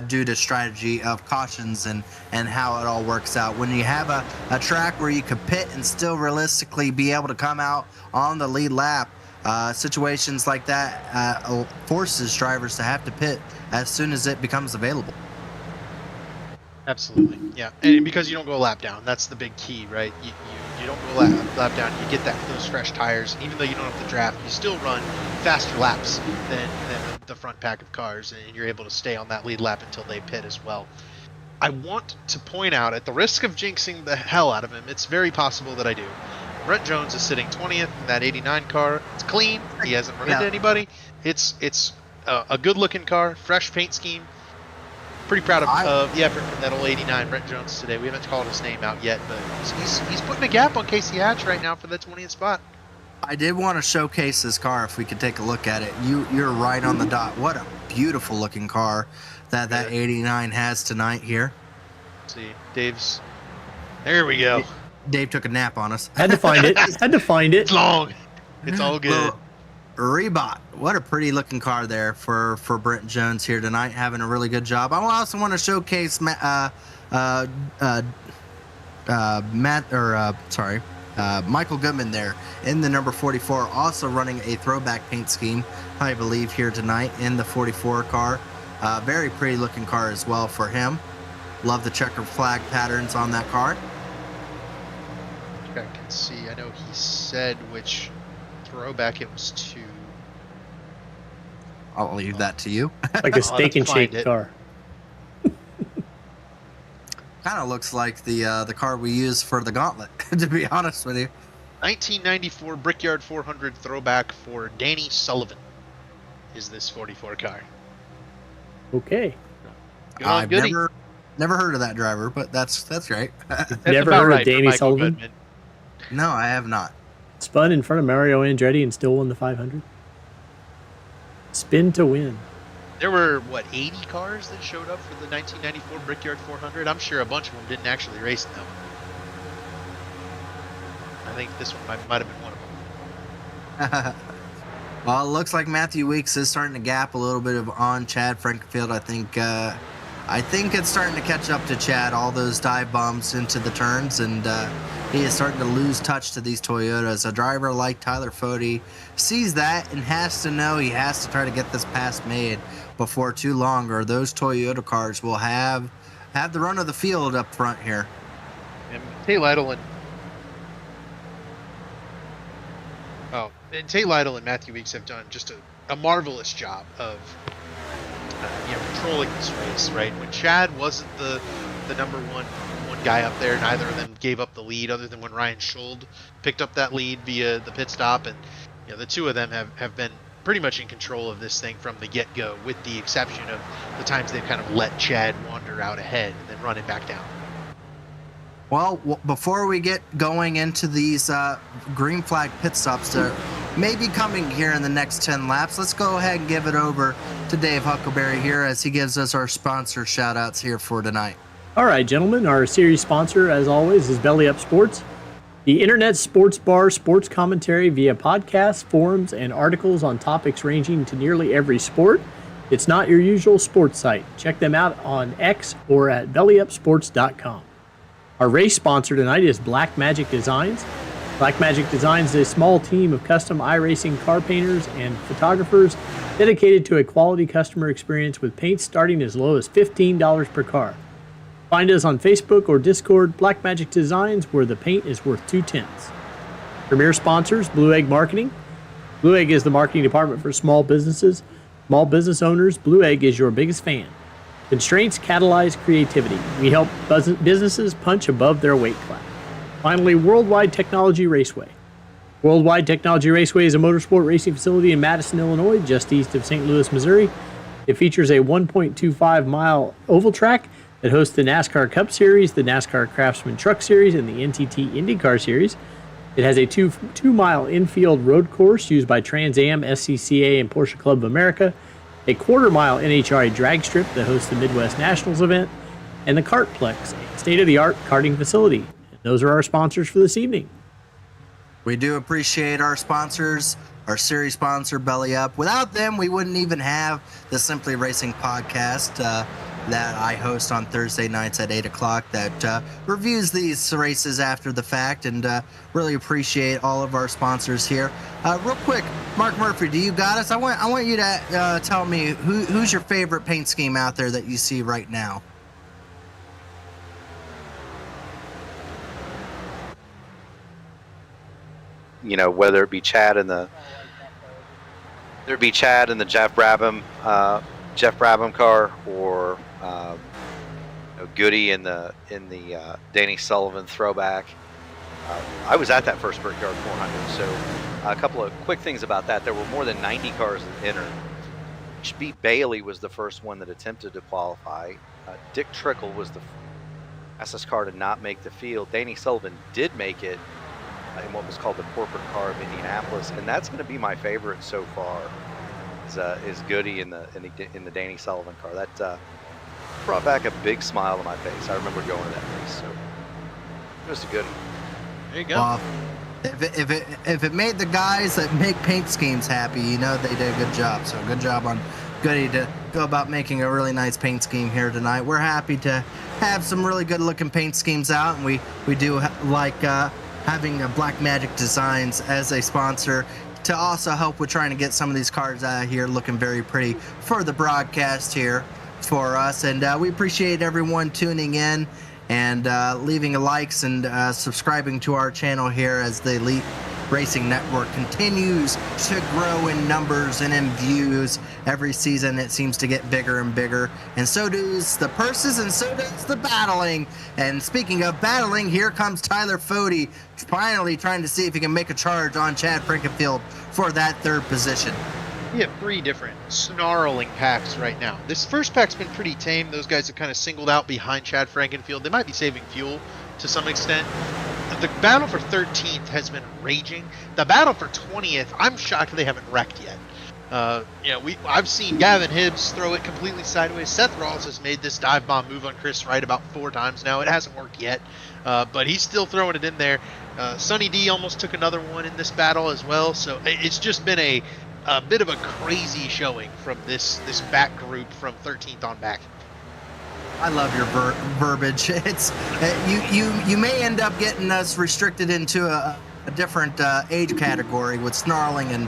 due to strategy of cautions and how it all works out. When you have a track where you could pit and still realistically be able to come out on the lead lap, situations like that forces drivers to have to pit as soon as it becomes available. Absolutely, yeah, and because you don't go a lap down, that's the big key, right? You don't go a lap down, you get those fresh tires. Even though you don't have to draft, you still run faster laps than the front pack of cars, and you're able to stay on that lead lap until they pit as well. I want to point out, at the risk of jinxing the hell out of him, it's very possible that I do. Brent Jones is sitting 20th in that 89 car. It's clean. He hasn't run into anybody. It's a good-looking car, fresh paint scheme. Pretty proud of the effort from that old 89 Brent Jones today. We haven't called his name out yet, but he's putting a gap on Casey Hatch right now for that 20th spot. I did want to showcase this car if we could take a look at it. You're right on the dot. What a beautiful looking car that 89 has tonight here. Let's see, Dave's. There we go. Dave took a nap on us. Had to find it. It's long. It's all good. Well, Rebot, what a pretty looking car there for Brent Jones here tonight, having a really good job. I also want to showcase Michael Goodman there in the number 44, also running a throwback paint scheme, I believe, here tonight in the 44 car. Very pretty looking car as well for him. Love the checker flag patterns on that car. I can see. I know he said which throwback it was to. I'll leave that to you. Like a steak and shake car. Kind of looks like the car we use for the gauntlet, to be honest with you. 1994 Brickyard 400 throwback for Danny Sullivan is this 44 car. Okay. I've never heard of that driver, but that's great. Never heard of Danny Sullivan? Goodman. No, I have not. Spun in front of Mario Andretti and still won the 500. Spin to win. There were, 80 cars that showed up for the 1994 Brickyard 400? I'm sure a bunch of them didn't actually race them. I think this one might have been one of them. Well, it looks like Matthew Weeks is starting to gap a little bit on Chad Frankenfield. I think it's starting to catch up to Chad, all those dive bombs into the turns, and he is starting to lose touch to these Toyotas. A driver like Tyler Fody sees that and has to know he has to try to get this pass made before too long, or those Toyota cars will have the run of the field up front here. And Tate Lytle and Matthew Weeks have done just a marvelous job of controlling this race, right? When Chad wasn't the number one guy up there. Neither of them gave up the lead, other than when Ryan Schold picked up that lead via the pit stop. And the two of them have been pretty much in control of this thing from the get-go, with the exception of the times they've kind of let Chad wander out ahead and then run it back down. Well, before we get going into these green flag pit stops that may be coming here in the next 10 laps, let's go ahead and give it over to Dave Huckleberry here as he gives us our sponsor shout-outs here for tonight. All right, gentlemen, our series sponsor, as always, is Belly Up Sports, the internet sports bar sports commentary via podcasts, forums, and articles on topics ranging to nearly every sport. It's not your usual sports site. Check them out on X or at bellyupsports.com. Our race sponsor tonight is Black Magic Designs. Black Magic Designs is a small team of custom iRacing car painters and photographers dedicated to a quality customer experience with paint starting as low as $15 per car. Find us on Facebook or Discord, Black Magic Designs, where the paint is worth 2/10. Premier sponsors, Blue Egg Marketing. Blue Egg is the marketing department for small businesses. Small business owners, Blue Egg is your biggest fan. Constraints catalyze creativity. We help businesses punch above their weight class. Finally, Worldwide Technology Raceway. Worldwide Technology Raceway is a motorsport racing facility in Madison, Illinois, just east of St. Louis, Missouri. It features a 1.25-mile oval track that hosts the NASCAR Cup Series, the NASCAR Craftsman Truck Series, and the NTT IndyCar Series. It has a 2-mile infield road course used by Trans Am, SCCA, and Porsche Club of America, a quarter-mile NHRA drag strip that hosts the Midwest Nationals event, and the Kartplex, a state-of-the-art karting facility. And those are our sponsors for this evening. We do appreciate our sponsors, our series sponsor, Belly Up. Without them, we wouldn't even have the Simply Racing podcast that I host on Thursday nights at 8 o'clock that reviews these races after the fact, and really appreciate all of our sponsors here. Real quick, Mark Murphy, do you got us? I want you to tell me who's your favorite paint scheme out there that you see right now? Whether it be Chad and the Jeff Brabham car, or Goody in the Danny Sullivan throwback. I was at that first Brickyard 400, so a couple of quick things about that. There were more than 90 cars that entered. HB Bailey was the first one that attempted to qualify. Dick Trickle was the fastest car to not make the field. Danny Sullivan did make it in what was called the corporate car of Indianapolis, and that's going to be my favorite so far. Is Goody in the Danny Sullivan car. That brought back a big smile to my face. I remember going to that race, so it was a good one. There you go. If it made the guys that make paint schemes happy, they did a good job. So good job on Goody to go about making a really nice paint scheme here tonight. We're happy to have some really good looking paint schemes out, and we do like having Black Magic Designs as a sponsor to also help with trying to get some of these cars out of here looking very pretty for the broadcast here for us. And we appreciate everyone tuning in and leaving likes and subscribing to our channel here as the Elite Racing Network continues to grow in numbers and in views. Every season it seems to get bigger and bigger, and so does the purses, and so does the battling. And speaking of battling, here comes Tyler Fody, finally trying to see if he can make a charge on Chad Frankenfield for that third position. We have 3 different snarling packs right now. This first pack's been pretty tame. Those guys are kind of singled out behind Chad Frankenfield. They might be saving fuel to some extent. The battle for 13th has been raging. The battle for 20th, I'm shocked they haven't wrecked yet. I've seen Gavin Hibbs throw it completely sideways. Seth Rawls has made this dive bomb move on Chris Wright about 4 times now. It hasn't worked yet, but he's still throwing it in there. Sonny D almost took another one in this battle as well. So it's just been a bit of a crazy showing from this back group from 13th on back. I love your verbiage. It's you may end up getting us restricted into a different age category with snarling and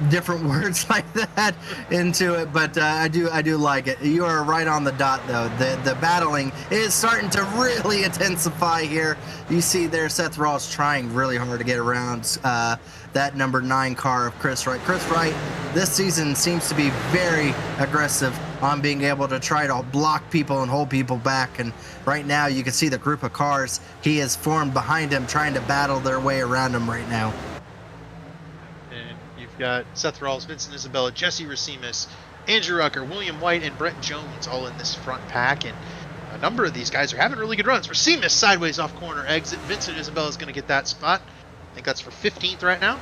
different words like that into it, but I do like it. You are right on the dot, though. The battling is starting to really intensify here. You see there, Seth Rawls trying really hard to get around that number 9 car of Chris Wright. Chris Wright this season seems to be very aggressive on being able to try to block people and hold people back. And right now you can see the group of cars he has formed behind him trying to battle their way around him right now. And you've got Seth Rawls, Vincent Isabella, Jesse Racimus, Andrew Rucker, William White, and Brett Jones all in this front pack. And a number of these guys are having really good runs. Racimus sideways off corner exit. Vincent Isabella is going to get that spot. I think that's for 15th right now.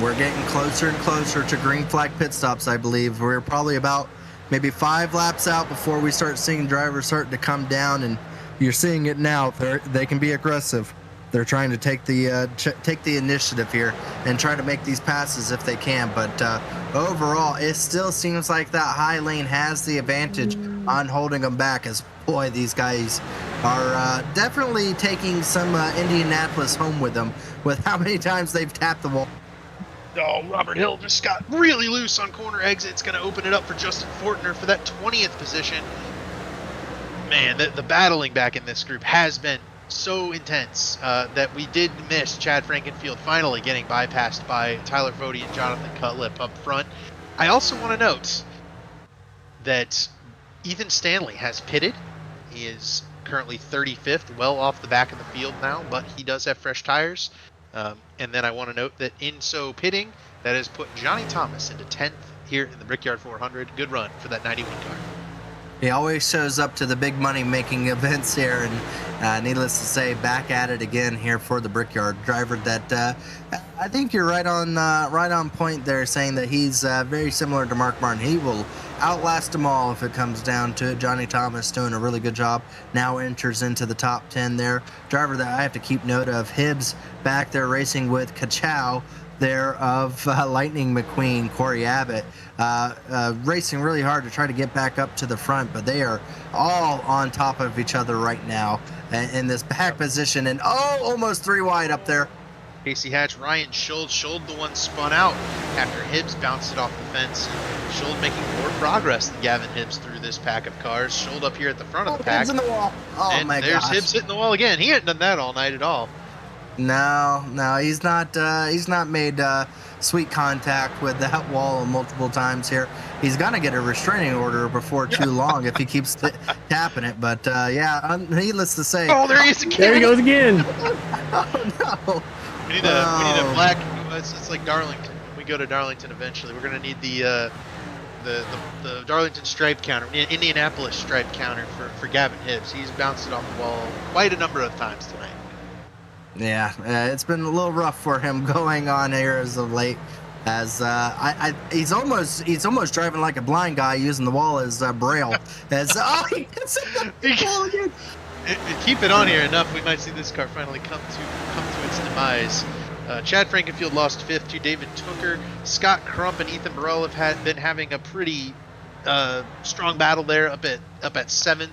We're getting closer and closer to green flag pit stops, I believe. We're probably about maybe 5 laps out before we start seeing drivers starting to come down, and you're seeing it now. They can be aggressive. They're trying to take the initiative here and try to make these passes if they can. But overall, it still seems like that high lane has the advantage on holding them back. As boy, these guys are definitely taking some Indianapolis home with them, with how many times they've tapped the wall. Oh, Robert Hill just got really loose on corner exit. It's going to open it up for Justin Fortner for that 20th position. Man, the battling back in this group has been so intense that we did miss Chad Frankenfield finally getting bypassed by Tyler Fody and Jonathan Cutlip up front. I also want to note that Ethan Stanley has pitted. He is currently 35th, well off the back of the field now, but he does have fresh tires. And then I want to note that in so pitting, that has put Johnny Thomas into 10th here in the Brickyard 400. Good run for that 91 car. He always shows up to the big money making events here, and needless to say, back at it again here for the Brickyard driver. That I think you're right on point there, saying that he's very similar to Mark Martin. He will outlast them all if it comes down to it. Johnny Thomas doing a really good job. Now enters into the top 10 there. Driver that I have to keep note of, Hibbs back there racing with Kachow there of Lightning McQueen, Corey Abbott, racing really hard to try to get back up to the front, but they are all on top of each other right now in this back position, and almost 3 wide up there. Casey Hatch, Ryan Schultz. Schultz the one spun out after Hibbs bounced it off the fence. Schultz making more progress than Gavin Hibbs through this pack of cars. Schultz up here at the front of the pack. Hibbs in the wall. And my there's gosh. Hibbs hitting the wall again. He hadn't done that all night at all. No, he's not made sweet contact with that wall multiple times here. He's gonna get a restraining order before too long if he keeps tapping it. But yeah, needless to say. Oh, there he is again. There he goes again. Oh no. We need a black. It's like Darlington. When we go to Darlington eventually, we're gonna need the Darlington stripe counter, Indianapolis stripe counter for Gavin Hibbs. He's bounced it off the wall quite a number of times tonight. Yeah, it's been a little rough for him going on here as of late. As he's almost driving like a blind guy using the wall as braille. As he gets the wall again. Keep it on here enough, we might see this car finally come to its demise. Chad Frankenfield lost 5th to David Tooker. Scott Crump and Ethan Burrell have been having a pretty strong battle there up at 7th.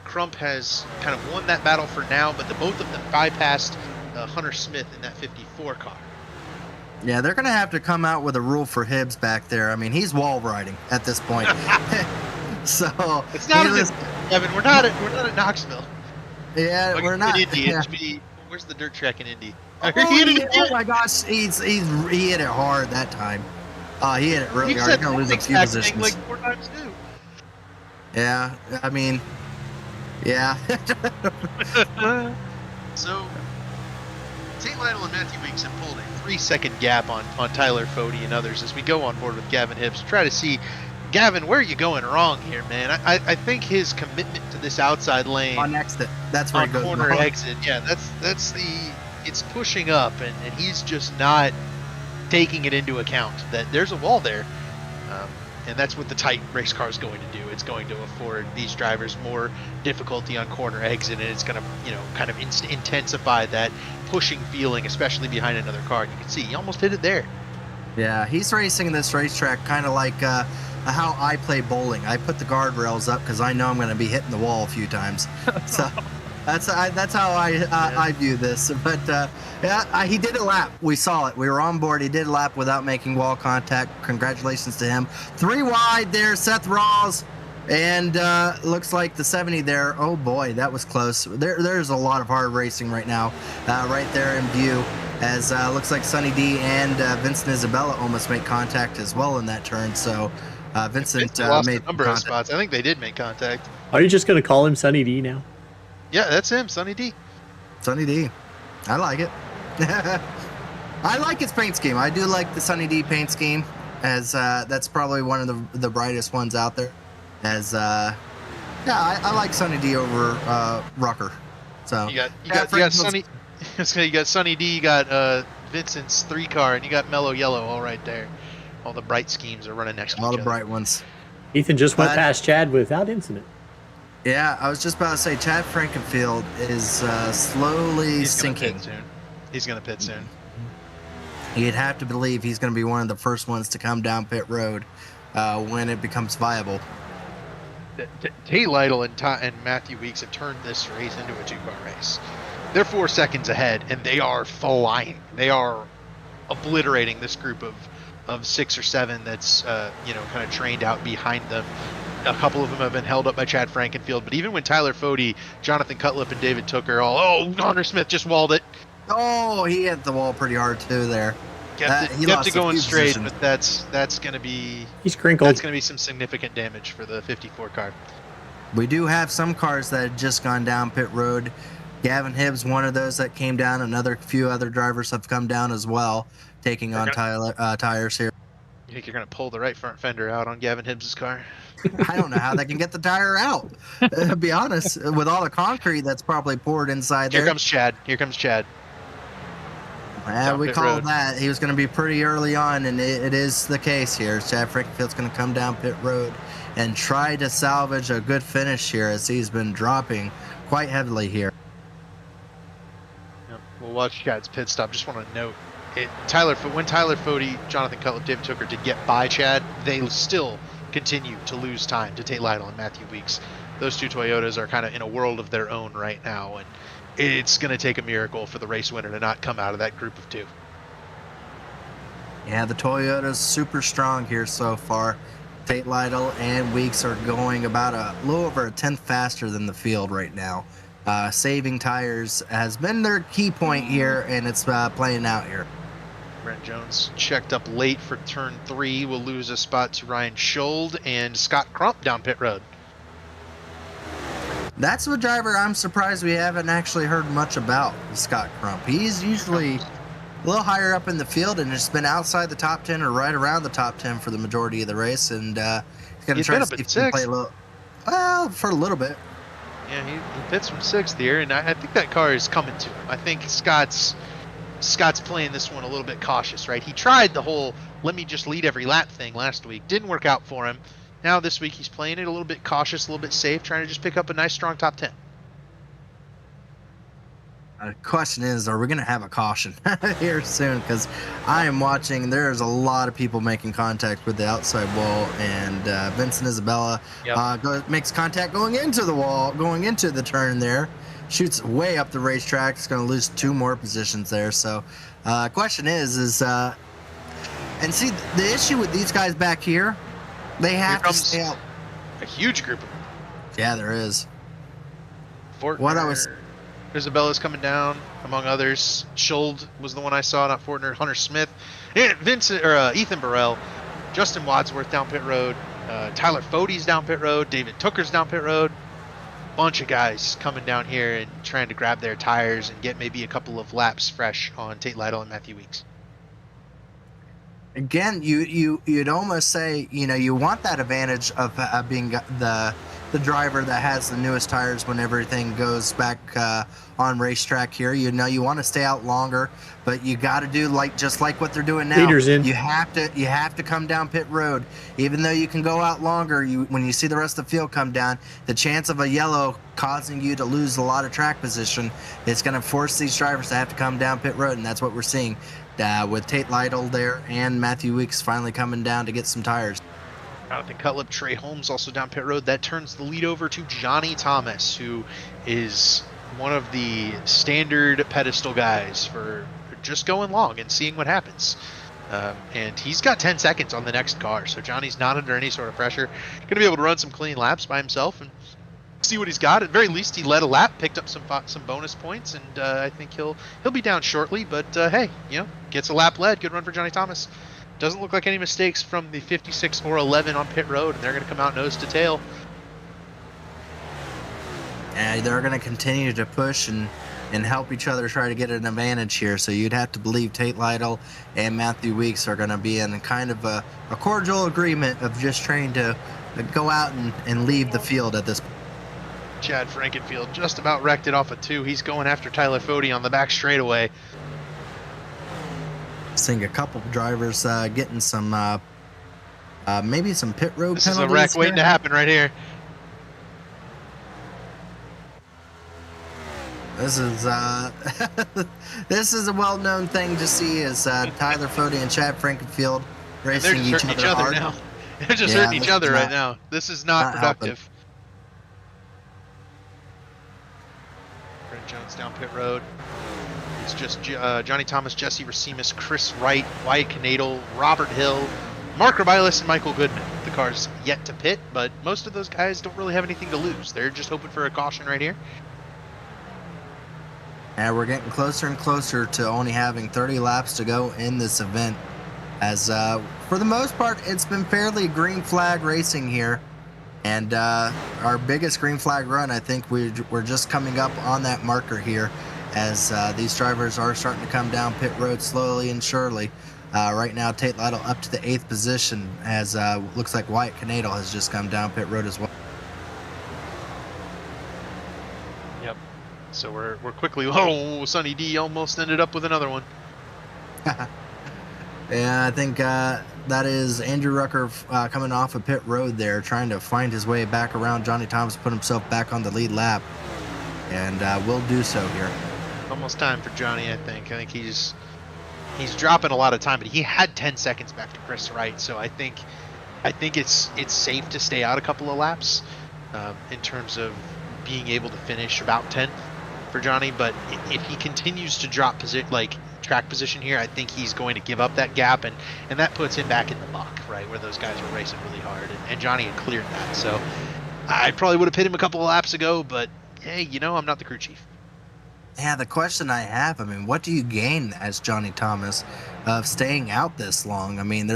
Crump has kind of won that battle for now, but both of them bypassed Hunter Smith in that 54 car. Yeah, they're going to have to come out with a rule for Hibbs back there. I mean, he's wall riding at this point. So it's not Evan. We're not at Knoxville. Yeah, we're not. In Indy. Yeah. Where's the dirt track in Indy? Oh my gosh, he hit it hard that time. He hit it really hard. He's going to lose a few positions. Like 4 times too. Yeah, I mean, yeah. So, St. Lionel and Matthew Weeks have pulled a 3-second gap on Tyler Fody and others as we go on board with Gavin Hibbs to try to see, Gavin, where are you going wrong here, man? I think his commitment to this outside lane on exit, that's where on it goes corner wrong. exit, yeah, it's pushing up, and he's just not taking it into account that there's a wall there. And that's what the tight race car is going to do. It's going to afford these drivers more difficulty on corner exit, and it's going to, kind of intensify that pushing feeling, especially behind another car. And you can see he almost hit it there. Yeah, he's racing this racetrack kind of like how I play bowling. I put the guardrails up because I know I'm going to be hitting the wall a few times. So that's how I view this. But yeah, he did a lap. We saw it. We were on board. He did a lap without making wall contact. Congratulations to him. 3 wide there, Seth Rawls. And looks like the 70 there. Oh boy, that was close. There's a lot of hard racing right now, right there in view. as looks like Sonny D and Vincent Isabella almost make contact as well in that turn. So Vincent lost made a number of contact. spots. I think they did make contact. Are you just going to call him Sunny D now? Yeah, that's him, Sonny D. Sonny D. I like it. I like his paint scheme. I do like the Sonny D paint scheme, as that's probably one of the brightest ones out there. As I like Sonny D over Rucker. So You got Sonny. You got Sonny D. You got Vincent's 3-car, and you got Mellow Yellow all right there. All the bright schemes are running next to each all other. the bright ones. Ethan just went past Chad without incident. Yeah, I was just about to say Chad Frankenfield is slowly sinking. He's going to pit soon. You'd have to believe he's going to be one of the first ones to come down pit road when it becomes viable. Tate Lytle and Matthew Weeks have turned this race into a 2-car race. They're 4 seconds ahead, and they are flying. They are obliterating this group of 6 or 7 that's kind of trained out behind them. A couple of them have been held up by Chad Frankenfield, but even when Tyler Fode, Jonathan Cutlip, and David Tooker Hunter Smith just walled it. Oh, he hit the wall pretty hard too there. Kept it going straight, but that's going to be he's crinkled. That's going to be some significant damage for the 54 car. We do have some cars that had just gone down pit road. Gavin Hibbs, one of those that came down. Another few other drivers have come down as well, taking on tires here. You think you're going to pull the right front fender out on Gavin Hibbs' car? I don't know how they can get the tire out. To be honest, with all the concrete that's probably poured inside there. Here comes Chad. We called that. He was going to be pretty early on, and it is the case here. Chad Frankenfield's going to come down pit road and try to salvage a good finish here, as he's been dropping quite heavily here. Yep. We'll watch Chad's pit stop. Just want to note, when Tyler Fode, Jonathan Cutlip, David Tooker did get by Chad, they still continue to lose time to Tate Lytle and Matthew Weeks. Those 2 Toyotas are kind of in a world of their own right now, and it's going to take a miracle for the race winner to not come out of that group of 2. Yeah, the Toyota's super strong here so far. Tate Lytle and Weeks are going about a little over a tenth faster than the field right now. Saving tires has been their key point here, and it's playing out here. Brent Jones checked up late for turn 3. Will lose a spot to Ryan Schold and Scott Crump down pit road. That's a driver I'm surprised we haven't actually heard much about, Scott Crump. He's usually a little higher up in the field and has been outside the top 10 or right around the top 10 for the majority of the race, and he's going to try to see if he can play a little, for a little bit. Yeah, he pits from 6th here, and I think that car is coming to him. I think Scott's playing this one a little bit cautious, right? He tried the whole let me just lead every lap thing last week. Didn't work out for him. Now this week he's playing it a little bit cautious, a little bit safe, trying to just pick up a nice strong top 10. The question is, are we going to have a caution here soon? Because I am watching, there's a lot of people making contact with the outside wall, and Vincent Isabella makes contact going into the wall, going into the turn there. Shoots way up the racetrack. It's going to lose 2 more positions there. So question is and see, the issue with these guys back here, they have to stay out. A huge group of them. Yeah, there is. Fortner, Isabella's coming down, among others. Schold was the one I saw, not Fortner. Hunter Smith, and Ethan Burrell, Justin Wadsworth down pit road, Tyler Fode's down pit road, David Tooker's down pit road. Bunch of guys coming down here and trying to grab their tires and get maybe a couple of laps fresh on Tate Lytle and Matthew Weeks. Again, you'd almost say, you want that advantage of being the driver that has the newest tires when everything goes back on racetrack here. You want to stay out longer, but you got to do just like what they're doing now. Leaders in. You have to come down pit road, even though you can go out longer. When you see the rest of the field come down, the chance of a yellow causing you to lose a lot of track position, it's going to force these drivers to have to come down pit road, and that's what we're seeing with Tate Lytle there and Matthew Weeks finally coming down to get some tires. Jonathan Cutlip, Trey Holmes also down pit road. That turns the lead over to Johnny Thomas, who is one of the standard pedestal guys for just going long and seeing what happens. And he's got 10 seconds on the next car, so Johnny's not under any sort of pressure. Going to be able to run some clean laps by himself and see what he's got. At the very least, he led a lap, picked up some bonus points, and I think he'll be down shortly. But hey, gets a lap led. Good run for Johnny Thomas. Doesn't look like any mistakes from the 56 or 11 on pit road, and they're going to come out nose to tail. And they're going to continue to push and help each other try to get an advantage here. So you'd have to believe Tate Lytle and Matthew Weeks are going to be in kind of a cordial agreement of just trying to go out and leave the field at this point. Chad Frankenfield just about wrecked it off of 2. He's going after Tyler Fode on the back straightaway. Seeing a couple drivers getting some maybe some pit road This penalties. is a wreck here. waiting to happen right here. This is this is a well-known thing to see is Tyler Fode and Chad Frankenfield racing They're just hurting each other hard. now. They're just Yeah, hurting each this other is right not- now. This is not not productive. Brent Jones down pit road. It's just Johnny Thomas, Jesse Racimus, Chris Wright, Wyatt Knadel, Robert Hill, Mark Rabilis, and Michael Goodman. The car's yet to pit, but most of those guys don't really have anything to lose. They're just hoping for a caution right here. And we're getting closer and closer to only having 30 laps to go in this event. As for the most part, it's been fairly green flag racing here. And our biggest green flag run, I think we're just coming up on that marker here as these drivers are starting to come down pit road slowly and surely. Right now, Tate Lytle up to the 8th position as looks like Wyatt Knadel has just come down pit road as well. Yep. So we're quickly. Oh, Sonny D almost ended up with another one. Yeah, I think that is Andrew Rucker coming off of pit road there, trying to find his way back around. Johnny Thomas put himself back on the lead lap, and will do so here. Almost time for Johnny, I think. I think he's dropping a lot of time, but he had 10 seconds back to Chris Wright, so I think it's safe to stay out a couple of laps in terms of being able to finish about 10th for Johnny. But if he continues to drop track position here, I think he's going to give up that gap, and that puts him back in the muck, right, where those guys were racing really hard, and Johnny had cleared that. So I probably would have hit him a couple of laps ago, but hey, I'm not the crew chief. Yeah, the question I have, I mean, what do you gain as Johnny Thomas of staying out this long? I mean,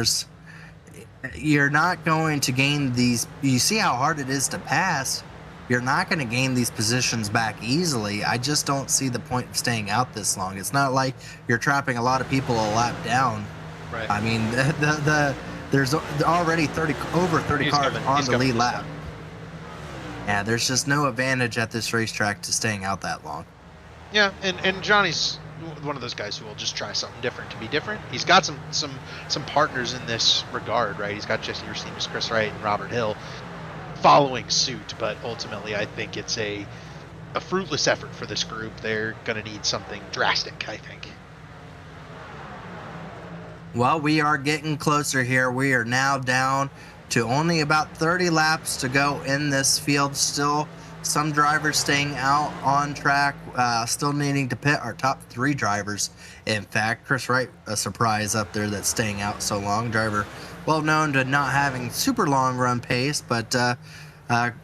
you're not going to gain these. You see how hard it is to pass. You're not going to gain these positions back easily. I just don't see the point of staying out this long. It's not like you're trapping a lot of people a lap down. Right. I mean, there's already over 30 cars on the lead lap. Yeah, there's just no advantage at this racetrack to staying out that long. Yeah, and Johnny's one of those guys who will just try something different to be different. He's got some partners in this regard, right? He's got Jesse Racimus, Chris Wright, and Robert Hill following suit, but ultimately I think it's a fruitless effort for this group. They're going to need something drastic, I think. Well, we are getting closer here. We are now down to only about 30 laps to go in this field. Still some drivers staying out on track, still needing to pit. Our top 3 drivers, in fact. Chris Wright, a surprise up there that's staying out so long. Driver well known to not having super long run pace, but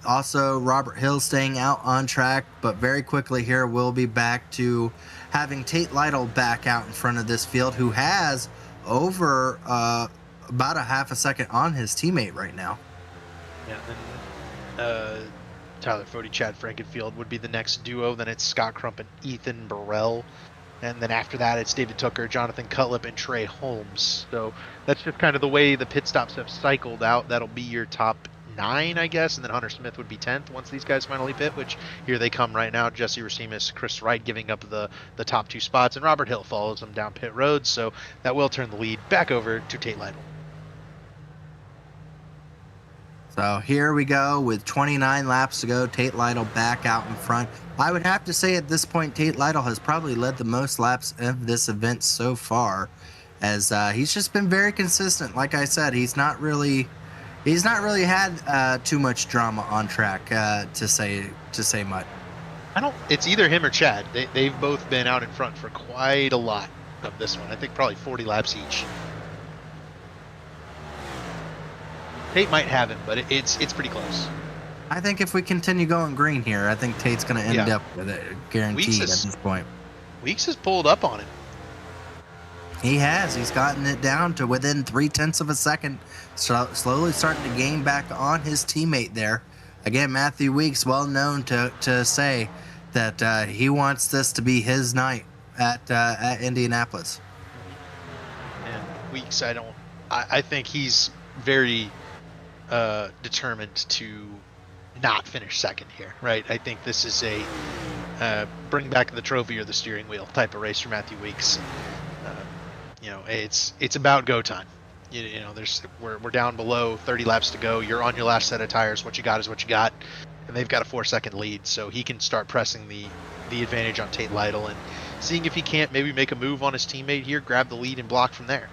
also Robert Hill staying out on track. But very quickly here, we'll be back to having Tate Lytle back out in front of this field, who has over about a half a second on his teammate right now. Yeah, then Tyler Fode, Chad Frankenfield would be the next duo. Then it's Scott Crump and Ethan Burrell. And then after that, it's David Tucker, Jonathan Cutlip, and Trey Holmes. So that's just kind of the way the pit stops have cycled out. That'll be your top 9, I guess. And then Hunter Smith would be 10th once these guys finally pit, which here they come right now. Jesse Racimus, Chris Wright giving up the top 2 spots, and Robert Hill follows them down pit road. So that will turn the lead back over to Tate Lytle. So here we go with 29 laps to go. Tate Lytle back out in front. I would have to say at this point, Tate Lytle has probably led the most laps of this event so far, as he's just been very consistent. Like I said, he's not really had too much drama on track to say much. It's either him or Chad. They've both been out in front for quite a lot of this one. I think probably 40 laps each. Tate might have him, but it's pretty close. I think if we continue going green here, I think Tate's going to end up with it, guaranteed at this point. Weeks has pulled up on him. He has. He's gotten it down to within 0.3 of a second. So slowly starting to gain back on his teammate there. Again, Matthew Weeks, well known to say that he wants this to be his night at Indianapolis. And Weeks, I think he's very determined to not finish second here, right? I think this is a bring back the trophy or the steering wheel type of race for Matthew Weeks. It's about go time. We're down below 30 laps to go. You're on your last set of tires. What you got is what you got, and they've got a 4-second lead, so he can start pressing the advantage on Tate Lytle and seeing if he can't maybe make a move on his teammate here, grab the lead and block from there.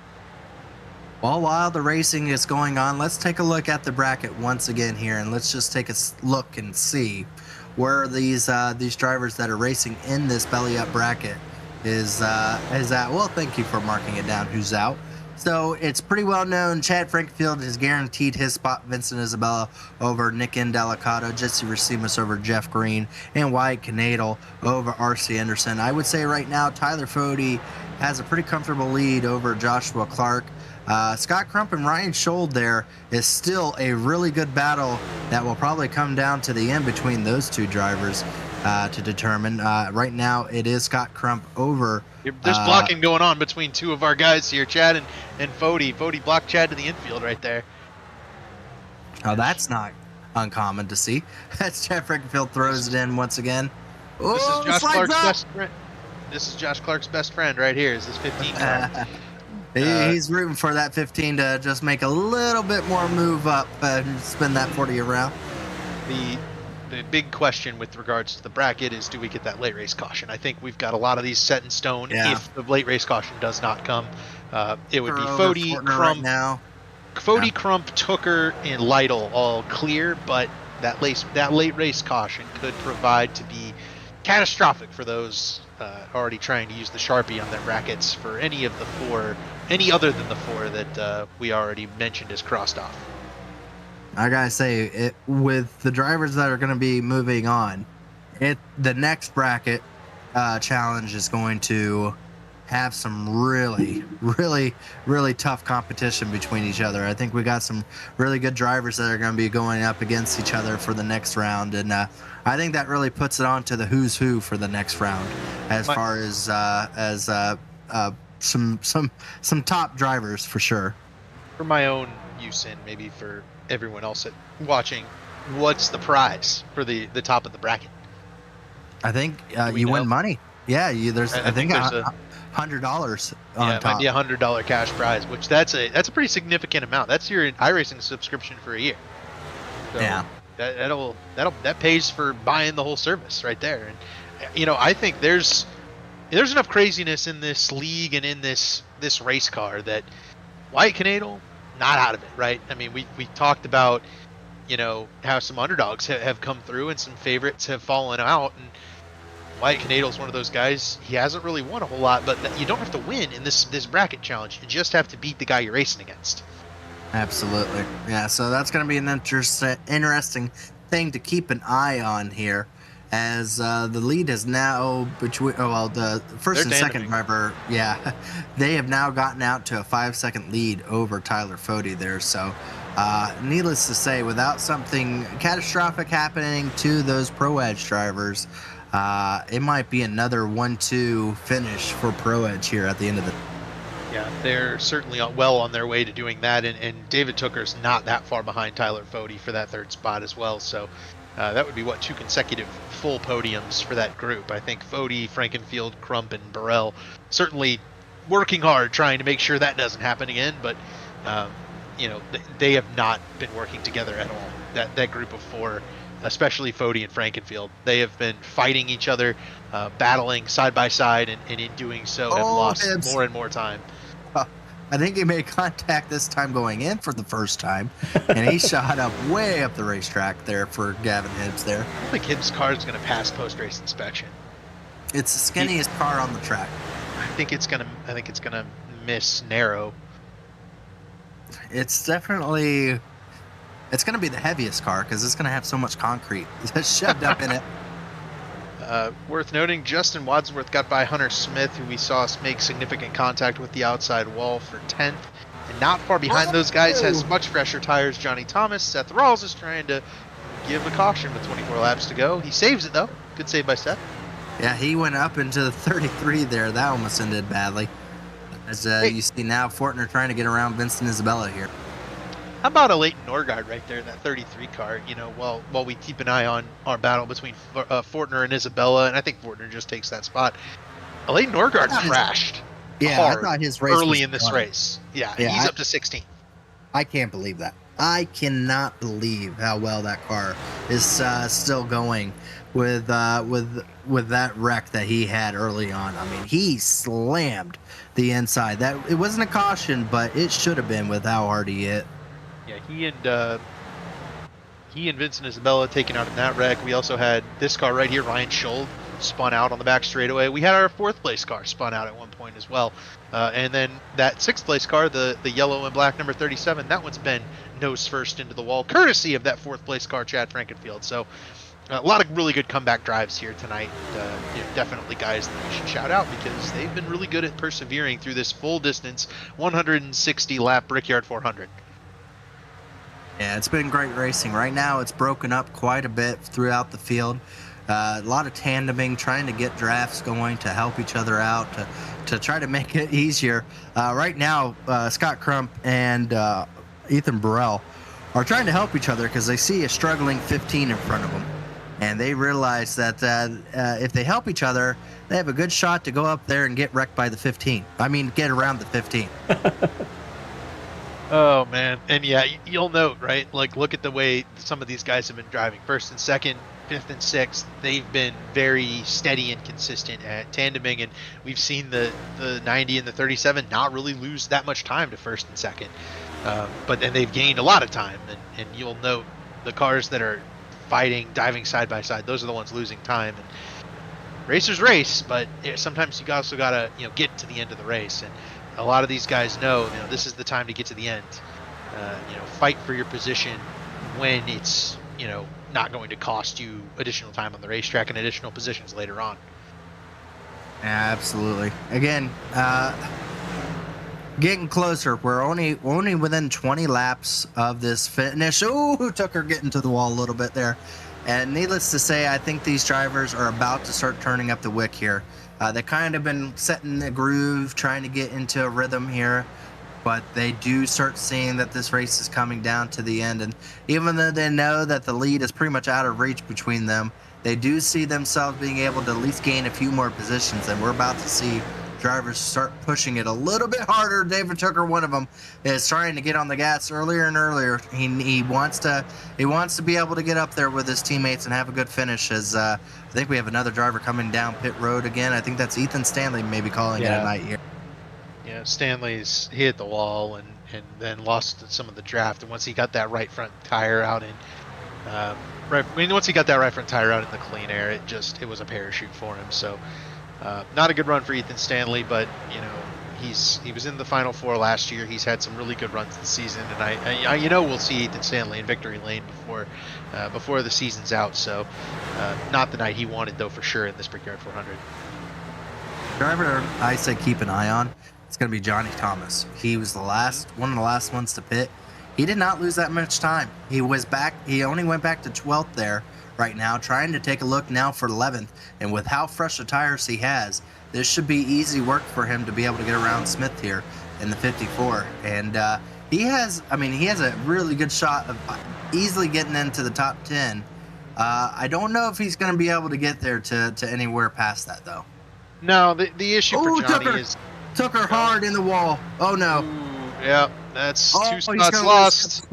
Well, while the racing is going on, let's take a look at the bracket once again here, and let's just take a look and see where these drivers that are racing in this belly up bracket is at. Well, thank you for marking it down. Who's out? So it's pretty well known. Chad Frankfield has guaranteed his spot. Vincent Isabella over Nick Indelicato, Jesse Racimus over Jeff Green, and Wyatt Canadle over R.C. Anderson. I would say right now Tyler Fody has a pretty comfortable lead over Joshua Clark. Scott Crump and Ryan Schold there is still a really good battle that will probably come down to the end between those two drivers to determine. Right now it is Scott Crump over. There's blocking going on between two of our guys here, Chad and Fody. Fody blocked Chad to the infield right there. Oh, that's not uncommon to see. That's Chad Frankfield throws it in once again. This is Josh Clark's best friend. This is Josh Clark's best friend right here. Is this 15 car? He's rooting for that 15 to just make a little bit more move up and spin that 40 around. The big question with regards to the bracket is, do we get that late race caution? I think we've got a lot of these set in stone. Yeah. If the late race caution does not come, it would be Fody, Crump, Crump, Tooker, and Lytle all clear, but that late race caution could provide to be catastrophic for those already trying to use the Sharpie on their brackets for any of the four, any other than the four that we already mentioned as crossed off. I gotta say, with the drivers that are going to be moving on, the next bracket challenge is going to have some really, really, really tough competition between each other. I think we got some really good drivers that are going to be going up against each other for the next round, and I think that really puts it on to the who's who for the next round, as far as some top drivers for sure. For my own use and maybe for everyone else watching, what's the prize for the top of the bracket? I think you win money. Yeah, I think there's $100 on it might be $100 cash prize, which that's a pretty significant amount. That's your iRacing subscription for a year. So yeah, that pays for buying the whole service right there. And I think there's enough craziness in this league and in this race car that Wyatt Canadle not out of it, right? I mean, we talked about how some underdogs have come through and some favorites have fallen out, and Wyatt Canadle is one of those guys. He hasn't really won a whole lot, but you don't have to win in this bracket challenge. You just have to beat the guy you're racing against. Absolutely. Yeah, so that's going to be an interesting thing to keep an eye on here, as the lead is now between the first and second driver. Yeah, they have now gotten out to a 5-second lead over Tyler Fody there. So needless to say, without something catastrophic happening to those Pro Edge drivers, it might be another 1-2 finish for Pro Edge here at the end of the. Yeah, they're certainly well on their way to doing that, and David Tooker's not that far behind Tyler Fody for that third spot as well. So that would be 2 consecutive full podiums for that group. I think Fody, Frankenfield, Crump, and Burrell certainly working hard trying to make sure that doesn't happen again, but they have not been working together at all. That group of 4, especially Fody and Frankenfield, they have been fighting each other, battling side by side, and in doing so have lost more and more time. I think he made contact this time going in for the first time, and he shot up way up the racetrack there for Gavin Hibbs there. I don't think Hibbs' car is going to pass post-race inspection. It's the skinniest car on the track. I think it's gonna miss narrow. It's definitely It's going to be the heaviest car because it's going to have so much concrete shoved up in it. Worth noting, Justin Wadsworth got by Hunter Smith, who we saw make significant contact with the outside wall for 10th. And not far behind those guys has much fresher tires, Johnny Thomas. Seth Rawls is trying to give a caution with 24 laps to go. He saves it, though. Good save by Seth. Yeah, he went up into the 33 there. That almost ended badly. As you see now, Fortner trying to get around Vincent Isabella here. How about a Leighton Norgard right there in that 33 car, you know, while we keep an eye on our battle between Fortner and Isabella, and I think Fortner just takes that spot. Leighton Norgard crashed hard I thought his race early was in this done. race. Yeah, he's up to 16th. I can't believe that. I cannot believe how well that car is still going with that wreck that he had early on. I mean, he slammed the inside. That it wasn't a caution, but it should have been with how hard he hit. Yeah, he and Vincent Isabella taken out in that wreck. We also had this car right here, Ryan Schold, spun out on the back straightaway. We had our 4th place car spun out at one point as well. And then that 6th place car, the yellow and black number 37, that one's been nose first into the wall, courtesy of that 4th place car, Chad Frankenfield. So a lot of really good comeback drives here tonight. Definitely guys that we should shout out because they've been really good at persevering through this full distance 160 lap Brickyard 400. Yeah, it's been great racing. Right now, it's broken up quite a bit throughout the field. A lot of tandeming, trying to get drafts going to help each other out, to try to make it easier. Right now, Scott Crump and Ethan Burrell are trying to help each other because they see a struggling 15 in front of them. And they realize that if they help each other, they have a good shot to go up there and get wrecked by the 15. I mean, get around the 15. Oh, man. And yeah, you'll note, right? Like, look at the way some of these guys have been driving. 1st and 2nd, 5th and 6th, they've been very steady and consistent at tandeming. And we've seen the 90 and the 37 not really lose that much time to 1st and 2nd. But then they've gained a lot of time. And you'll note the cars that are fighting, diving side by side, those are the ones losing time. And racers race, but sometimes you also got to, get to the end of the race. And a lot of these guys know, this is the time to get to the end. Fight for your position when it's, not going to cost you additional time on the racetrack and additional positions later on. Absolutely. Again, getting closer. We're only within 20 laps of this finish. Ooh, Tucker getting to the wall a little bit there. And needless to say, I think these drivers are about to start turning up the wick here. They kind of been setting the groove, trying to get into a rhythm here, but they do start seeing that this race is coming down to the end. And even though they know that the lead is pretty much out of reach between them, they do see themselves being able to at least gain a few more positions. And we're about to see drivers start pushing it a little bit harder. David Tucker, one of them, is trying to get on the gas earlier and earlier. He wants to be able to get up there with his teammates and have a good finish. As I think we have another driver coming down pit road again. I think that's Ethan Stanley maybe calling it a night here. Yeah, Stanley's hit the wall and then lost some of the draft. And once he got that right front tire out in once he got that right front tire out in the clean air, it was a parachute for him. So not a good run for Ethan Stanley, but he was in the Final Four last year. He's had some really good runs this season, and I we'll see Ethan Stanley in victory lane before the season's out. So not the night he wanted though, for sure, in this Brickyard 400. Driver I say keep an eye on, it's going to be Johnny Thomas. He was one of the last ones to pit. He did not lose that much time. He was back. He only went back to 12th there right now, trying to take a look now for 11th. And with how fresh the tires he has, this should be easy work for him to be able to get around Smith here in the 54. And he has a really good shot of easily getting into the top 10. I don't know if he's going to be able to get there to anywhere past that, though. No, the issue for Johnny Tucker hard in the wall. Oh, no. Ooh, yeah, that's 2 spots lost.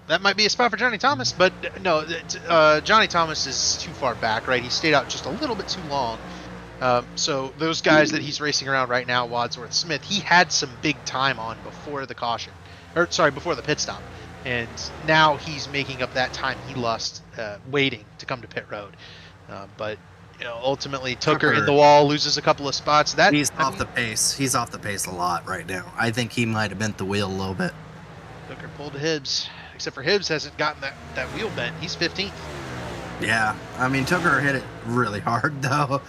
That might be a spot for Johnny Thomas, but no, Johnny Thomas is too far back, right? He stayed out just a little bit too long. So those guys that he's racing around right now, Wadsworth, Smith, he had some big time on before the pit stop. And now he's making up that time he lost waiting to come to pit road. But ultimately Tucker in the wall loses a couple of spots. He's off the pace. He's off the pace a lot right now. I think he might have bent the wheel a little bit. Hooker pulled to Hibbs. Except for Hibbs hasn't gotten that wheel bent. He's 15th. Yeah, I mean, Tucker hit it really hard, though.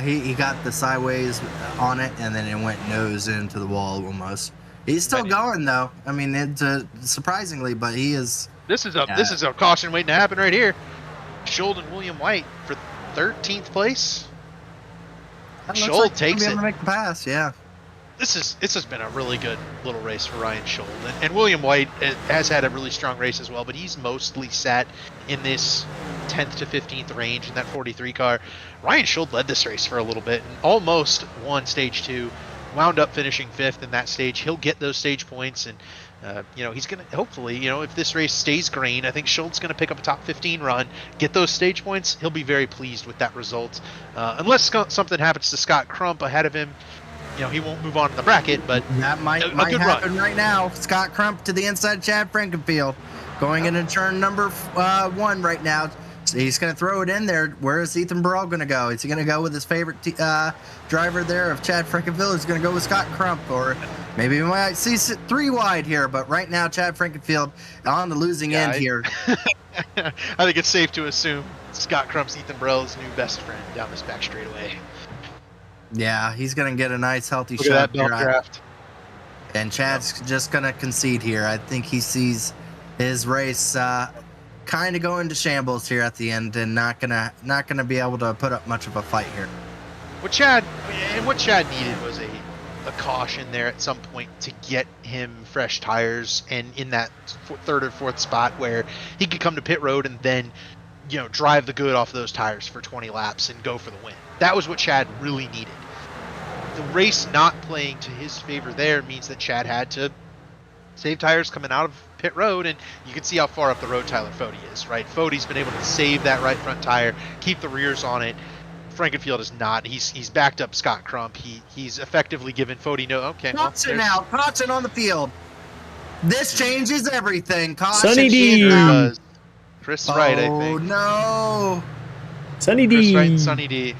He got the sideways on it, and then it went nose into the wall almost. He's still going, though. I mean, it's surprisingly, but he is... This is a caution waiting to happen right here. Schuld and William White for 13th place. Schuld takes it. Make the pass, yeah. This has been a really good little race for Ryan Schuld, and William White has had a really strong race as well, but he's mostly sat in this 10th to 15th range in that 43 car. Ryan Schuld led this race for a little bit and almost won stage 2, wound up finishing 5th in that stage. He'll get those stage points, and he's gonna hopefully, if this race stays green, I think Schuld's gonna pick up a top 15 run, get those stage points. He'll be very pleased with that result, unless something happens to Scott Crump ahead of him. He won't move on in the bracket, but that might happen right now. Scott Crump to the inside, Chad Frankenfield, going into turn number 1 right now. So he's going to throw it in there. Where is Ethan Burrell going to go? Is he going to go with his favorite driver there of Chad Frankenfield? He's going to go with Scott Crump, or maybe we might see 3 wide here. But right now, Chad Frankenfield on the losing end here. I think it's safe to assume Scott Crump's Ethan Burrell's new best friend down this back straightaway. Yeah, he's going to get a nice, healthy shot here. And Chad's just going to concede here. I think he sees his race kind of go into shambles here at the end, and not gonna be able to put up much of a fight here. What Chad needed was a caution there at some point to get him fresh tires, and in that 3rd or 4th spot where he could come to pit road and then drive the good off those tires for 20 laps and go for the win. That was what Chad really needed. The race not playing to his favor there means that Chad had to save tires coming out of pit road, and you can see how far up the road Tyler Fode is, right? Fode's been able to save that right front tire, keep the rears on it. Frankenfield is not. He's backed up Scott Crump. He's effectively given Fode Caution on the field. This changes everything. Caution. Sunny D. Chris Wright, I think. Oh no. Sunny D. Chris Wright and Sunny D.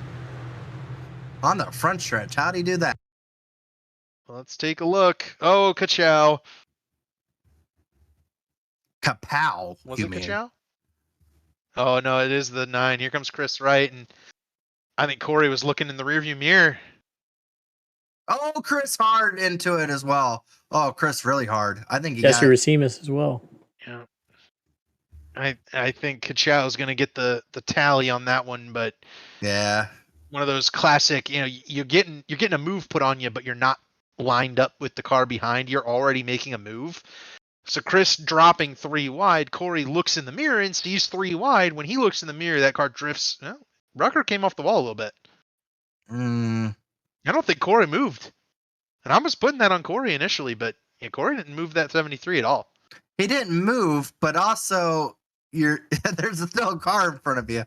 On the front stretch. How'd he do that? Let's take a look. Oh, Kachow. Kapow. Was it Kachow? Oh, no, it is the 9. Here comes Chris Wright, and I think Corey was looking in the rearview mirror. Oh, Chris hard into it as well. Oh, Chris really hard. I think he Jesse Racimus as well. Yeah. I think Kachow's going to get the tally on that one, but yeah, one of those classic, you're getting a move put on you, but you're not lined up with the car behind. You're already making a move. So Chris dropping 3 wide. Corey looks in the mirror and sees 3 wide. When he looks in the mirror, that car drifts. Well, Rucker came off the wall a little bit. I don't think Corey moved. And I was putting that on Corey initially, but Corey didn't move that 73 at all. He didn't move, but also there's still a car in front of you.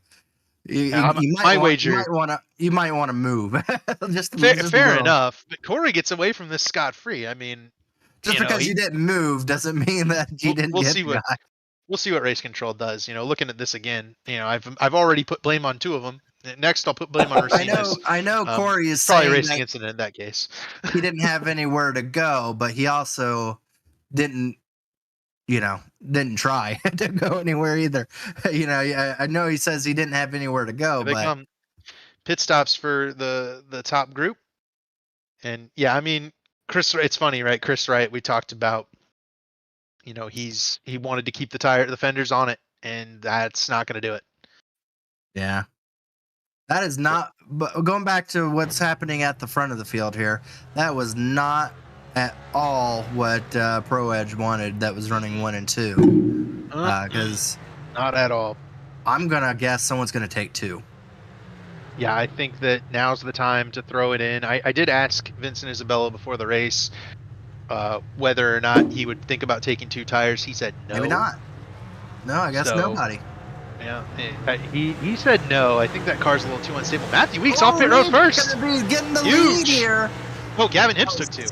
You might want to move. Fair enough. But Corey gets away from this scot-free. I mean, just because you didn't move doesn't mean that you didn't get the guy. We'll see what race control does. Looking at this again, I've already put blame on 2 of them. Next, I'll put blame on Racimus. I know. Corey is probably saying a racing incident in that case. He didn't have anywhere to go, but he also didn't try to go anywhere either. I know he says he didn't have anywhere to go, but pit stops for the top group. And yeah, I mean, Chris, it's funny, right? Chris Wright, we talked about, he wanted to keep the fenders on it, and that's not going to do it. Yeah. That is not, but going back to what's happening at the front of the field here, that was not at all what Pro Edge wanted that was running 1 and 2. Because not at all. I'm going to guess someone's going to take 2. Yeah, I think that now's the time to throw it in. I did ask Vincent Isabella before the race whether or not he would think about taking 2 tires. He said no. Maybe not. No, I guess nobody. Yeah, he said no. I think that car's a little too unstable. Matthew Weeks off pit road first. Gonna be getting the lead here. Oh, Gavin Hibbs took 2.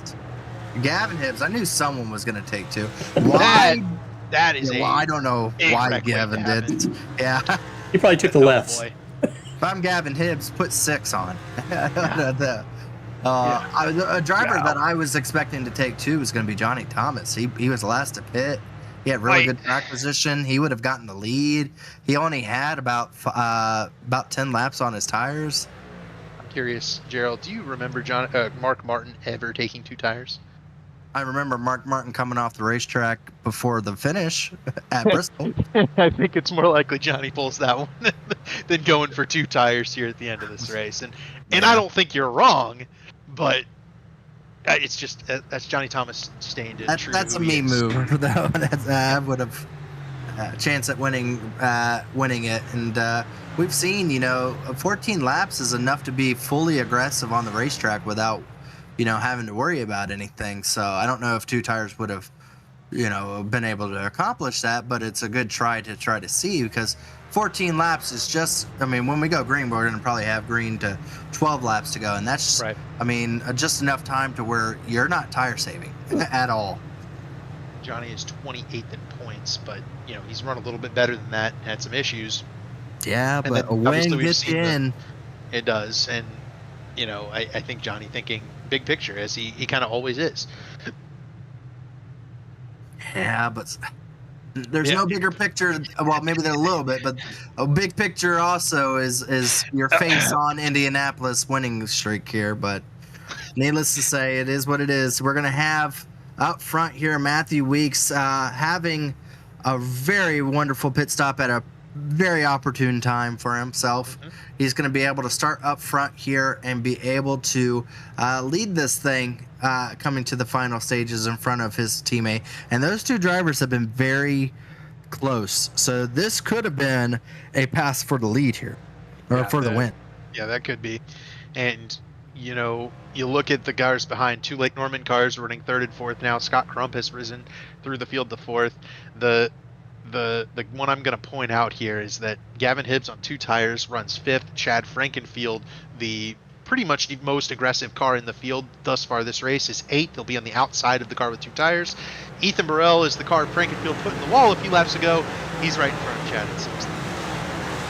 Gavin Hibbs. I knew someone was going to take 2. Why? That is I don't know why Gavin did. Yeah. He probably took the lefts. If I'm Gavin Hibbs, put 6 on. A driver that I was expecting to take too was going to be Johnny Thomas. He was last to pit. He had really good track position. He would have gotten the lead. He only had about 10 laps on his tires. I'm curious, Gerald, do you remember Mark Martin ever taking 2 tires? I remember Mark Martin coming off the racetrack before the finish at Bristol. I think it's more likely Johnny pulls that one than going for 2 tires here at the end of this race. And I don't think you're wrong, but it's just that's Johnny Thomas staying true. That's a me move, though. I would have a chance at winning it. And we've seen, 14 laps is enough to be fully aggressive on the racetrack without having to worry about anything. So I don't know if 2 tires would have, been able to accomplish that, but it's a good try to see, because 14 laps is just, when we go green, we're going to probably have green to 12 laps to go. And that's, right. Just enough time to where you're not tire saving at all. Johnny is 28th in points, but, he's run a little bit better than that, had some issues. Yeah, And but a win gets you in. It does. And, I think Johnny thinking big picture, as he kind of always is. Yeah, but there's no bigger picture. Well, maybe there's a little bit, but a big picture also is your face on Indianapolis winning streak here. But needless to say, it is what it is. We're going to have up front here Matthew Weeks having a very wonderful pit stop at a very opportune time for himself. Mm-hmm. He's going to be able to start up front here and be able to lead this thing coming to the final stages in front of his teammate. And those 2 drivers have been very close. So this could have been a pass for the lead here, or for the win. Yeah, that could be. And, you look at the cars behind, 2 Lake Norman cars running 3rd and 4th now. Scott Crump has risen through the field to 4th. The one I'm going to point out here is that Gavin Hibbs on 2 tires runs 5th. Chad Frankenfield, pretty much the most aggressive car in the field thus far this race, is 8th. He'll be on the outside of the car with 2 tires. Ethan Burrell is the car Frankenfield put in the wall a few laps ago. He's right in front of Chad in 6th.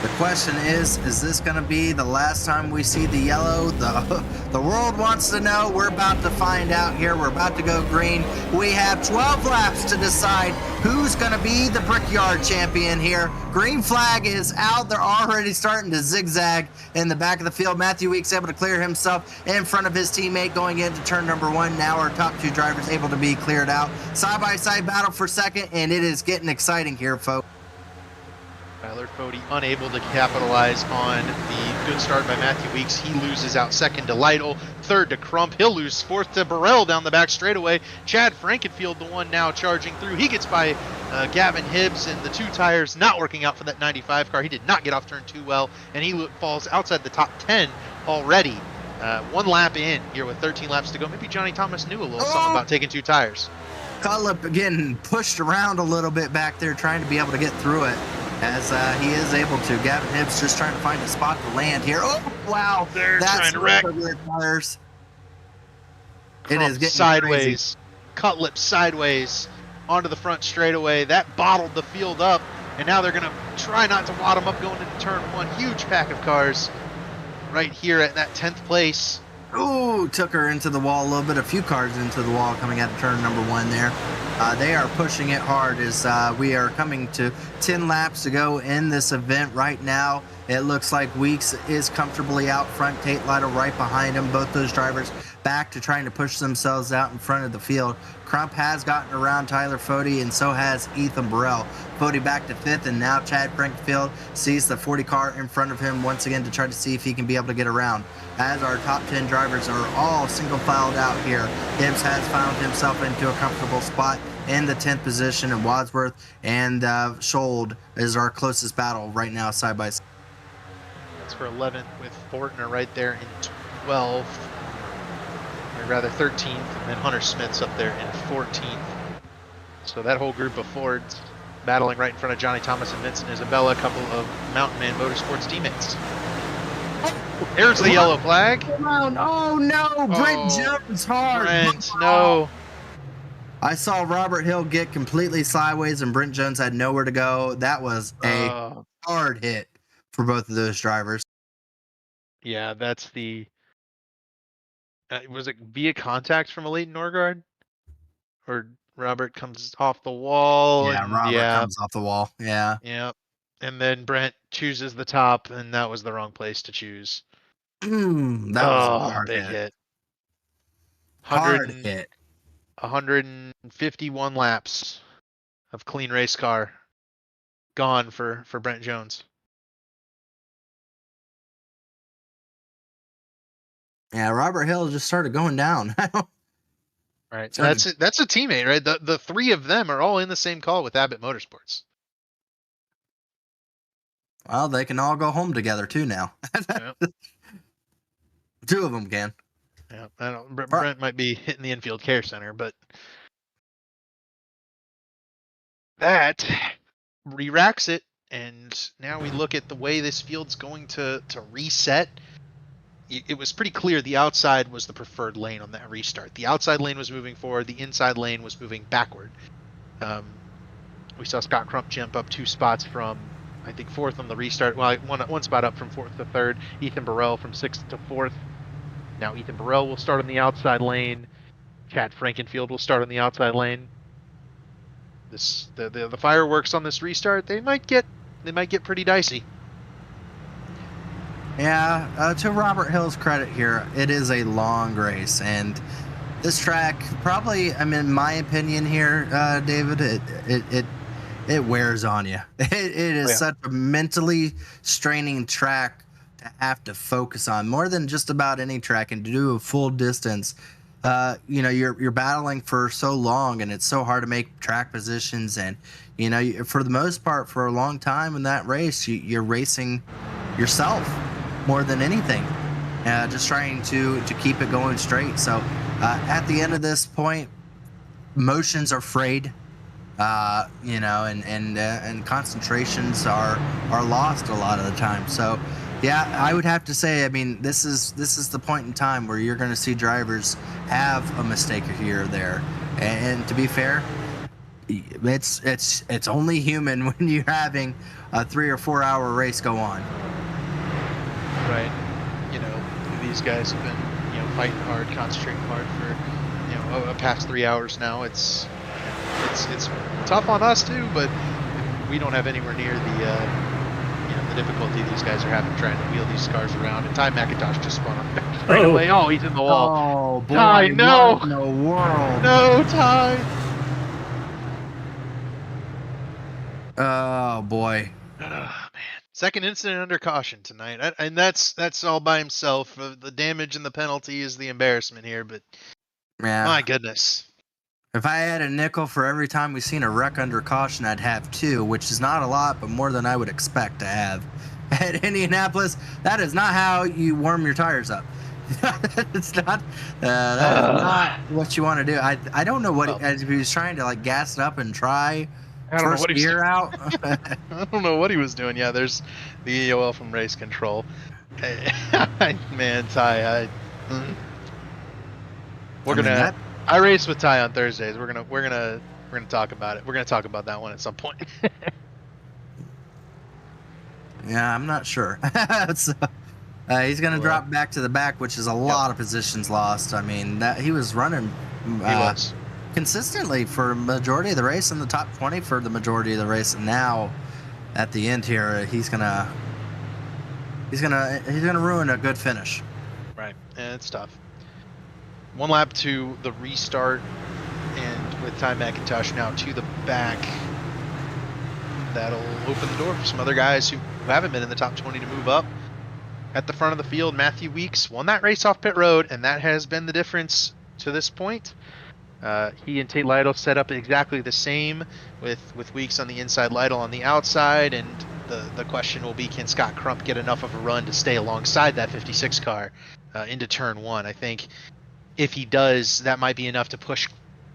The question is this going to be the last time we see the yellow? The world wants to know. We're about to find out here. We're about to go green. We have 12 laps to decide who's going to be the Brickyard champion here. Green flag is out. They're already starting to zigzag in the back of the field. Matthew Weeks able to clear himself in front of his teammate going into turn number 1. Now our top 2 drivers able to be cleared out. Side-by-side battle for second, and it is getting exciting here, folks. Tyler Fode unable to capitalize on the good start by Matthew Weeks. He loses out 2nd to Lytle, 3rd to Crump. He'll lose 4th to Burrell down the back straightaway. Chad Frankenfield, the one now charging through. He gets by Gavin Hibbs, and the 2 tires not working out for that 95 car. He did not get off turn 2 well, and he falls outside the top 10 already. 1 lap in here with 13 laps to go. Maybe Johnny Thomas knew a little something about taking 2 tires. Cutlip getting pushed around a little bit back there, trying to be able to get through it. As he is able to. Gavin Hibbs just trying to find a spot to land here. Oh, wow. They're trying to wreck. Tires. It is getting sideways. Crazy. Cutlip sideways onto the front straightaway. That bottled the field up, and now they're going to try not to wad them up going into turn 1. Huge pack of cars right here at that 10th place. Ooh, took her into the wall a little bit. A few cars into the wall coming out of turn number 1 there. They are pushing it hard as we are coming to 10 laps to go in this event right now. It looks like Weeks is comfortably out front. Tate Lytle right behind him. Both those drivers back to trying to push themselves out in front of the field. Crump has gotten around Tyler Fode, and so has Ethan Burrell. Fode back to 5th, and now Chad Frankfield sees the 40 car in front of him once again to try to see if he can be able to get around. As our top 10 drivers are all single filed out here, Hibbs has found himself into a comfortable spot in the 10th position, and Wadsworth and Schold is our closest battle right now, side by side. That's for 11th with Fortner right there in 12th, or rather 13th, and then Hunter Smith's up there in 14th. So that whole group of Fords battling right in front of Johnny Thomas and Vincent Isabella, a couple of Mountain Man Motorsports teammates. There's the yellow flag. Oh no, Brent Jones hard. Brent, no. I saw Robert Hill get completely sideways, and Brent Jones had nowhere to go. That was a hard hit for both of those drivers. Yeah, that's the Was it via contact from a Leighton Norgard? Or Robert comes off the wall? Yeah, And Robert comes off the wall. Yeah. Yeah. And then Brent chooses the top, and that was the wrong place to choose. That was a hard big hit. hit. Hard hit. 151 laps of clean race car gone for Brent Jones. Yeah, Robert Hill just started going down. Right. So That's a teammate, right? The three of them are all in the same call with Abbott Motorsports. Well, they can all go home together too now. Yep. Two of them can. Yeah, I don't. Brent might be hitting the infield care center, but that re-racks it, and now we look at the way this field's going to reset. It was pretty clear the outside was the preferred lane on that restart. The outside lane was moving forward. The inside lane was moving backward. We saw Scott Crump jump up 2 spots from, I think, 4th on the restart. Well, one spot up from 4th to 3rd. Ethan Burrell from 6th to 4th. Now Ethan Burrell will start on the outside lane. Chad Frankenfield will start on the outside lane. The fireworks on this restart, they might get pretty dicey. Yeah, to Robert Hill's credit here, it is a long race, and this track probably, I mean, in my opinion here, David, it wears on you. It is such a mentally straining track to have to focus on, more than just about any track, and to do a full distance. You're battling for so long, and it's so hard to make track positions, and for the most part, for a long time in that race, you're racing yourself more than anything, just trying to keep it going straight. So at the end of this point, emotions are frayed, and concentrations are lost a lot of the time. So yeah, I would have to say, I mean, this is the point in time where you're going to see drivers have a mistake here or there, and to be fair, it's only human when you're having a 3 or 4 hour race go on. Right. These guys have been, fighting hard, concentrating hard for, a past 3 hours now. It's tough on us too, but we don't have anywhere near the difficulty these guys are having trying to wheel these cars around. And Ty McIntosh just spun on back right away. Oh, he's in the wall. Oh, boy. Ty, no. What in the world? No, Ty. Oh, boy. Oh, man. Second incident under caution tonight, and that's all by himself. The damage and the penalty is the embarrassment here, but yeah, my goodness. If I had a nickel for every time we've seen a wreck under caution, I'd have 2, which is not a lot, but more than I would expect to have. At Indianapolis, that is not how you warm your tires up. It's not. That is not what you want to do. I don't know what if he was trying to gas it up and try. I don't know what he was gear out. I don't know what he was doing. Yeah, there's the EOL from Race Control. Man, Ty, I race with Ty on Thursdays. We're gonna talk about it. We're gonna talk about that one at some point. Yeah, I'm not sure. So, he's gonna drop back to the back, which is a lot of positions lost. I mean, that he was running. He was. Consistently for majority of the race, in the top 20 for the majority of the race, and now at the end here he's gonna ruin a good finish. Right, and it's tough. 1 lap to the restart, and with Ty McIntosh now to the back, that'll open the door for some other guys who haven't been in the top 20 to move up. At the front of the field, Matthew Weeks won that race off pit road, and that has been the difference to this point. He and Tate Lytle set up exactly the same, with Weeks on the inside, Lytle on the outside, and the question will be, can Scott Crump get enough of a run to stay alongside that 56 car into turn 1? I think if he does, that might be enough to push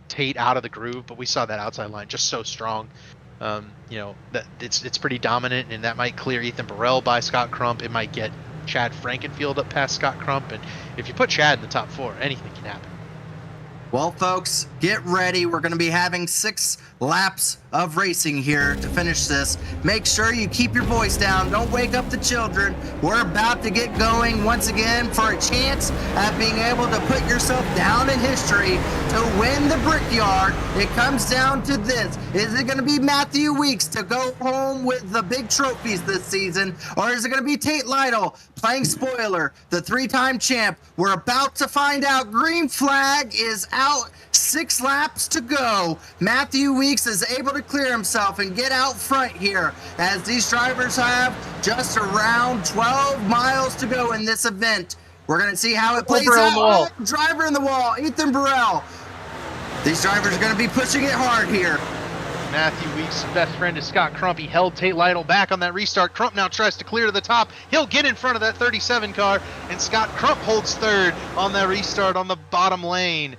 Tate out of the groove, but we saw that outside line just so strong. That it's pretty dominant, and that might clear Ethan Burrell by Scott Crump. It might get Chad Frankenfield up past Scott Crump, and if you put Chad in the top 4, anything can happen. Well, folks, get ready. We're going to be having 6 laps of racing here to finish this. Make sure you keep your voice down. Don't wake up the children. We're about to get going once again for a chance at being able to put yourself down in history to win the Brickyard. It comes down to this. Is it going to be Matthew Weeks to go home with the big trophies this season? Or is it going to be Tate Lytle playing spoiler, the 3-time champ? We're about to find out. Green flag is out. 6 laps to go. Matthew Weeks is able to clear himself and get out front here as these drivers have just around 12 miles to go in this event. We're going to see how it plays out. Oh, driver in the wall, Ethan Burrell. These drivers are going to be pushing it hard here. Matthew Weeks' best friend is Scott Crump. He held Tate Lytle back on that restart. Crump now tries to clear to the top. He'll get in front of that 37 car, and Scott Crump holds third on that restart on the bottom lane.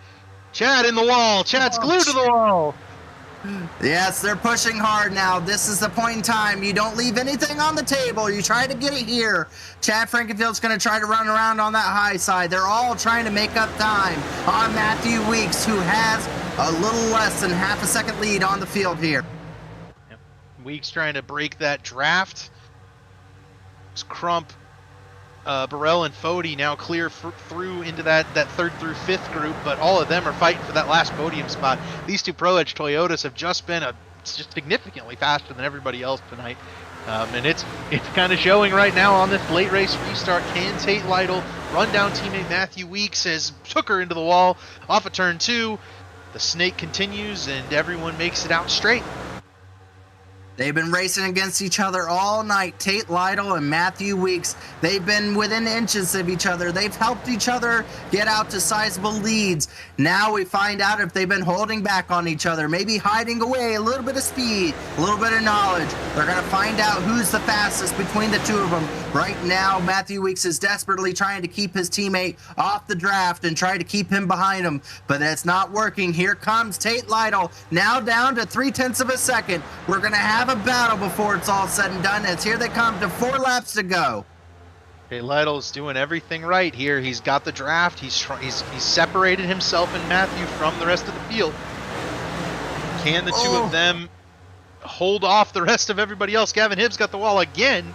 Chad in the wall. Chad's glued to the wall. Yes, they're pushing hard now. This is the point in time. You don't leave anything on the table. You try to get it here. Chad Frankenfield's going to try to run around on that high side. They're all trying to make up time on Matthew Weeks, who has a little less than half a second lead on the field here. Yep. Weeks trying to break that draft. It's Crump, Burrell, and Fody now clear through into that 3rd through 5th group, but all of them are fighting for that last podium spot. These two Pro Edge Toyotas have just been just significantly faster than everybody else tonight. And it's kind of showing right now on this late race restart. Can Tate Lytle run down teammate Matthew Weeks as took her into the wall off of turn 2. The snake continues and everyone makes it out straight. They've been racing against each other all night. Tate Lytle and Matthew Weeks. They've been within inches of each other. They've helped each other get out to sizable leads. Now we find out if they've been holding back on each other, maybe hiding away a little bit of speed, a little bit of knowledge. They're going to find out who's the fastest between the two of them. Right now, Matthew Weeks is desperately trying to keep his teammate off the draft and try to keep him behind him, but it's not working. Here comes Tate Lytle, now down to 0.3 of a second. We're going to have a battle before it's all said and done, as here they come to 4 laps to go. Tate Lytle's doing everything right here. He's got the draft. He's separated himself and Matthew from the rest of the field. Can the two of them hold off the rest of everybody else? Gavin Hibbs got the wall again,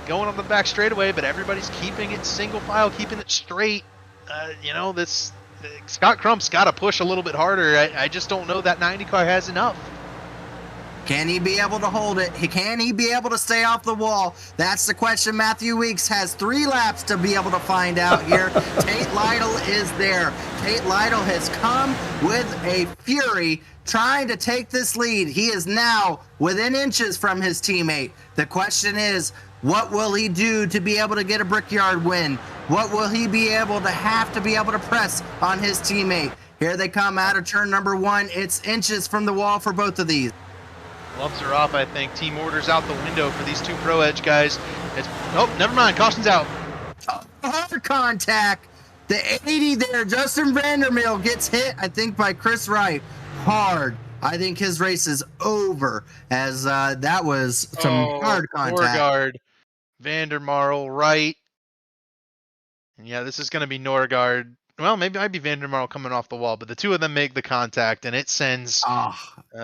going on the back straightaway, but everybody's keeping it single file, keeping it straight. Scott Crump's got to push a little bit harder. I just don't know that 90 car has enough. Can he be able to hold it? Can he be able to stay off the wall? That's the question. Matthew Weeks has 3 laps to be able to find out here. Tate Lytle is there. Tate Lytle has come with a fury trying to take this lead. He is now within inches from his teammate. The question is, what will he do to be able to get a Brickyard win? What will he be able to have to be able to press on his teammate? Here they come out of turn number 1. It's inches from the wall for both of these. Gloves are off, I think. Team orders out the window for these two Pro Edge guys. Never mind. Caution's out. Hard contact. The 80 there. Justin Vandermeer gets hit, I think, by Chris Wright. Hard. I think his race is over, as that was some hard contact. Norgard, Vandermarl, Wright. And yeah, this is going to be Norgard. Well, maybe I'd be Vandermarl coming off the wall, but the two of them make the contact, and it sends the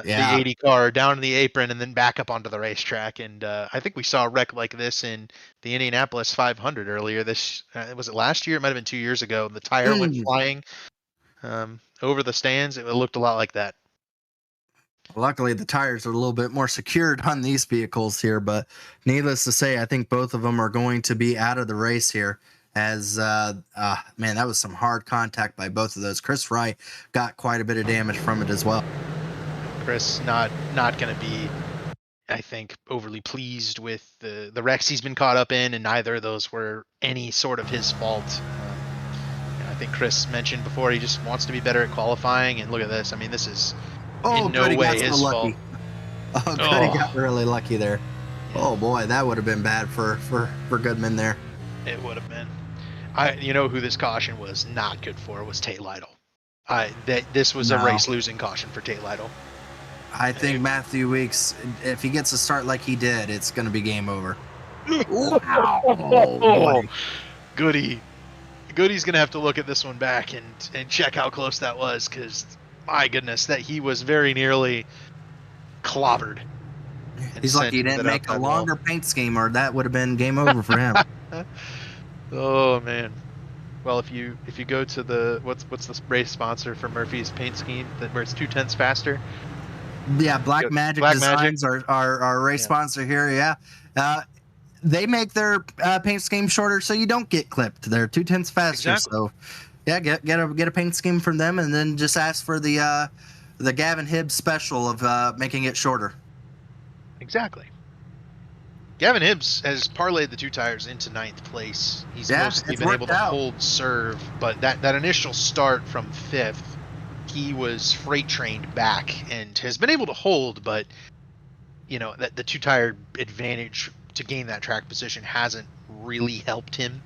80 car down to the apron and then back up onto the racetrack. And I think we saw a wreck like this in the Indianapolis 500 earlier. Was it last year? It might have been 2 years ago. The tire went flying over the stands. It looked a lot like that. Luckily, the tires are a little bit more secured on these vehicles here, but needless to say, I think both of them are going to be out of the race here. As man, that was some hard contact by both of those. Chris Wright got quite a bit of damage from it as well. Chris not going to be, I think, overly pleased with the wrecks he's been caught up in, and neither of those were any sort of his fault. I think Chris mentioned before he just wants to be better at qualifying, and look at this. I mean, this is in no way his fault. Oh, good, he got really lucky there. Yeah. Oh boy, that would have been bad for Goodman there. It would have been. You know who this caution was not good for was Tate Lytle. This was a race-losing caution for Tate Lytle. I think Matthew Weeks, if he gets a start like he did, it's going to be game over. Wow. Oh, boy. Goody's going to have to look at this one back and check how close that was, because my goodness, that he was very nearly clobbered. He's lucky he didn't make a longer paint scheme, or that would have been game over for him. Oh man. Well, if you go to the what's the race sponsor for Murphy's paint scheme where it's 2/10 faster? Yeah, Black Magic Designs are our race sponsor here. Yeah, they make their paint scheme shorter, so you don't get clipped. They're 2/10 faster. Exactly. So yeah, get a paint scheme from them, and then just ask for the Gavin Hibbs special of making it shorter. Exactly. Gavin Hibbs has parlayed the 2 tires into 9th place. He's mostly been able to hold serve, but that initial start from 5th, he was freight trained back and has been able to hold, but that the 2 tire advantage to gain that track position hasn't really helped him.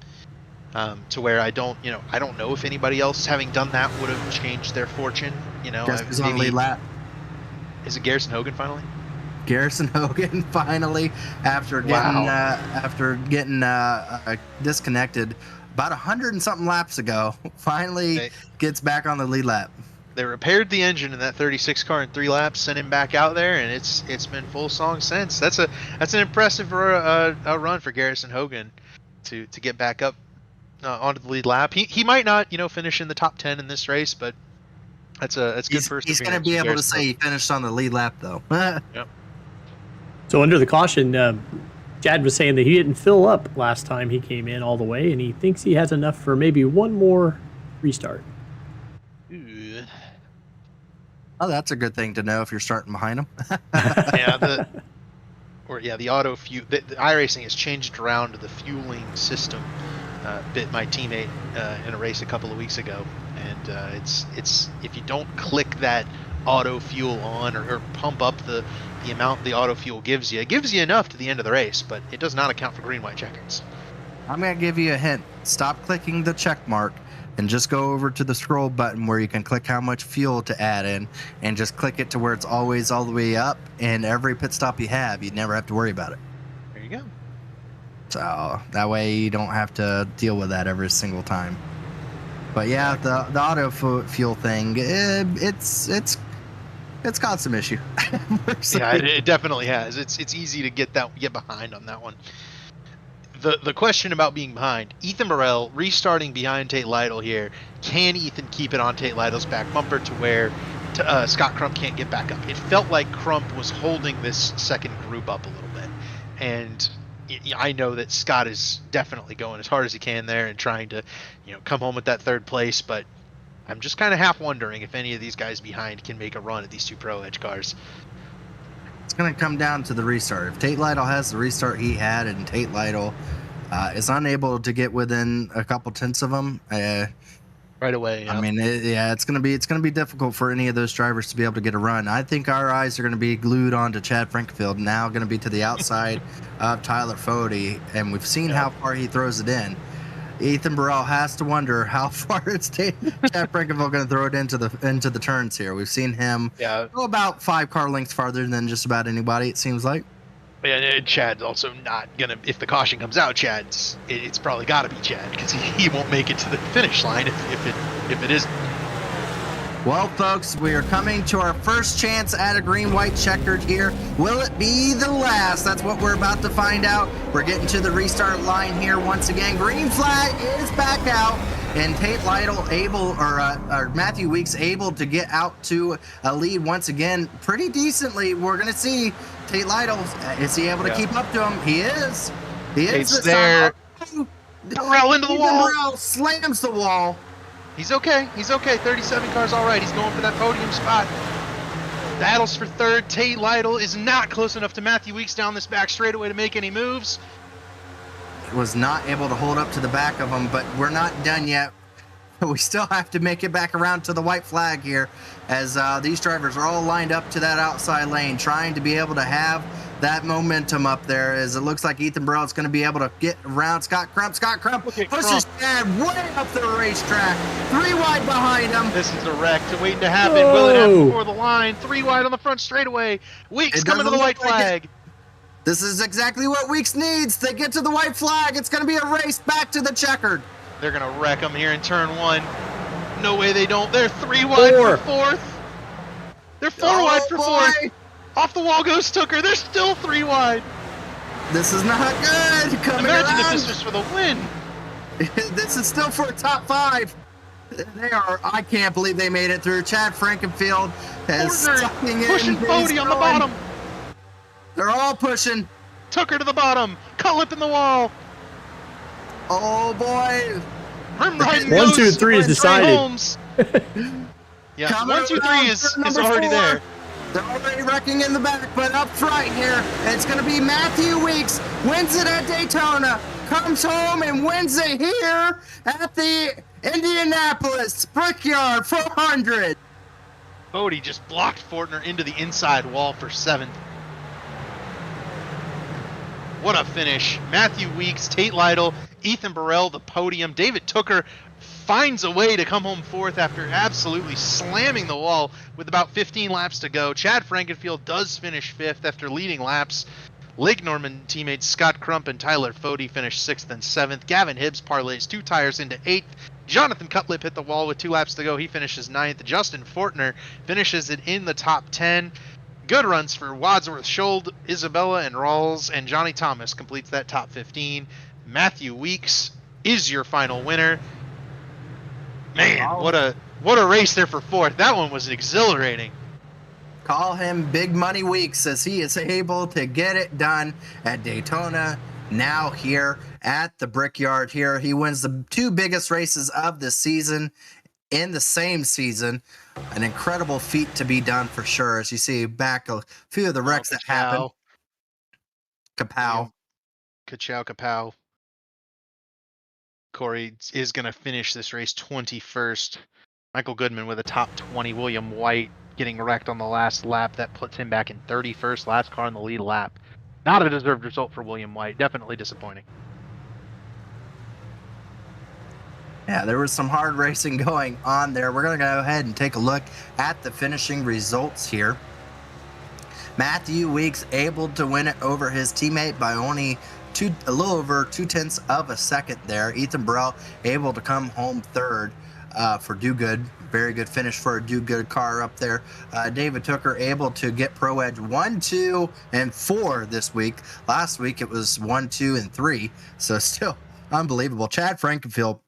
To where I don't know if anybody else having done that would have changed their fortune. Just on lead lap. Is it Garrison Hogan finally? Garrison Hogan finally, after getting disconnected about 100 and something laps ago, finally gets back on the lead lap. They repaired the engine in that 36 car in 3 laps, sent him back out there, and it's been full song since. That's an impressive run for Garrison Hogan to get back up onto the lead lap. He might not finish in the top 10 in this race, but that's good first. He's going to be able to say he finished on the lead lap though. Yep. So under the caution, Chad was saying that he didn't fill up last time he came in all the way, and he thinks he has enough for maybe one more restart. Ooh. Oh, that's a good thing to know if you're starting behind him. The auto fuel. The iRacing has changed around the fueling system. Bit my teammate in a race a couple of weeks ago, and it's if you don't click that auto fuel on or pump up the amount the auto fuel gives you, it gives you enough to the end of the race, but it does not account for green white checkers. I'm gonna give you a hint. Stop clicking the check mark and just go over to the scroll button where you can click how much fuel to add in, and just click it to where it's always all the way up, and every pit stop you have, you never have to worry about it. There you go. So that way you don't have to deal with that every single time. But yeah, the auto fuel thing, it's caused some issue. Yeah, it definitely has. It's easy to get behind on that one. The question about being behind, Ethan Burrell restarting behind Tate Lytle here. Can Ethan keep it on Tate Lytle's back bumper to where Scott Crump can't get back up? It felt like Crump was holding this second group up a little bit, and I know that Scott is definitely going as hard as he can there and trying to come home with that 3rd place, but I'm just kind of half wondering if any of these guys behind can make a run at these 2 Pro Edge cars. It's going to come down to the restart. If Tate Lytle has the restart he had, and Tate Lytle is unable to get within a couple tenths of them right away, I mean, it's going to be difficult for any of those drivers to be able to get a run. I think our eyes are going to be glued on to Chad Frankenfield, now going to be to the outside of Tyler Fode, and we've seen how far he throws it in. Ethan Burrell has to wonder how far it's Chad Frankenfield going to throw it into the turns here. We've seen him go about 5 car lengths farther than just about anybody, it seems like. And Chad's also not gonna. If the caution comes out, it's probably got to be Chad, because he won't make it to the finish line if it isn't. Well, folks, we are coming to our first chance at a green-white checkered here. Will it be the last? That's what we're about to find out. We're getting to the restart line here once again. Green flag is back out, and Tate Lytle or Matthew Weeks able to get out to a lead once again pretty decently. We're going to see Tate Lytle. Is he able to keep up to him? He is. Tate's there. Burrell into the wall. Burrell slams the wall. He's okay. 37 cars all right. He's going for that podium spot. Battles for 3rd. Tate Lytle is not close enough to Matthew Weeks down this back straightaway to make any moves. Was not able to hold up to the back of him, but we're not done yet. We still have to make it back around to the white flag here, as these drivers are all lined up to that outside lane, trying to be able to have that momentum up there, as it looks like Ethan Burrell is going to be able to get around Scott Crump. Scott Crump pushes Chad way up the racetrack. 3 wide behind him. This is a wreck waiting to happen. Will it happen before the line? 3 wide on the front straightaway. Weeks coming to the white flag. This is exactly what Weeks needs. They get to the white flag. It's going to be a race back to the checkered. They're going to wreck them here in turn 1. No way they don't. They're 3 wide for 4th. They're 4 wide for 4th. Off the wall goes Tooker. They're still 3 wide. This is not good. Coming Imagine around. if this was for the win. This is still for a top 5. They are. I can't believe they made it through. Chad Frankenfield is sucking in. Pushing Bodie on the bottom. They're all pushing. Tooker to the bottom. Cutlip in the wall. Oh boy. Rim riding 1, 2, goes 3 is Trey decided. Holmes. Yeah, Coming 1, 2, 3 around is turn number already 4. there. They're already wrecking in the back, but up front here, it's going to be Matthew Weeks. Wins it at Daytona. Comes home and wins it here at the Indianapolis Brickyard 400. Bodie just blocked Fortner into the inside wall for 7th. What a finish. Matthew Weeks, Tate Lytle, Ethan Burrell, the podium. David Tooker finds a way to come home 4th after absolutely slamming the wall with about 15 laps to go. Chad Frankenfield does finish 5th after leading laps. Lake Norman teammates Scott Crump and Tyler Fode finished 6th and 7th. Gavin Hibbs parlays 2 tires into 8th. Jonathan Cutlip hit the wall with 2 laps to go. He finishes 9th. Justin Fortner finishes it in the top 10. Good runs for Wadsworth, Schold, Isabella, and Rawls, and Johnny Thomas completes that top 15. Matthew Weeks is your final winner. Man, what a race there for 4th. That one was exhilarating. Call him Big Money Weeks as he is able to get it done at Daytona. Now here at the Brickyard here, he wins the 2 biggest races of the season in the same season. An incredible feat to be done for sure. As you see back a few of the wrecks that happened. Kapow. Kapow. Corey is going to finish this race 21st. Michael Goodman with a top 20. William White getting wrecked on the last lap. That puts him back in 31st. Last car in the lead lap. Not a deserved result for William White. Definitely disappointing. Yeah, there was some hard racing going on there. We're going to go ahead and take a look at the finishing results here. Matthew Weeks able to win it over his teammate by only a little over 0.2 of a second there. Ethan Burrell able to come home 3rd for Do Good. Very good finish for a Do Good car up there. David Tooker able to get Pro Edge 1, 2, and 4 this week. Last week it was 1, 2, and 3. So still unbelievable. Chad Frankenfield,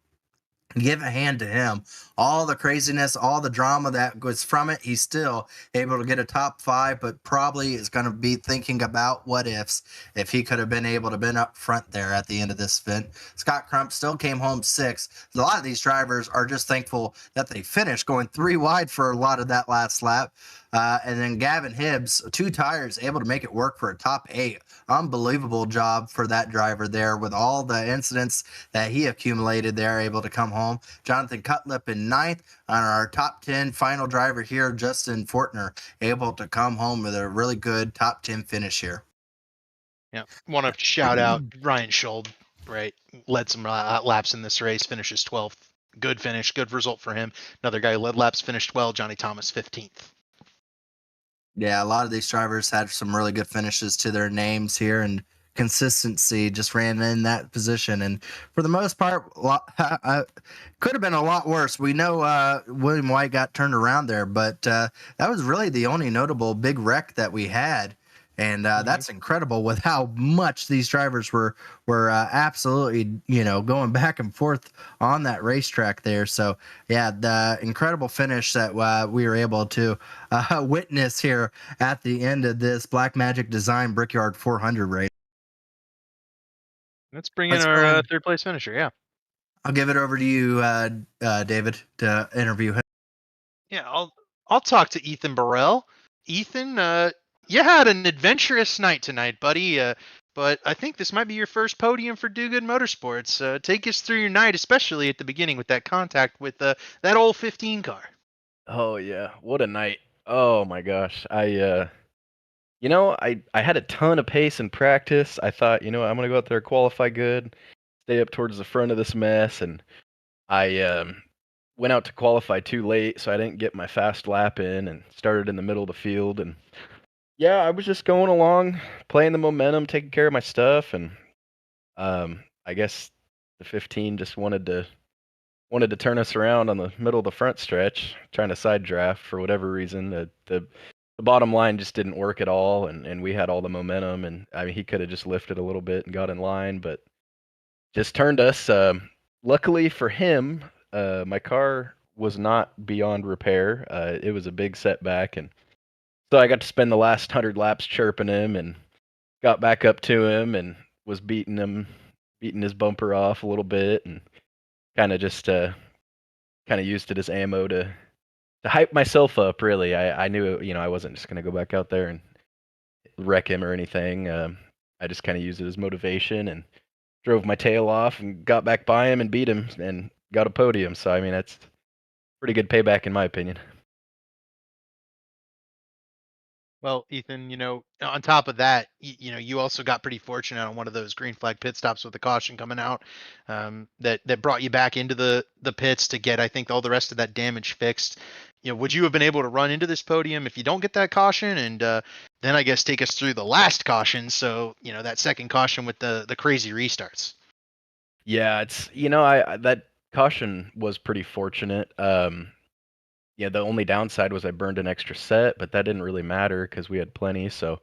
give a hand to him. All the craziness, all the drama that was from it, he's still able to get a top 5, but probably is going to be thinking about what ifs if he could have been able to been up front there at the end of this event. Scott Crump still came home 6th. A lot of these drivers are just thankful that they finished going 3 wide for a lot of that last lap. And then Gavin Hibbs, 2 tires, able to make it work for a top 8. Unbelievable job for that driver there with all the incidents that he accumulated there, able to come home. Jonathan Cutlip in 9th. On our top 10 final driver here, Justin Fortner, able to come home with a really good top 10 finish here. Yeah, want to shout out Ryan Schold, right? Led some laps in this race, finishes 12th. Good finish, good result for him. Another guy who led laps, finished well, Johnny Thomas 15th. Yeah, a lot of these drivers had some really good finishes to their names here, and consistency just ran in that position. And for the most part, could have been a lot worse. We know William White got turned around there, but that was really the only notable big wreck that we had. And that's incredible with how much these drivers were absolutely, going back and forth on that racetrack there. So, yeah, the incredible finish that we were able to witness here at the end of this Black Magic Design Brickyard 400 race. Let's bring in our 3rd place finisher, yeah. I'll give it over to you, David, to interview him. Yeah, I'll talk to Ethan Burrell. Ethan, you had an adventurous night tonight, buddy, but I think this might be your first podium for Do Good Motorsports. Take us through your night, especially at the beginning with that contact with that old 15 car. Oh, yeah. What a night. Oh, my gosh. I had a ton of pace in practice. I thought, I'm going to go out there, qualify good, stay up towards the front of this mess, and I went out to qualify too late, so I didn't get my fast lap in and started in the middle of the field. And yeah, I was just going along, playing the momentum, taking care of my stuff, and I guess the 15 just wanted to turn us around on the middle of the front stretch, trying to side draft for whatever reason. The the bottom line just didn't work at all, and we had all the momentum, and I mean he could have just lifted a little bit and got in line, but just turned us. Luckily for him, my car was not beyond repair. It was a big setback, and so I got to spend the last 100 laps chirping him, and got back up to him, and was beating his bumper off a little bit, and kind of just kind of used it as ammo to hype myself up. Really, I knew I wasn't just gonna go back out there and wreck him or anything. I just kind of used it as motivation and drove my tail off and got back by him and beat him and got a podium. So I mean, that's pretty good payback in my opinion. Well, Ethan, on top of that, you also got pretty fortunate on one of those green flag pit stops with the caution coming out, that brought you back into the pits to get, I think, all the rest of that damage fixed. Would you have been able to run into this podium if you don't get that caution? And then I guess take us through the last caution. So that second caution with the crazy restarts. Yeah, it's I that caution was pretty fortunate. Yeah, the only downside was I burned an extra set, but that didn't really matter because we had plenty. So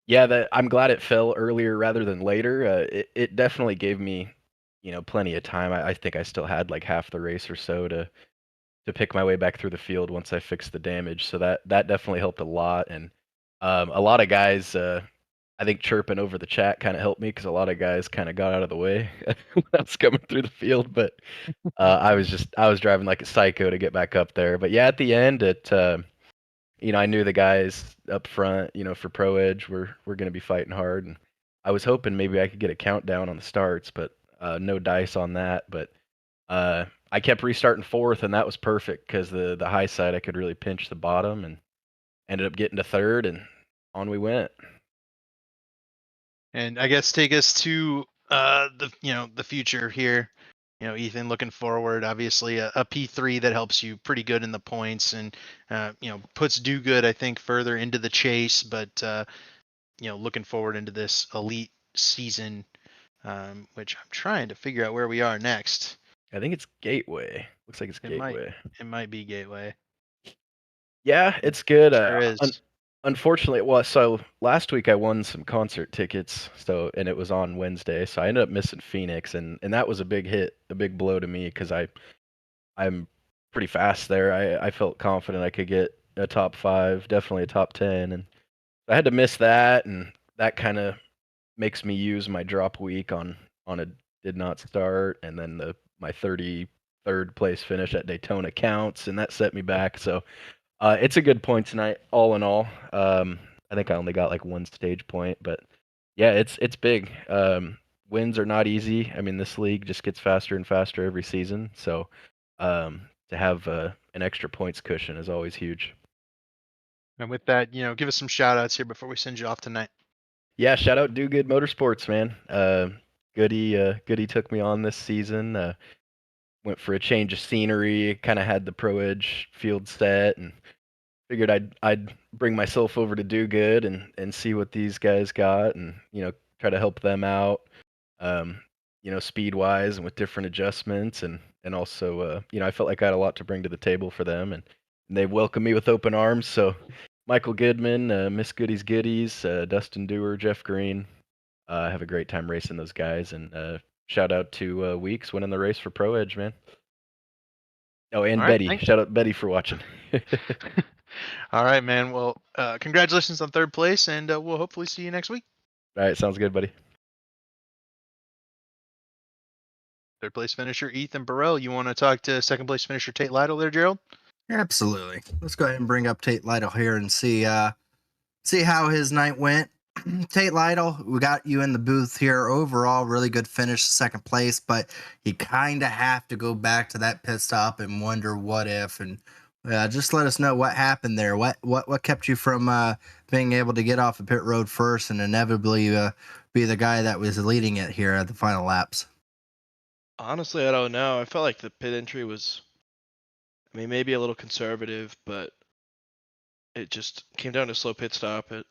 yeah, I'm glad it fell earlier rather than later. It definitely gave me, plenty of time. I think I still had like half the race or so to pick my way back through the field once I fixed the damage. So that definitely helped a lot. And a lot of guys, I think chirping over the chat kind of helped me because a lot of guys kind of got out of the way when I was coming through the field. But I was driving like a psycho to get back up there. But yeah, at the end, I knew the guys up front, for Pro Edge were going to be fighting hard, and I was hoping maybe I could get a countdown on the starts, but no dice on that. But I kept restarting fourth, and that was perfect because the high side I could really pinch the bottom, and ended up getting to third, and on we went. And I guess take us to the future here. Ethan, looking forward, obviously a P3 that helps you pretty good in the points, and puts Do Good, I think, further into the chase. But looking forward into this elite season, which I'm trying to figure out where we are next. I think it's Gateway. Looks like it's Gateway. It might be Gateway. Yeah, it's good. Sure is. Unfortunately, well, so last week I won some concert tickets, and it was on Wednesday, so I ended up missing Phoenix, and that was a big hit, a big blow to me because I'm pretty fast there. I felt confident I could get a top 5, definitely a top 10, and I had to miss that, and that kind of makes me use my drop week on a did not start, and then my 33rd place finish at Daytona counts, and that set me back. So it's a good point tonight, all in all. I think I only got like 1 stage point, but yeah, it's big. Wins are not easy. I mean, this league just gets faster and faster every season, so to have an extra points cushion is always huge. And with that, give us some shout outs here before we send you off tonight. Yeah, shout out Do Good Motorsports, man. Goody took me on this season. Went for a change of scenery, kind of had the Pro Edge field set, and figured I'd bring myself over to Do Good and see what these guys got, and try to help them out, speed wise and with different adjustments, and also I felt like I had a lot to bring to the table for them, and they welcomed me with open arms. So Michael Goodman, Miss Goody's Goodies, Dustin Dewar, Jeff Green, have a great time racing those guys, and shout out to Weeks winning the race for Pro Edge, man. Oh, and All right, Betty. Shout out Betty for watching. All right, man. Well, congratulations on 3rd place, and we'll hopefully see you next week. All right, sounds good, buddy. 3rd place finisher Ethan Burrell. You want to talk to 2nd place finisher Tate Lytle there, Gerald? Absolutely. Let's go ahead and bring up Tate Lytle here and see how his night went. Tate Lytle, we got you in the booth here. Overall, really good finish, 2nd place, but you kind of have to go back to that pit stop and wonder what if. And just let us know what happened there. What kept you from being able to get off the pit road first and inevitably be the guy that was leading it here at the final laps? Honestly, I don't know. I felt like the pit entry was, maybe a little conservative, but it just came down to a slow pit stop. It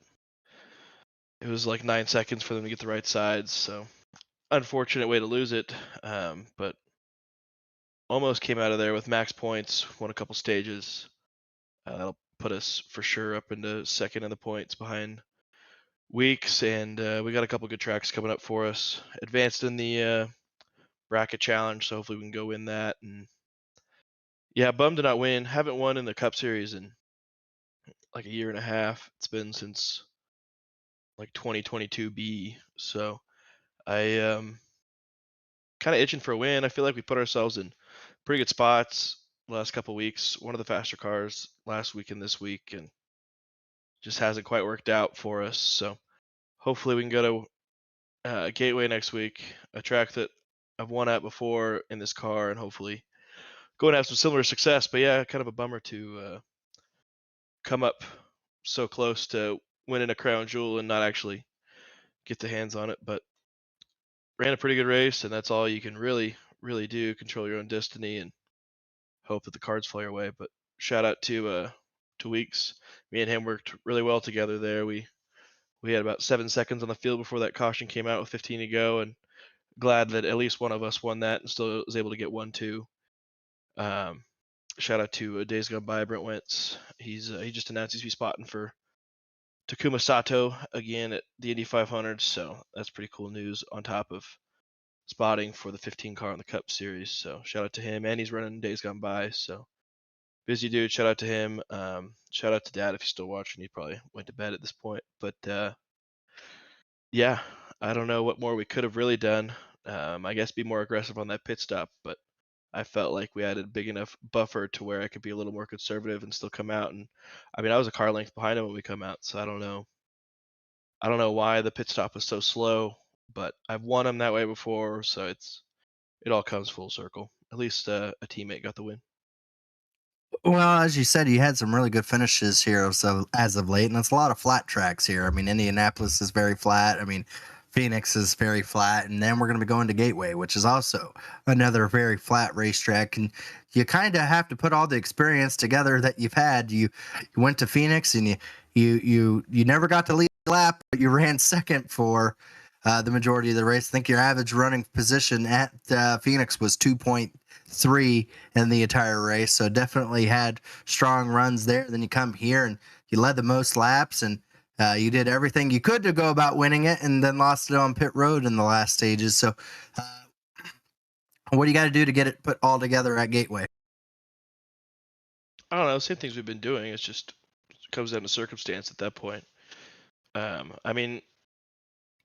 was like 9 seconds for them to get the right sides, so unfortunate way to lose it. But almost came out of there with max points, won a couple stages. That'll put us for sure up into second in the points behind Weeks, and we got a couple good tracks coming up for us. Advanced in the bracket challenge, so hopefully we can go win that. And yeah, bummed to not win. Haven't won in the Cup Series in like a year and a half. It's been since like 2022 B. So I kind of itching for a win. I feel like we put ourselves in pretty good spots the last couple weeks. One of the faster cars last week and this week, and just hasn't quite worked out for us. So hopefully we can go to Gateway next week, a track that I've won at before in this car, and hopefully go and have some similar success. But yeah, kind of a bummer to come up so close to winning a crown jewel and not actually get the hands on it. But ran a pretty good race, and that's all you can really do. Control your own destiny and hope that the cards fall your way. But shout out to Weeks. Me and him worked really well together there. We had about 7 seconds on the field before that caution came out with 15 to go, and glad that at least one of us won that and still was able to get 1-2. Shout out to Days Gone By, Brent Wentz. He just announced he's be spotting for Takuma Sato again at the Indy 500, so that's pretty cool news on top of spotting for the 15 car in the Cup Series. So shout out to him, and he's running Days Gone By, so busy dude. Shout out to him. Shout out to Dad if he's still watching. He probably went to bed at this point, but yeah, I don't know what more we could have really done. I guess be more aggressive on that pit stop, but I felt like we had a big enough buffer to where I could be a little more conservative and still come out. And I mean, I was a car length behind him when we come out, so I don't know why the pit stop was so slow, but I've won him that way before, so it all comes full circle. At least a teammate got the win. Well, as you said, you had some really good finishes here so as of late, and it's a lot of flat tracks here. I mean, Indianapolis is very flat. I mean, Phoenix is very flat, and then we're going to be going to Gateway, which is also another very flat racetrack. And you kind of have to put all the experience together that you've had. You went to Phoenix, and you never got to lead the lap, but you ran second for the majority of the race. I think your average running position at Phoenix was 2.3 in the entire race, so definitely had strong runs there. Then you come here and you led the most laps, and you did everything you could to go about winning it, and then lost it on pit road in the last stages. So what do you got to do to get it put all together at Gateway? I don't know. Same things we've been doing. It comes down to circumstance at that point. I mean,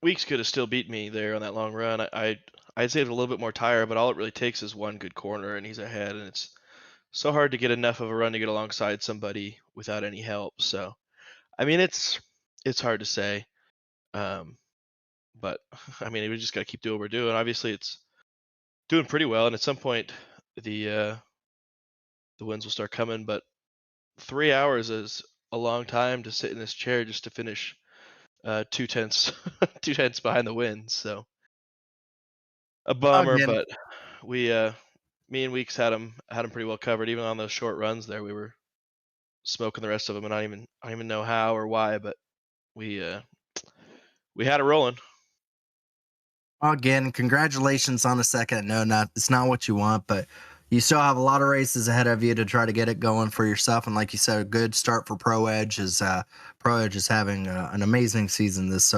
Weeks could have still beat me there on that long run. I'd saved a little bit more tire, but all it really takes is one good corner, and he's ahead. And it's so hard to get enough of a run to get alongside somebody without any help. So, I mean, it's hard to say. But I mean, we just got to keep doing what we're doing. Obviously, it's doing pretty well, and at some point, the wins will start coming. But 3 hours is a long time to sit in this chair just to finish 2/10 behind the win. So a bummer, Again. but me and Weeks had him pretty well covered. Even on those short runs there, we were smoking the rest of them, and I don't even know how or why, but we had it rolling. Again, congratulations on the second. No, it's not what you want, but you still have a lot of races ahead of you to try to get it going for yourself. And like you said, a good start for Pro Edge is having an amazing season this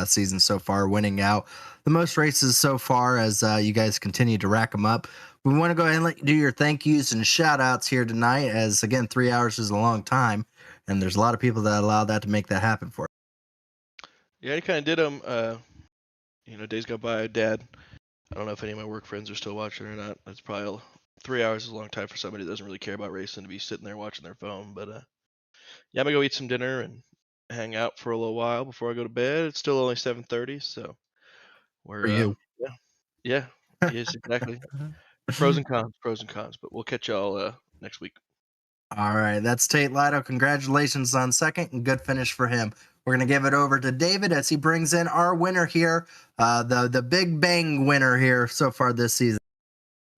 season so far, winning out the most races so far as you guys continue to rack them up. We want to go ahead and let you do your thank yous and shout outs here tonight, as again, 3 hours is a long time, and there's a lot of people that allow that to make that happen for you. Yeah, I kind of did them. Days Gone By, Dad. I don't know if any of my work friends are still watching or not. That's probably 3 hours is a long time for somebody that doesn't really care about racing to be sitting there watching their phone. But yeah, I'm gonna go eat some dinner and hang out for a little while before I go to bed. It's still only 7:30, so we're For you. yeah, yes, exactly. Pros and cons, but we'll catch y'all next week. All right, that's Tate Lido. Congratulations on second, and good finish for him. We're going to give it over to David as he brings in our winner here, the Big Bang winner here so far this season.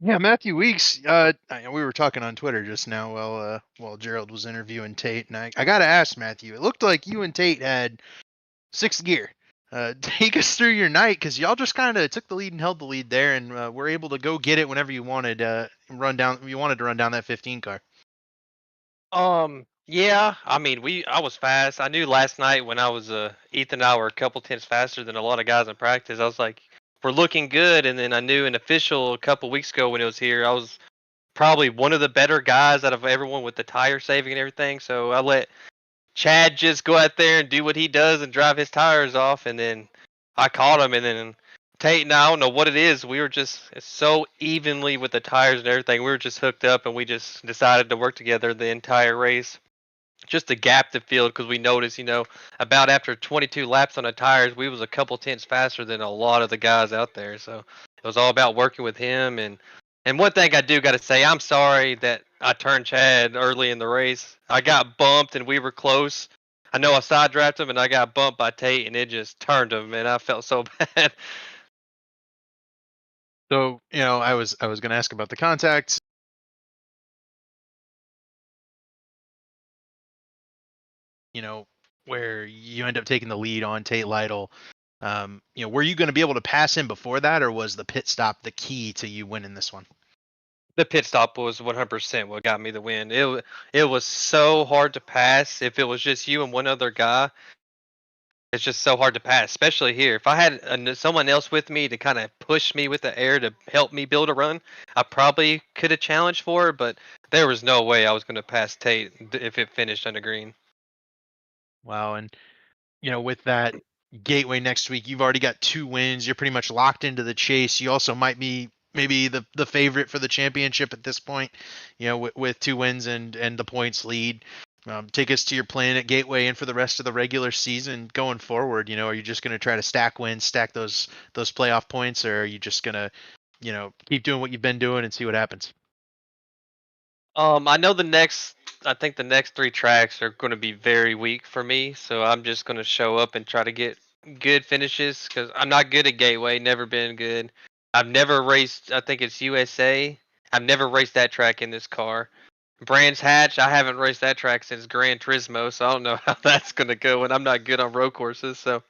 Yeah, Matthew Weeks. We were talking on Twitter just now while Gerald was interviewing Tate, and I got to ask Matthew. It looked like you and Tate had sixth gear. Take us through your night, because y'all just kind of took the lead and held the lead there, and were able to go get it whenever you wanted. You wanted to run down that 15 car. Yeah, I mean, I was fast. I knew last night when I was Ethan and I were a couple tenths faster than a lot of guys in practice. I was like, we're looking good, and then I knew an official a couple weeks ago when it was here, I was probably one of the better guys out of everyone with the tire saving and everything. So I let Chad just go out there and do what he does and drive his tires off, and then I caught him, and then Tate and I don't know what it is. We were just so evenly with the tires and everything. We were just hooked up, and we just decided to work together the entire race just to gap the field because we noticed, about after 22 laps on the tires, we was a couple tenths faster than a lot of the guys out there. So it was all about working with him. And one thing I do got to say, I'm sorry that I turned Chad early in the race. I got bumped and we were close. I know I side drafted him and I got bumped by Tate and it just turned him and I felt so bad. So, I was going to ask about the contact. Where you end up taking the lead on Tate Lytle. Were you going to be able to pass him before that, or was the pit stop the key to you winning this one? The pit stop was 100% what got me the win. It was so hard to pass. If it was just you and one other guy, it's just so hard to pass, especially here. If I had someone else with me to kind of push me with the air to help me build a run, I probably could have challenged for it, but there was no way I was going to pass Tate if it finished under green. Wow, and with that Gateway next week, you've already got 2 wins. You're pretty much locked into the chase. You also might be maybe the favorite for the championship at this point, with 2 wins and the points lead. Take us to your plan at Gateway and for the rest of the regular season going forward. Are you just going to try to stack wins, stack those playoff points, or are you just going to, keep doing what you've been doing and see what happens? I know I think the next 3 tracks are going to be very weak for me, so I'm just going to show up and try to get good finishes because I'm not good at Gateway, never been good. I've never raced, I think it's USA. I've never raced that track in this car. Brands Hatch, I haven't raced that track since Gran Turismo, so I don't know how that's going to go, and I'm not good on road courses. So,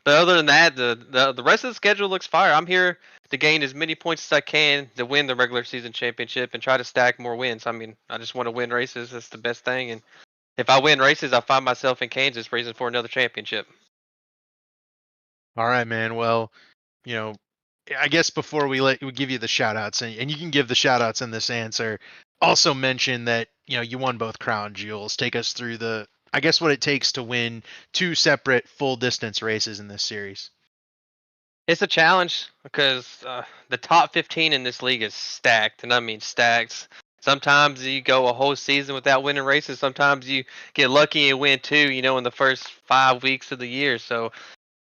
but other than that, the rest of the schedule looks fire. I'm here to gain as many points as I can to win the regular season championship and try to stack more wins. I mean, I just want to win races. That's the best thing. And if I win races, I find myself in Kansas racing for another championship. All right, man. Well, I guess before we give you the shout outs, and you can give the shout outs in this answer, also mention that, you won both crown jewels. Take us through I guess what it takes to win 2 separate full distance races in this series. It's a challenge because the top 15 in this league is stacked, and I mean stacked. Sometimes you go a whole season without winning races. Sometimes you get lucky and win 2, in the first 5 weeks of the year. So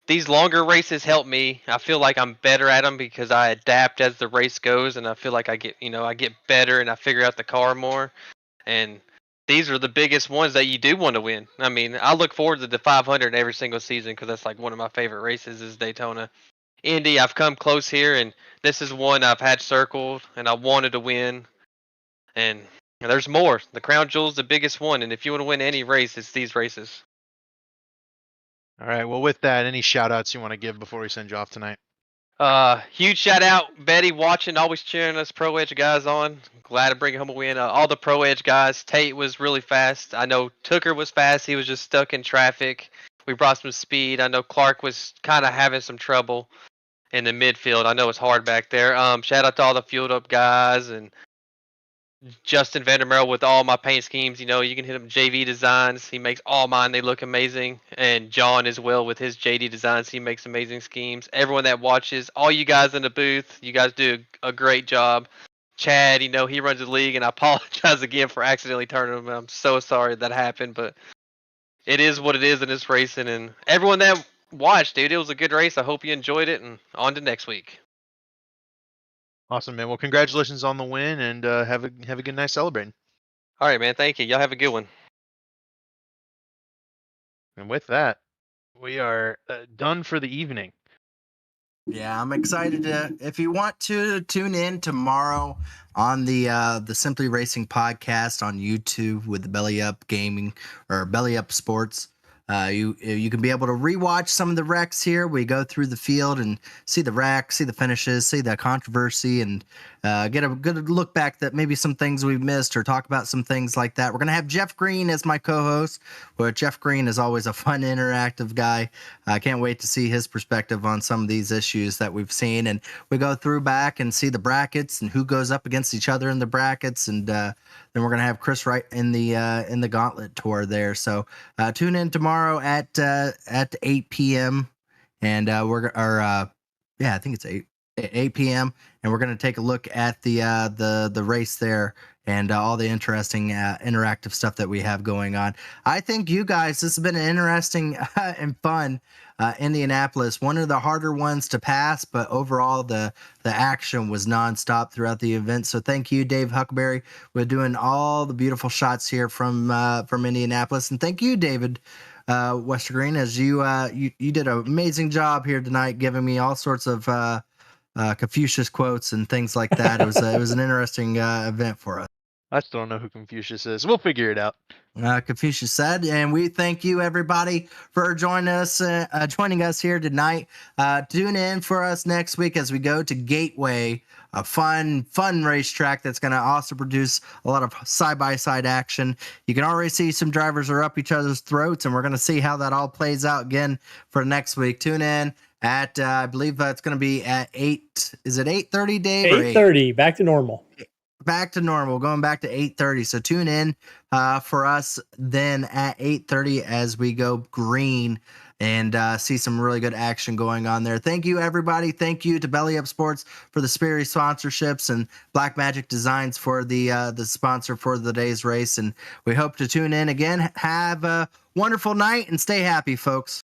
these longer races help me. I feel like I'm better at them because I adapt as the race goes, and I feel like I get better and I figure out the car more. And these are the biggest ones that you do want to win. I mean, I look forward to the 500 every single season because that's like one of my favorite races is Daytona. Indy, I've come close here, and this is one I've had circled, and I wanted to win. And there's more. The Crown Jewel's the biggest one, and if you want to win any race, it's these races. All right. Well, with that, any shout outs you want to give before we send you off tonight? Huge shout out, Betty, watching, always cheering us Pro Edge guys on. Glad to bring home a win. All the Pro Edge guys. Tate was really fast. I know Tooker was fast. He was just stuck in traffic. We brought some speed. I know Clark was kind of having some trouble in the midfield. I know it's hard back there. Shout out to all the fueled up guys and Justin Vandermeer with all my paint schemes. You can hit him JV Designs. He makes all mine. They look amazing. And John as well with his JD Designs. He makes amazing schemes. Everyone that watches, all you guys in the booth, you guys do a great job. Chad, he runs the league, and I apologize again for accidentally turning him. I'm so sorry that happened, but it is what it is in this racing. And everyone that watched, dude, it was a good race. I hope you enjoyed it, and on to next week. Awesome, man. Well, congratulations on the win, and have a good night celebrating. All right, man. Thank you. Y'all have a good one. And with that, we are done for the evening. Yeah, I'm excited to. If you want to tune in tomorrow on the Simply Racing podcast on YouTube with the Belly Up Gaming or Belly Up Sports, You can be able to rewatch some of the wrecks here. We go through the field and see the wrecks, see the finishes, see the controversy, and get a good look back that maybe some things we've missed or talk about some things like that. We're going to have Jeff Green as my co-host, where Jeff Green is always a fun, interactive guy. I can't wait to see his perspective on some of these issues that we've seen. And we go through back and see the brackets and who goes up against each other in the brackets. And then we're going to have Chris Wright in the gauntlet tour there. So tune in tomorrow at 8 p.m. And I think it's 8 p.m. and we're going to take a look at the race there and all the interesting interactive stuff that we have going on. I think you guys, this has been an interesting and fun Indianapolis, one of the harder ones to pass, but overall the action was nonstop throughout the event. So thank you, Dave Huckleberry. We're doing all the beautiful shots here from Indianapolis, and thank you, David Westergreen, as you did an amazing job here tonight, giving me all sorts of Confucius quotes and things like that. It was an interesting event for us. I still don't know who Confucius is. We'll figure it out. Confucius said, and we thank you everybody for joining us here tonight. Tune in for us next week as we go to Gateway, a fun racetrack that's going to also produce a lot of side-by-side action. You can already see some drivers are up each other's throats, and we're going to see how that all plays out again for next week. Tune in at I believe it's going to be at 8. Is it 8:30, Dave? 8:30, back to normal. Back to normal, going back to 8:30. So tune in for us then at 8:30 as we go green and see some really good action going on there. Thank you, everybody. Thank you to Belly Up Sports for the Sperry sponsorships and Black Magic Designs for the sponsor for the day's race. And we hope to tune in again. Have a wonderful night and stay happy, folks.